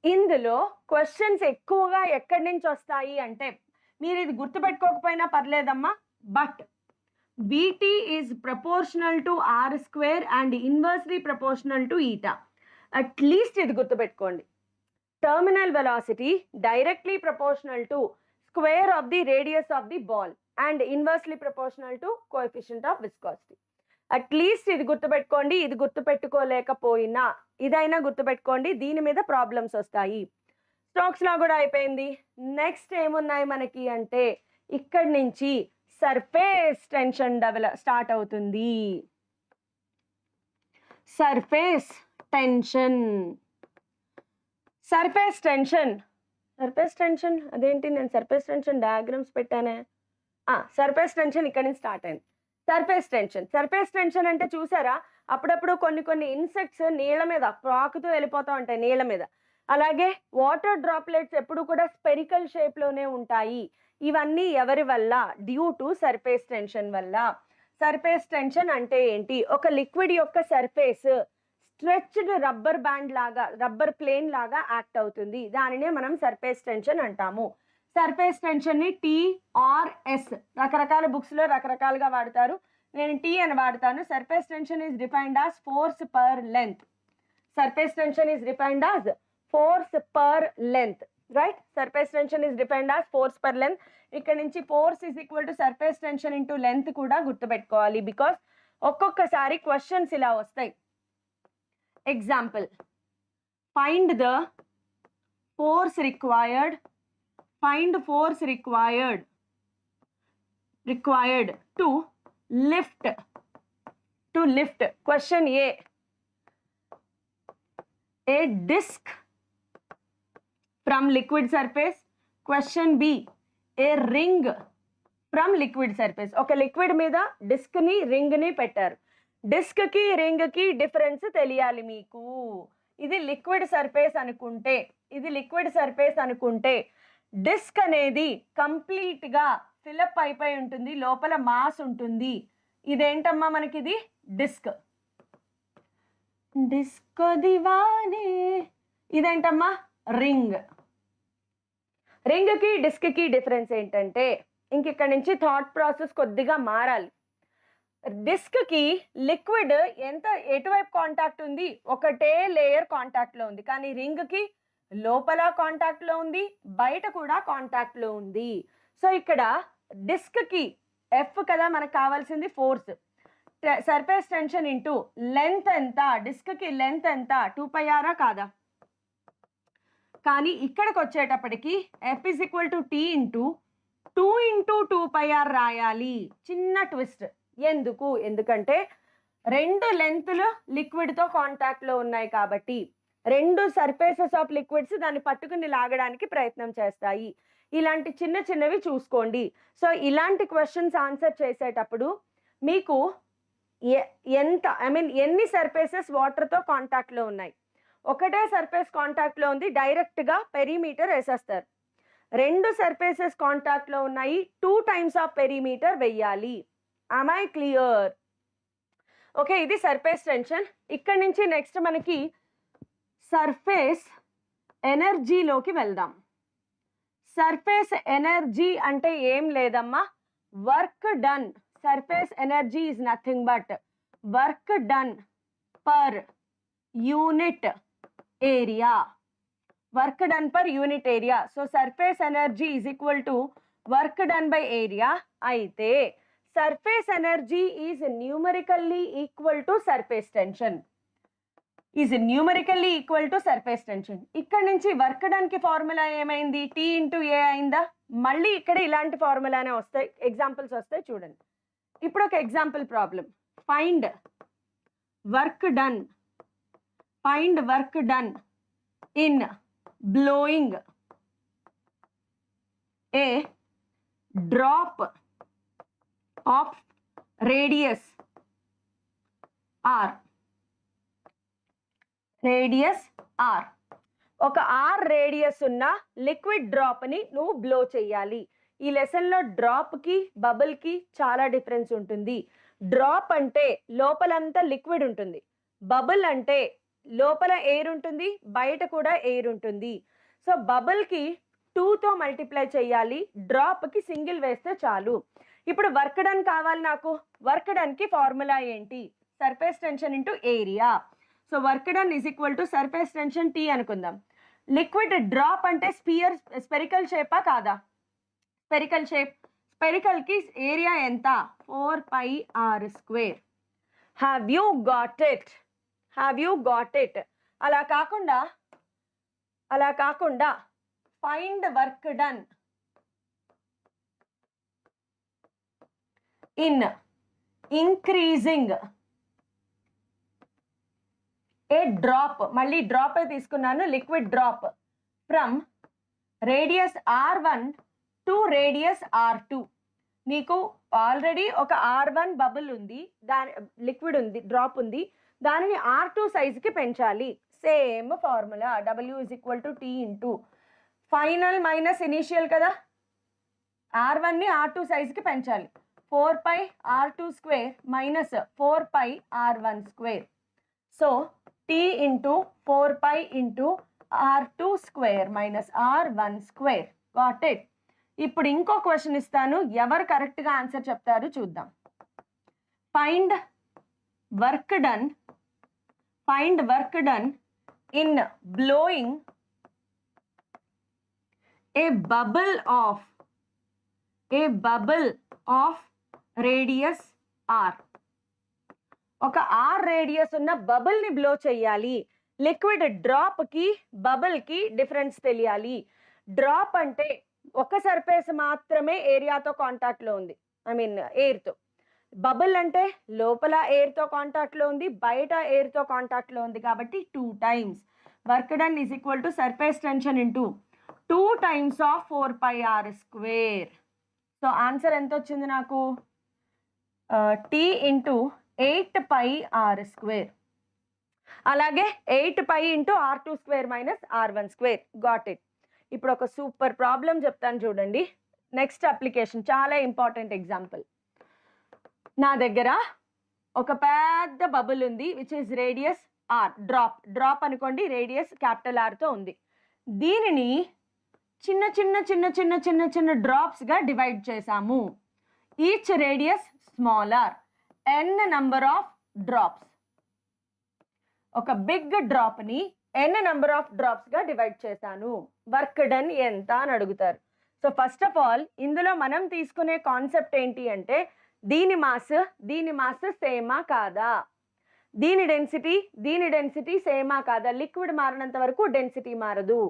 ఇందులో క్వశ్చన్స్ ఎక్కువగా ఎక్కడి నుంచి వస్తాయి అంటే, మీరు ఇది గుర్తుపెట్టుకోకపోయినా పర్లేదమ్మా, but VT is proportional to r² and inversely proportional to eta. At least ఇది గుర్తుపెట్టుకోండి, terminal velocity directly proportional to square of the radius of the ball and inversely proportional to coefficient of viscosity. At least ఇది గుర్తుపెట్టుకోండి. ఇది గుర్తుపెట్టుకోలేకపోయినా ఇదైనా గుర్తుపెట్టుకోండి, దీని మీద problems వస్తాయి. స్టోక్స్ లా కూడా అయిపోయింది. నెక్స్ట్ ఏమున్నాయి మనకి అంటే, ఇక్కడి నుంచి సర్ఫేస్ టెన్షన్ స్టార్ట్ అవుతుంది. సర్ఫేస్ టెన్షన్ అదేంటి, నేను సర్ఫేస్ టెన్షన్ డయాగ్రామ్స్ పెట్టానే. సర్ఫేస్ టెన్షన్ ఇక్కడ నుంచి స్టార్ట్ అయింది. సర్ఫేస్ టెన్షన్ అంటే చూసారా, అప్పుడప్పుడు కొన్ని ఇన్సెక్ట్స్ నీళ్ళ మీద ప్రాకుతూ వెళ్ళిపోతూ ఉంటాయి నీళ్ళ మీద. అలాగే వాటర్ డ్రాప్లెట్స్ ఎప్పుడు కూడా స్పెరికల్ షేప్లోనే ఉంటాయి. ఇవన్నీ ఎవరి వల్ల, డ్యూ టు సర్ఫేస్ టెన్షన్ వల్ల. సర్ఫేస్ టెన్షన్ అంటే ఏంటి, ఒక లిక్విడ్ యొక్క సర్ఫేస్ స్ట్రెచ్డ్ రబ్బర్ ప్లేన్ లాగా యాక్ట్ అవుతుంది. దానినే మనం సర్ఫేస్ టెన్షన్ అంటాము. సర్ఫేస్ టెన్షన్ని TRS రకరకాల బుక్స్లో రకరకాలుగా వాడతారు, నేను T అని వాడతాను. Surface tension is defined as force per length. Right, surface tension is defined as force per length. ఇక్కడ నుంచి force is equal to surface tension into length కూడా గుర్తుపెట్టుకోవాలి, బికాస్ ఒక్కొక్కసారి క్వశ్చన్స్ ఇలా వస్తాయి. Example, find the force required to lift question a disc from liquid surface. Question B, a ring from liquid surface. ఒక liquid మీద disc ని ring ని పెట్టారు. డిస్క్ కి రింగ్ కి డిఫరెన్స్ తెలియాలి మీకు. ఇది లిక్విడ్ సర్ఫేస్ అనుకుంటే డిస్క్ అనేది కంప్లీట్గా ఫిలప్ అయిపోయి ఉంటుంది, లోపల మాస్ ఉంటుంది. ఇదేంటమ్మా మనకి? ఇది disc. Disc Diwan-i. ఇదేంటమ్మా? Ring. రింగ్కి డిస్క్కి difference ఏంటంటే, ఇంక ఇక్కడ నుంచి థాట్ ప్రాసెస్ కొద్దిగా మారాలి. డిస్క్కి లిక్విడ్ ఎటువైపు కాంటాక్ట్ ఉంది? ఒకటే లేయర్ కాంటాక్ట్లో ఉంది. కానీ రింగ్కి లోపల కాంటాక్ట్లో ఉంది, బయట కూడా కాంటాక్ట్లో ఉంది. సో ఇక్కడ డిస్క్కి ఎఫ్ కదా మనకు కావాల్సింది, force. Surface tension into length ఎంత? డిస్క్కి లెంత్ ఎంత? 2πr కాదా? కానీ ఇక్కడికి వచ్చేటప్పటికి F is equal to T into 2 into 2πr రాయాలి. చిన్న ట్విస్ట్. ఎందుకు? ఎందుకంటే రెండు లెంత్లు లిక్విడ్తో కాంటాక్ట్లో ఉన్నాయి కాబట్టి రెండు సర్ఫేసెస్ ఆఫ్ లిక్విడ్స్ దాన్ని పట్టుకుని లాగడానికి ప్రయత్నం చేస్తాయి. ఇలాంటి చిన్న చిన్నవి చూసుకోండి. సో ఇలాంటి క్వశ్చన్స్ ఆన్సర్ చేసేటప్పుడు మీకు ఎన్ని సర్ఫేసెస్ వాటర్తో కాంటాక్ట్లో ఉన్నాయి? ఒకటే సర్ఫేస్ కాంటాక్ట్లో ఉంది, డైరెక్ట్గా పెరిమీటర్ వేసేస్తారు. రెండు సర్ఫేసెస్ కాంటాక్ట్లో ఉన్నాయి, 2 టైమ్స్ ఆఫ్ పెరిమీటర్ వెయ్యాలి. am I clear? ఓకే, ఇది సర్ఫేస్ టెన్షన్. ఇక్కడ నుంచి నెక్స్ట్ మనకి సర్ఫేస్ ఎనర్జీలోకి వెళ్దాం. సర్ఫేస్ ఎనర్జీ అంటే ఏం లేదమ్మా, work done. Surface energy is nothing but work done per unit area. Work done per unit area. So surface energy is equal to work done by area. అయితే surface energy is numerically equal to surface tension. Is numerically equal to surface tension. ఇక్కడ నుంచి work డన్కి formula ఏమైంది? T into A అయిందా? మళ్ళీ ఇక్కడ ఇలాంటి ఫార్ములానే వస్తాయి, ఎగ్జాంపుల్స్ వస్తాయి చూడండి. ఇప్పుడు ఒక example problem. Find work done. Find work done in blowing a drop of radius r. Radius r. ఒక r రేడియస్ ఉన్న లిక్విడ్ డ్రాప్ని నువ్వు బ్లో చేయాలి. ఈ లెసన్లో డ్రాప్కి బబుల్కి చాలా డిఫరెన్స్ ఉంటుంది. డ్రాప్ అంటే లోపలంతా లిక్విడ్ ఉంటుంది, బబుల్ అంటే లోపల ఎయిర్ ఉంటుంది, బయట కూడా ఎయిర్ ఉంటుంది. సో బబుల్కి 2తో మల్టిప్లై చేయాలి, డ్రాప్కి సింగిల్ వేస్తే చాలు. ఇప్పుడు వర్క్ డన్ కావాలి నాకు. వర్క్ డన్కి ఫార్ములా ఏంటి? Surface tension into area. So work done is equal to surface tension T అనుకుందాం. లిక్విడ్ డ్రాప్ అంటే స్పెరికల్ షేపా కాదా? Spherical shape. స్పెరికల్కి ఏరియా ఎంత? 4πr². Have you got it? Have you got it? అలా కాకుండా find work done in increasing a drop. మళ్ళీ డ్రాపే తీసుకున్నాను, liquid drop from radius r1 to radius r2. నీకు ఆల్రెడీ ఒక r1 బబుల్ ఉంది, దాని లిక్విడ్ ఉంది, డ్రాప్ ఉంది, దానిని r2 సైజుకి పెంచాలి. Same formula, W is equal to T into final minus initial కదా, r1ని r2 సైజుకి పెంచాలి. 4πr2² minus 4πr1². So T into 4π into r2² minus r1². Got it? ఇప్పుడు ఇంకో క్వశ్చన్ ఇస్తాను, ఎవరు కరెక్ట్గా ఆన్సర్ చెప్తారు చూద్దాం. Find work done. Find work done in blowing a bubble of radius r. ఒక r రేడియస్ ఉన్న బబుల్ని బ్లో చేయాలి. లిక్విడ్ డ్రాప్కి బబుల్కి డిఫరెన్స్ తెలియాలి. డ్రాప్ అంటే ఒక సర్ఫేస్ మాత్రమే ఏరియాతో కాంటాక్ట్లో ఉంది, ఎయిర్తో. బబుల్ అంటే లోపల ఎయిర్తో కాంటాక్ట్లో ఉంది, బయట ఎయిర్తో కాంటాక్ట్లో ఉంది, కాబట్టి 2 times. Work done is equal to surface tension into 2 times of 4πr². So answer ఎంత వచ్చింది నాకు? T into 8πr². అలాగే 8π into r2² minus r1². Got it? ఇప్పుడు ఒక సూపర్ ప్రాబ్లం చెప్తాను చూడండి. నెక్స్ట్ అప్లికేషన్ చాలా ఇంపార్టెంట్ ఎగ్జాంపుల్. నా దగ్గర ఒక పెద్ద బబుల్ ఉంది which is radius R, drop అనుకోండి, రేడియస్ క్యాపిటల్ ఆర్తో ఉంది. దీనిని చిన్న చిన్న చిన్న చిన్న చిన్న చిన్న డ్రాప్స్గా డివైడ్ చేసాము. Each radius smaller, n number of drops. ఒక బిగ్ డ్రాప్ని n నంబర్ ఆఫ్ డ్రాప్స్గా డివైడ్ చేశాను. వర్క్ డన్ ఎంత అని అడుగుతారు. సో ఫస్ట్ ఆఫ్ ఆల్ ఇందులో మనం తీసుకునే కాన్సెప్ట్ ఏంటి అంటే దీని మాస్ సేమా కాదా, దీని డెన్సిటీ సేమా కాదా. లిక్విడ్ మారినంత వరకు డెన్సిటీ మారదు.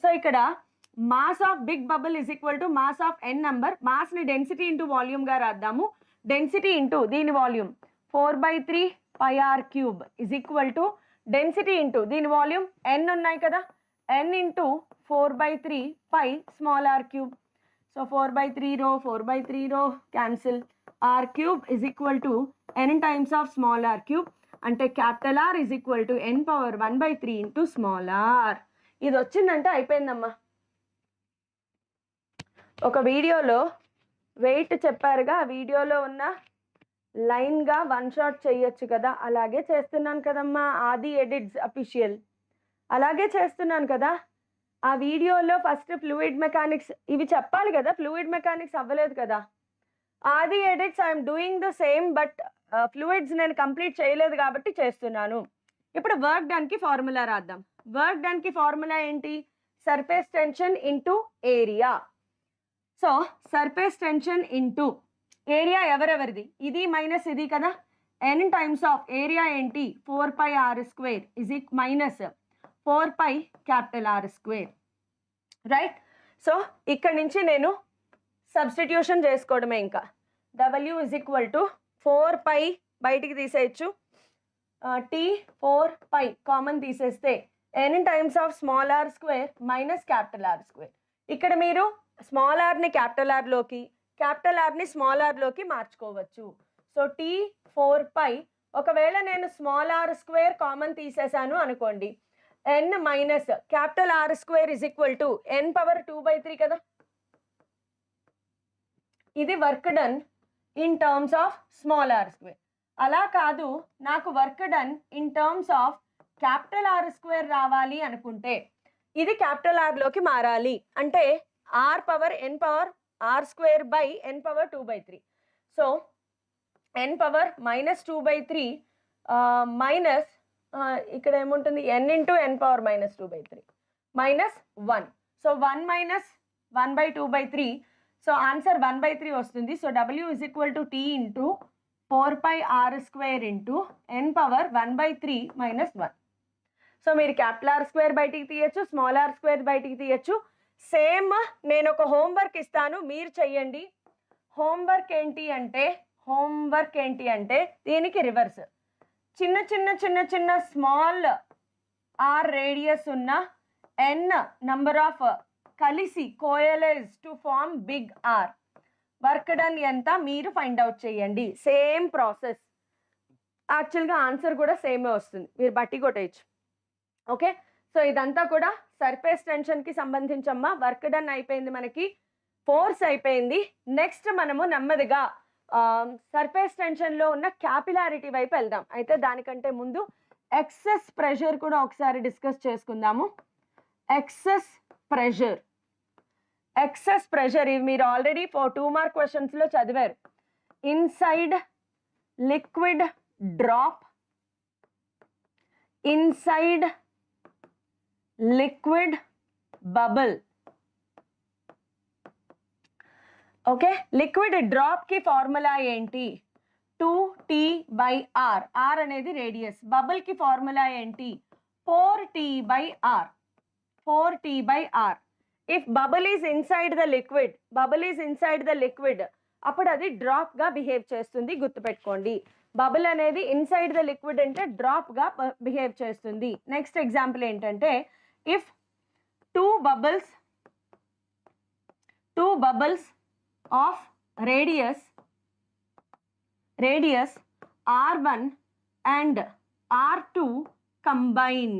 సో ఇక్కడ mass of big bubble is equal to mass of n number. మాస్ని డెన్సిటీ ఇంటూ వాల్యూమ్గా రాద్దాము. డెన్సిటీ ఇంటూ దీని volume 4/3 πr³ is equal to density into దీని వాల్యూమ్ n ఉన్నాయి కదా, n into 4/3 π small r³. So 4/3 రో cancel, r³ is equal to n times of small r³ అంటే capital R is equal to n power 1/3 into small r. ఇది వచ్చిందంటే అయిపోయిందమ్మా. ఒక వీడియోలో వెయిట్ చెప్పారుగా, ఆ వీడియోలో ఉన్న లైన్గా వన్ షాట్ చేయొచ్చు కదా, అలాగే చేస్తున్నాను కదమ్మా. ఆది ఎడిట్స్ అఫీషియల్ అలాగే చేస్తున్నాను కదా. ఆ వీడియోలో ఫస్ట్ ఫ్లూయిడ్ మెకానిక్స్ ఇవి చెప్పాలి కదా, ఫ్లూయిడ్ మెకానిక్స్ అవ్వలేదు కదా. ఆది edits I'm doing the same, but fluids నేను కంప్లీట్ చేయలేదు కాబట్టి చేస్తున్నాను. ఇప్పుడు వర్క్ డన్కి ఫార్ములా రాద్దాం. వర్క్ డన్కి ఫార్ములా ఏంటి? Surface tension into area. So surface tension into area ఎవరెవరిది, ఇది మైనస్ ఇది కదా, n టైమ్స్ ఆఫ్ ఏరియా ఏంటి 4πr² is minus 4π capital R², right. So ఇక్కడ నుంచి నేను సబ్స్టిట్యూషన్ చేసుకోవడమే. ఇంకా W ఇజ్ ఈక్వల్ టు 4π బయటికి తీసేయచ్చు, T4π కామన్ తీసేస్తే n times of small r² minus capital R². ఇక్కడ మీరు స్మాల్ ఆర్ని క్యాపిటల్ ఆర్లోకి, క్యాపిటల్ ఆర్ని స్మాల్ ఆర్లోకి మార్చుకోవచ్చు. సో T4π, ఒకవేళ నేను స్మాల్ r² కామన్ తీసేసాను అనుకోండి, n minus capital R² is equal to n power 2/3 కదా. ఇది work done in terms of small r². అలా కాదు, నాకు work done in terms of capital R² రావాలి అనుకుంటే ఇది క్యాపిటల్ ఆర్లోకి మారాలి. అంటే r power n power r² by n power 2/3. So n power minus 2/3 minus ఇక్కడ ఏముంటుంది n into n power minus 2/3 minus 1. So 1 minus 1/2/3. So answer 1/3 వస్తుంది. So W is equal to T into 4πr² into n power 1/3 minus 1. So మీరు capital R² బయటికి తీయచ్చు, small r² బయటికి తీయచ్చు. Same నేను ఒక హోంవర్క్ ఇస్తాను, మీరు చెయ్యండి. హోంవర్క్ ఏంటి అంటే దీనికి రివర్స్. చిన్న చిన్న చిన్న చిన్న స్మాల్ r రేడియస్ ఉన్న n నంబర్ ఆఫ్ కలిసి coalesce to form big R. Work done ఎంత మీరు ఫైండ్ అవుట్ చేయండి. Same process. యాక్చువల్గా ఆన్సర్ కూడా సేమే వస్తుంది, మీరు బట్టి కొట్టేయచ్చు. ఓకే, సో ఇదంతా కూడా సర్ఫేస్ టెన్షన్కి సంబంధించమ్మా. వర్క్ డన్ అయిపోయింది, మనకి ఫోర్స్ అయిపోయింది. నెక్స్ట్ మనము నెమ్మదిగా సర్ఫేస్ టెన్షన్లో ఉన్న క్యాపిలారిటీ వైపు వెళ్దాం. అయితే దానికంటే ముందు ఎక్సెస్ ప్రెషర్ కూడా ఒకసారి డిస్కస్ చేసుకుందాము. ఎక్సెస్ ప్రెషర్ ఇవి మీరు ఆల్రెడీ 2 మార్క్ క్వశ్చన్స్లో చదివారు. Inside liquid drop, inside liquid bubble. Okay, liquid drop కి ఫార్ములా ఏంటి? 2T/R. R అనేది రేడియస్. బబుల్ కి ఫార్ములా ఏంటి? 4T/R. If bubble is inside the liquid, అప్పుడు అది డ్రాప్ గా బిహేవ్ చేస్తుంది, గుర్తుపెట్టుకోండి. బబుల్ అనేది ఇన్సైడ్ ద లిక్విడ్ అంటే డ్రాప్ గా బిహేవ్ చేస్తుంది. నెక్స్ట్ ఎగ్జాంపుల్ ఏంటంటే, if two bubbles of radius R1 and R2 combine.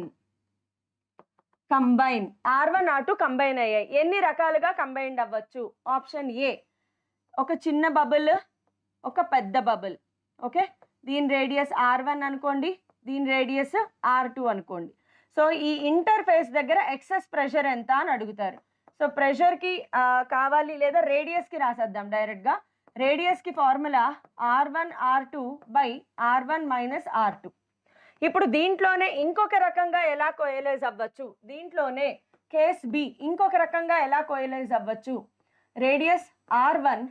Combine, R1 R2 combine అయ్యాయి. ఎన్ని రకాలుగా కంబైన్డ్ అవ్వచ్చు? ఆప్షన్ ఏ, ఒక చిన్న బబుల్, ఒక పెద్ద బబుల్. ఓకే, దీని రేడియస్ R1 అనుకోండి, దీని రేడియస్ R2 అనుకోండి. సో ఈ ఇంటర్ఫేస్ దగ్గర ఎక్సెస్ ప్రెషర్ ఎంత అని అడుగుతారు. సో ప్రెషర్కి కావాలి, లేదా రేడియస్కి రాసేద్దాం డైరెక్ట్గా. రేడియస్కి formula R1 R2 by R1 minus R2. ఇప్పుడు దీంట్లోనే ఇంకొక రకంగా ఎలా కోయలైజ్ అవ్వచ్చు? దీంట్లోనే కేస్ బి ఇంకొక రకంగా ఎలా కోయలైజ్ అవ్వచ్చు? రేడియస్ R1,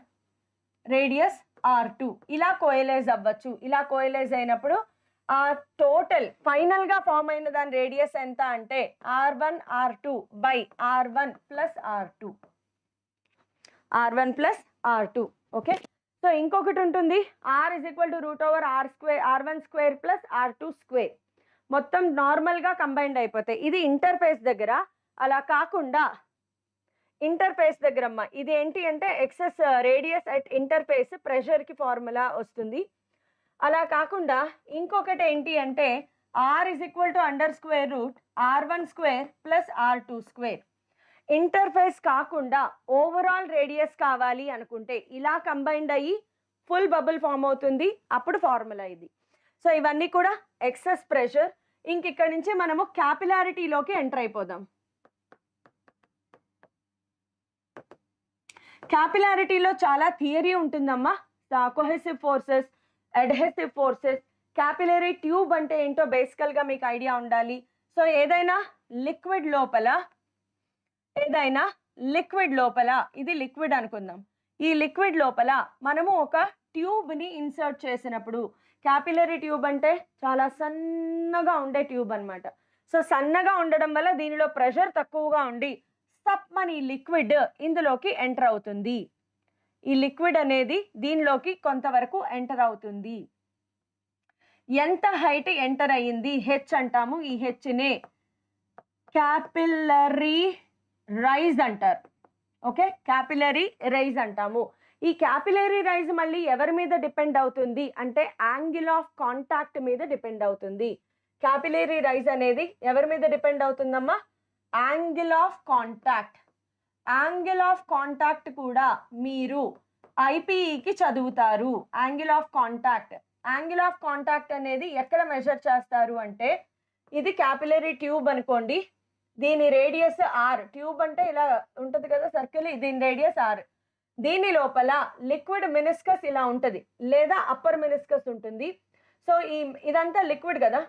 రేడియస్ R2 ఇలా కోయలైజ్ అవ్వచ్చు. ఇలా కోయలైజ్ అయినప్పుడు ఆ టోటల్ ఫైనల్గా ఫామ్ అయిన దాని రేడియస్ ఎంత అంటే R1 R2 by R1 plus R2, R1 plus R2. Okay, so ఇంకొకటి ఉంటుంది R is equal to root over R square, R1 square plus R2 square. మొత్తం నార్మల్గా కంబైన్డ్ అయిపోతాయి. ఇది ఇంటర్ఫేస్ దగ్గర. అలా కాకుండా ఇంటర్ఫేస్ దగ్గర అమ్మ ఇది ఏంటి అంటే ఎక్సెస్ రేడియస్ అట్ ఇంటర్ఫేస్ ప్రెషర్కి ఫార్ములా వస్తుంది. అలా కాకుండా ఇంకొకటి ఏంటి అంటే R is equal to under square root R1 square plus R2 square. Interface కాకుండా ఓవరాల్ రేడియస్ కావాలి అనుకుంటే ఇలా కంబైన్డ్ అయ్యి ఫుల్ బబుల్ ఫామ్ అవుతుంది. అప్పుడు ఫార్ములా ఇది. సో ఇవన్నీ కూడా ఎక్సెస్ ప్రెషర్. ఇంక ఇక్కడి నుంచి మనము క్యాపిలారిటీలోకి ఎంటర్ అయిపోదాం. క్యాపిలారిటీలో చాలా థియరీ ఉంటుందమ్మా. Cohesive forces, adhesive forces, capillary tube అంటే ఏంటో బేసికల్గా మీకు ఐడియా ఉండాలి. సో ఏదైనా లిక్విడ్ లోపల ఇది లిక్విడ్ అనుకుందాం. ఈ లిక్విడ్ లోపల మనము ఒక ట్యూబ్ని ఇన్సర్ట్ చేసినప్పుడు, క్యాపిలరీ ట్యూబ్ అంటే చాలా సన్నగా ఉండే ట్యూబ్ అనమాట. సో సన్నగా ఉండడం వల్ల దీనిలో ప్రెషర్ తక్కువగా ఉండి సప్మని లిక్విడ్ ఇందులోకి ఎంటర్ అవుతుంది. ఈ లిక్విడ్ అనేది దీనిలోకి కొంతవరకు ఎంటర్ అవుతుంది. ఎంత హైట్ ఎంటర్ అయ్యింది? హెచ్ అంటాము. ఈ హెచ్నే క్యాపిలరీ రైజ్ అంటారు. ఓకే, క్యాపిలరీ రైజ్ అంటాము. ఈ క్యాపిలరీ రైజ్ మళ్ళీ ఎవరి మీద డిపెండ్ అవుతుంది అంటే యాంగిల్ ఆఫ్ కాంటాక్ట్ మీద డిపెండ్ అవుతుంది. క్యాపిలరీ రైజ్ అనేది ఎవరి మీద డిపెండ్ అవుతుందమ్మా? Angle of contact. Angle of contact కూడా మీరు ఐపీఈకి చదువుతారు. Angle of contact. Angle of contact అనేది ఎక్కడ మెజర్ చేస్తారు అంటే, ఇది క్యాపిలరీ ట్యూబ్ అనుకోండి, దీని రేడియస్ R. ట్యూబ్ అంటే ఇలా ఉంటుంది కదా సర్కిల్, దీని రేడియస్ R. దీని లోపల లిక్విడ్ మినిస్కస్ ఇలా ఉంటుంది, లేదా అప్పర్ మినిస్కస్ ఉంటుంది. సో ఇదంతా లిక్విడ్ కదా.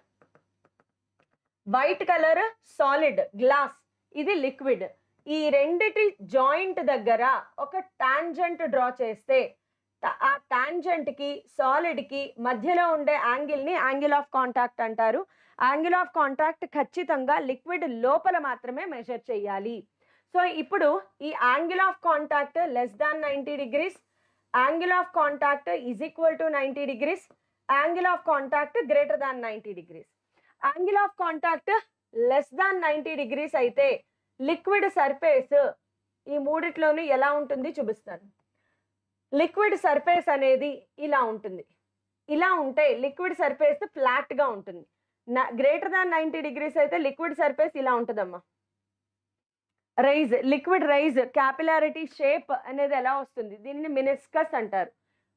వైట్ కలర్ సాలిడ్ గ్లాస్, ఇది లిక్విడ్. ఈ రెండిటి జాయింట్ దగ్గర ఒక టాంజెంట్ డ్రా చేస్తే ఆ టాంజెంట్కి సాలిడ్కి మధ్యలో ఉండే యాంగిల్ని యాంగిల్ ఆఫ్ కాంటాక్ట్ అంటారు. యాంగిల్ ఆఫ్ కాంటాక్ట్ ఖచ్చితంగా లిక్విడ్ లోపల మాత్రమే మెజర్ చేయాలి. సో ఇప్పుడు ఈ angle of contact less than 90 degrees, angle of contact is equal to 90 degrees, angle of contact greater than 90 degrees. Angle of contact less than 90 degrees అయితే liquid surface ఈ మూడిట్లోనూ ఎలా ఉంటుంది చూపిస్తాను. లిక్విడ్ సర్ఫేస్ అనేది ఇలా ఉంటుంది. ఇలా ఉంటే లిక్విడ్ సర్ఫేస్ ఫ్లాట్గా ఉంటుంది. గ్రేటర్ దాన్ 90 degrees అయితే లిక్విడ్ సర్ఫేస్ ఇలా ఉంటుందమ్మా. Rise, liquid rise capillarity shape అనేది ఎలా వస్తుంది? దీనిని మినిస్కస్ అంటారు.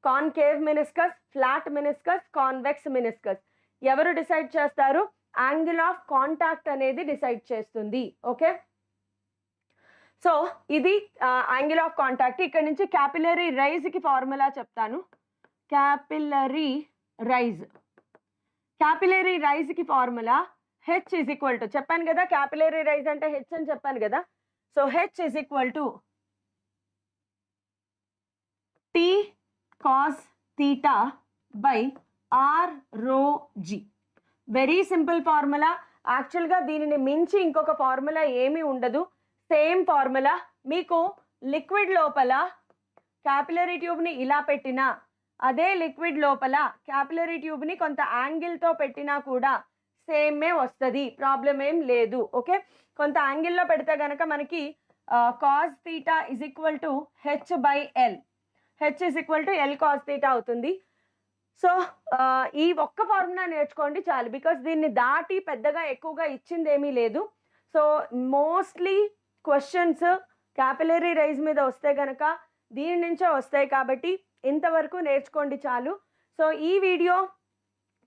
Concave meniscus, flat meniscus, convex meniscus. ఎవరు డిసైడ్ చేస్తారు? యాంగిల్ ఆఫ్ కాంటాక్ట్ అనేది డిసైడ్ చేస్తుంది. ఓకే, సో ఇది యాంగిల్ ఆఫ్ కాంటాక్ట్. ఇక్కడ నుంచి క్యాపిలరీ రైజ్కి ఫార్ములా చెప్తాను. క్యాపిలరీ రైజ్కి formula H is equal to, చెప్పాను కదా క్యాపిలరీ రైజ్ అంటే హెచ్ అని చెప్పాను కదా. So H is equal to T cos theta by R rho g. Very simple formula. యాక్చువల్గా దీనిని మించి ఇంకొక ఫార్ములా ఏమీ ఉండదు. Same formula. మీకు లిక్విడ్ లోపల క్యాపిలరీ ట్యూబ్ని ఇలా పెట్టినా, అదే లిక్విడ్ లోపల క్యాపిలరీ ట్యూబ్ని కొంత యాంగిల్తో పెట్టినా కూడా సేమే వస్తుంది, ప్రాబ్లం ఏం లేదు. ఓకే, కొంత యాంగిల్లో పెడితే కనుక మనకి cos theta is equal to H by L, H is equal to L cos theta అవుతుంది. సో ఈ ఒక్క ఫార్ములా నేర్చుకోండి చాలు, బికాస్ దీన్ని దాటి పెద్దగా ఎక్కువగా ఇచ్చింది ఏమీ లేదు. So mostly questions capillary rise మీద వస్తే కనుక దీని నుంచే వస్తాయి, కాబట్టి ఇంతవరకు నేర్చుకోండి చాలు. సో ఈ వీడియో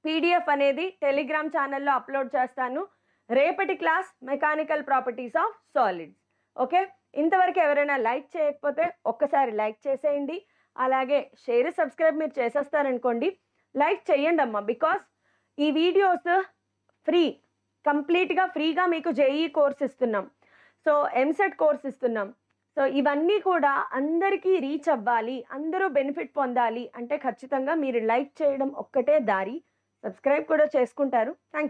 పీడిఎఫ్ అనేది టెలిగ్రామ్ ఛానల్లో అప్లోడ్ చేస్తాను. రేపటి class mechanical properties of solids. Okay, ఇంతవరకు ఎవరైనా లైక్ చేయకపోతే ఒక్కసారి లైక్ చేసేయండి. అలాగే షేర్ సబ్స్క్రైబ్ మీరు చేసేస్తారనుకోండి, లైక్ చేయండి అమ్మా. బికాస్ ఈ వీడియోస్ ఫ్రీ, కంప్లీట్గా ఫ్రీగా మీకు జేఈ కోర్స్ ఇస్తున్నాం, సో ఎంసెట్ కోర్స్ ఇస్తున్నాం. సో ఇవన్నీ కూడా అందరికీ రీచ్ అవ్వాలి, అందరూ బెనిఫిట్ పొందాలి అంటే ఖచ్చితంగా మీరు లైక్ చేయడం ఒక్కటే దారి. సబ్స్క్రైబ్ కూడా చేసుకుంటారు. Thank you.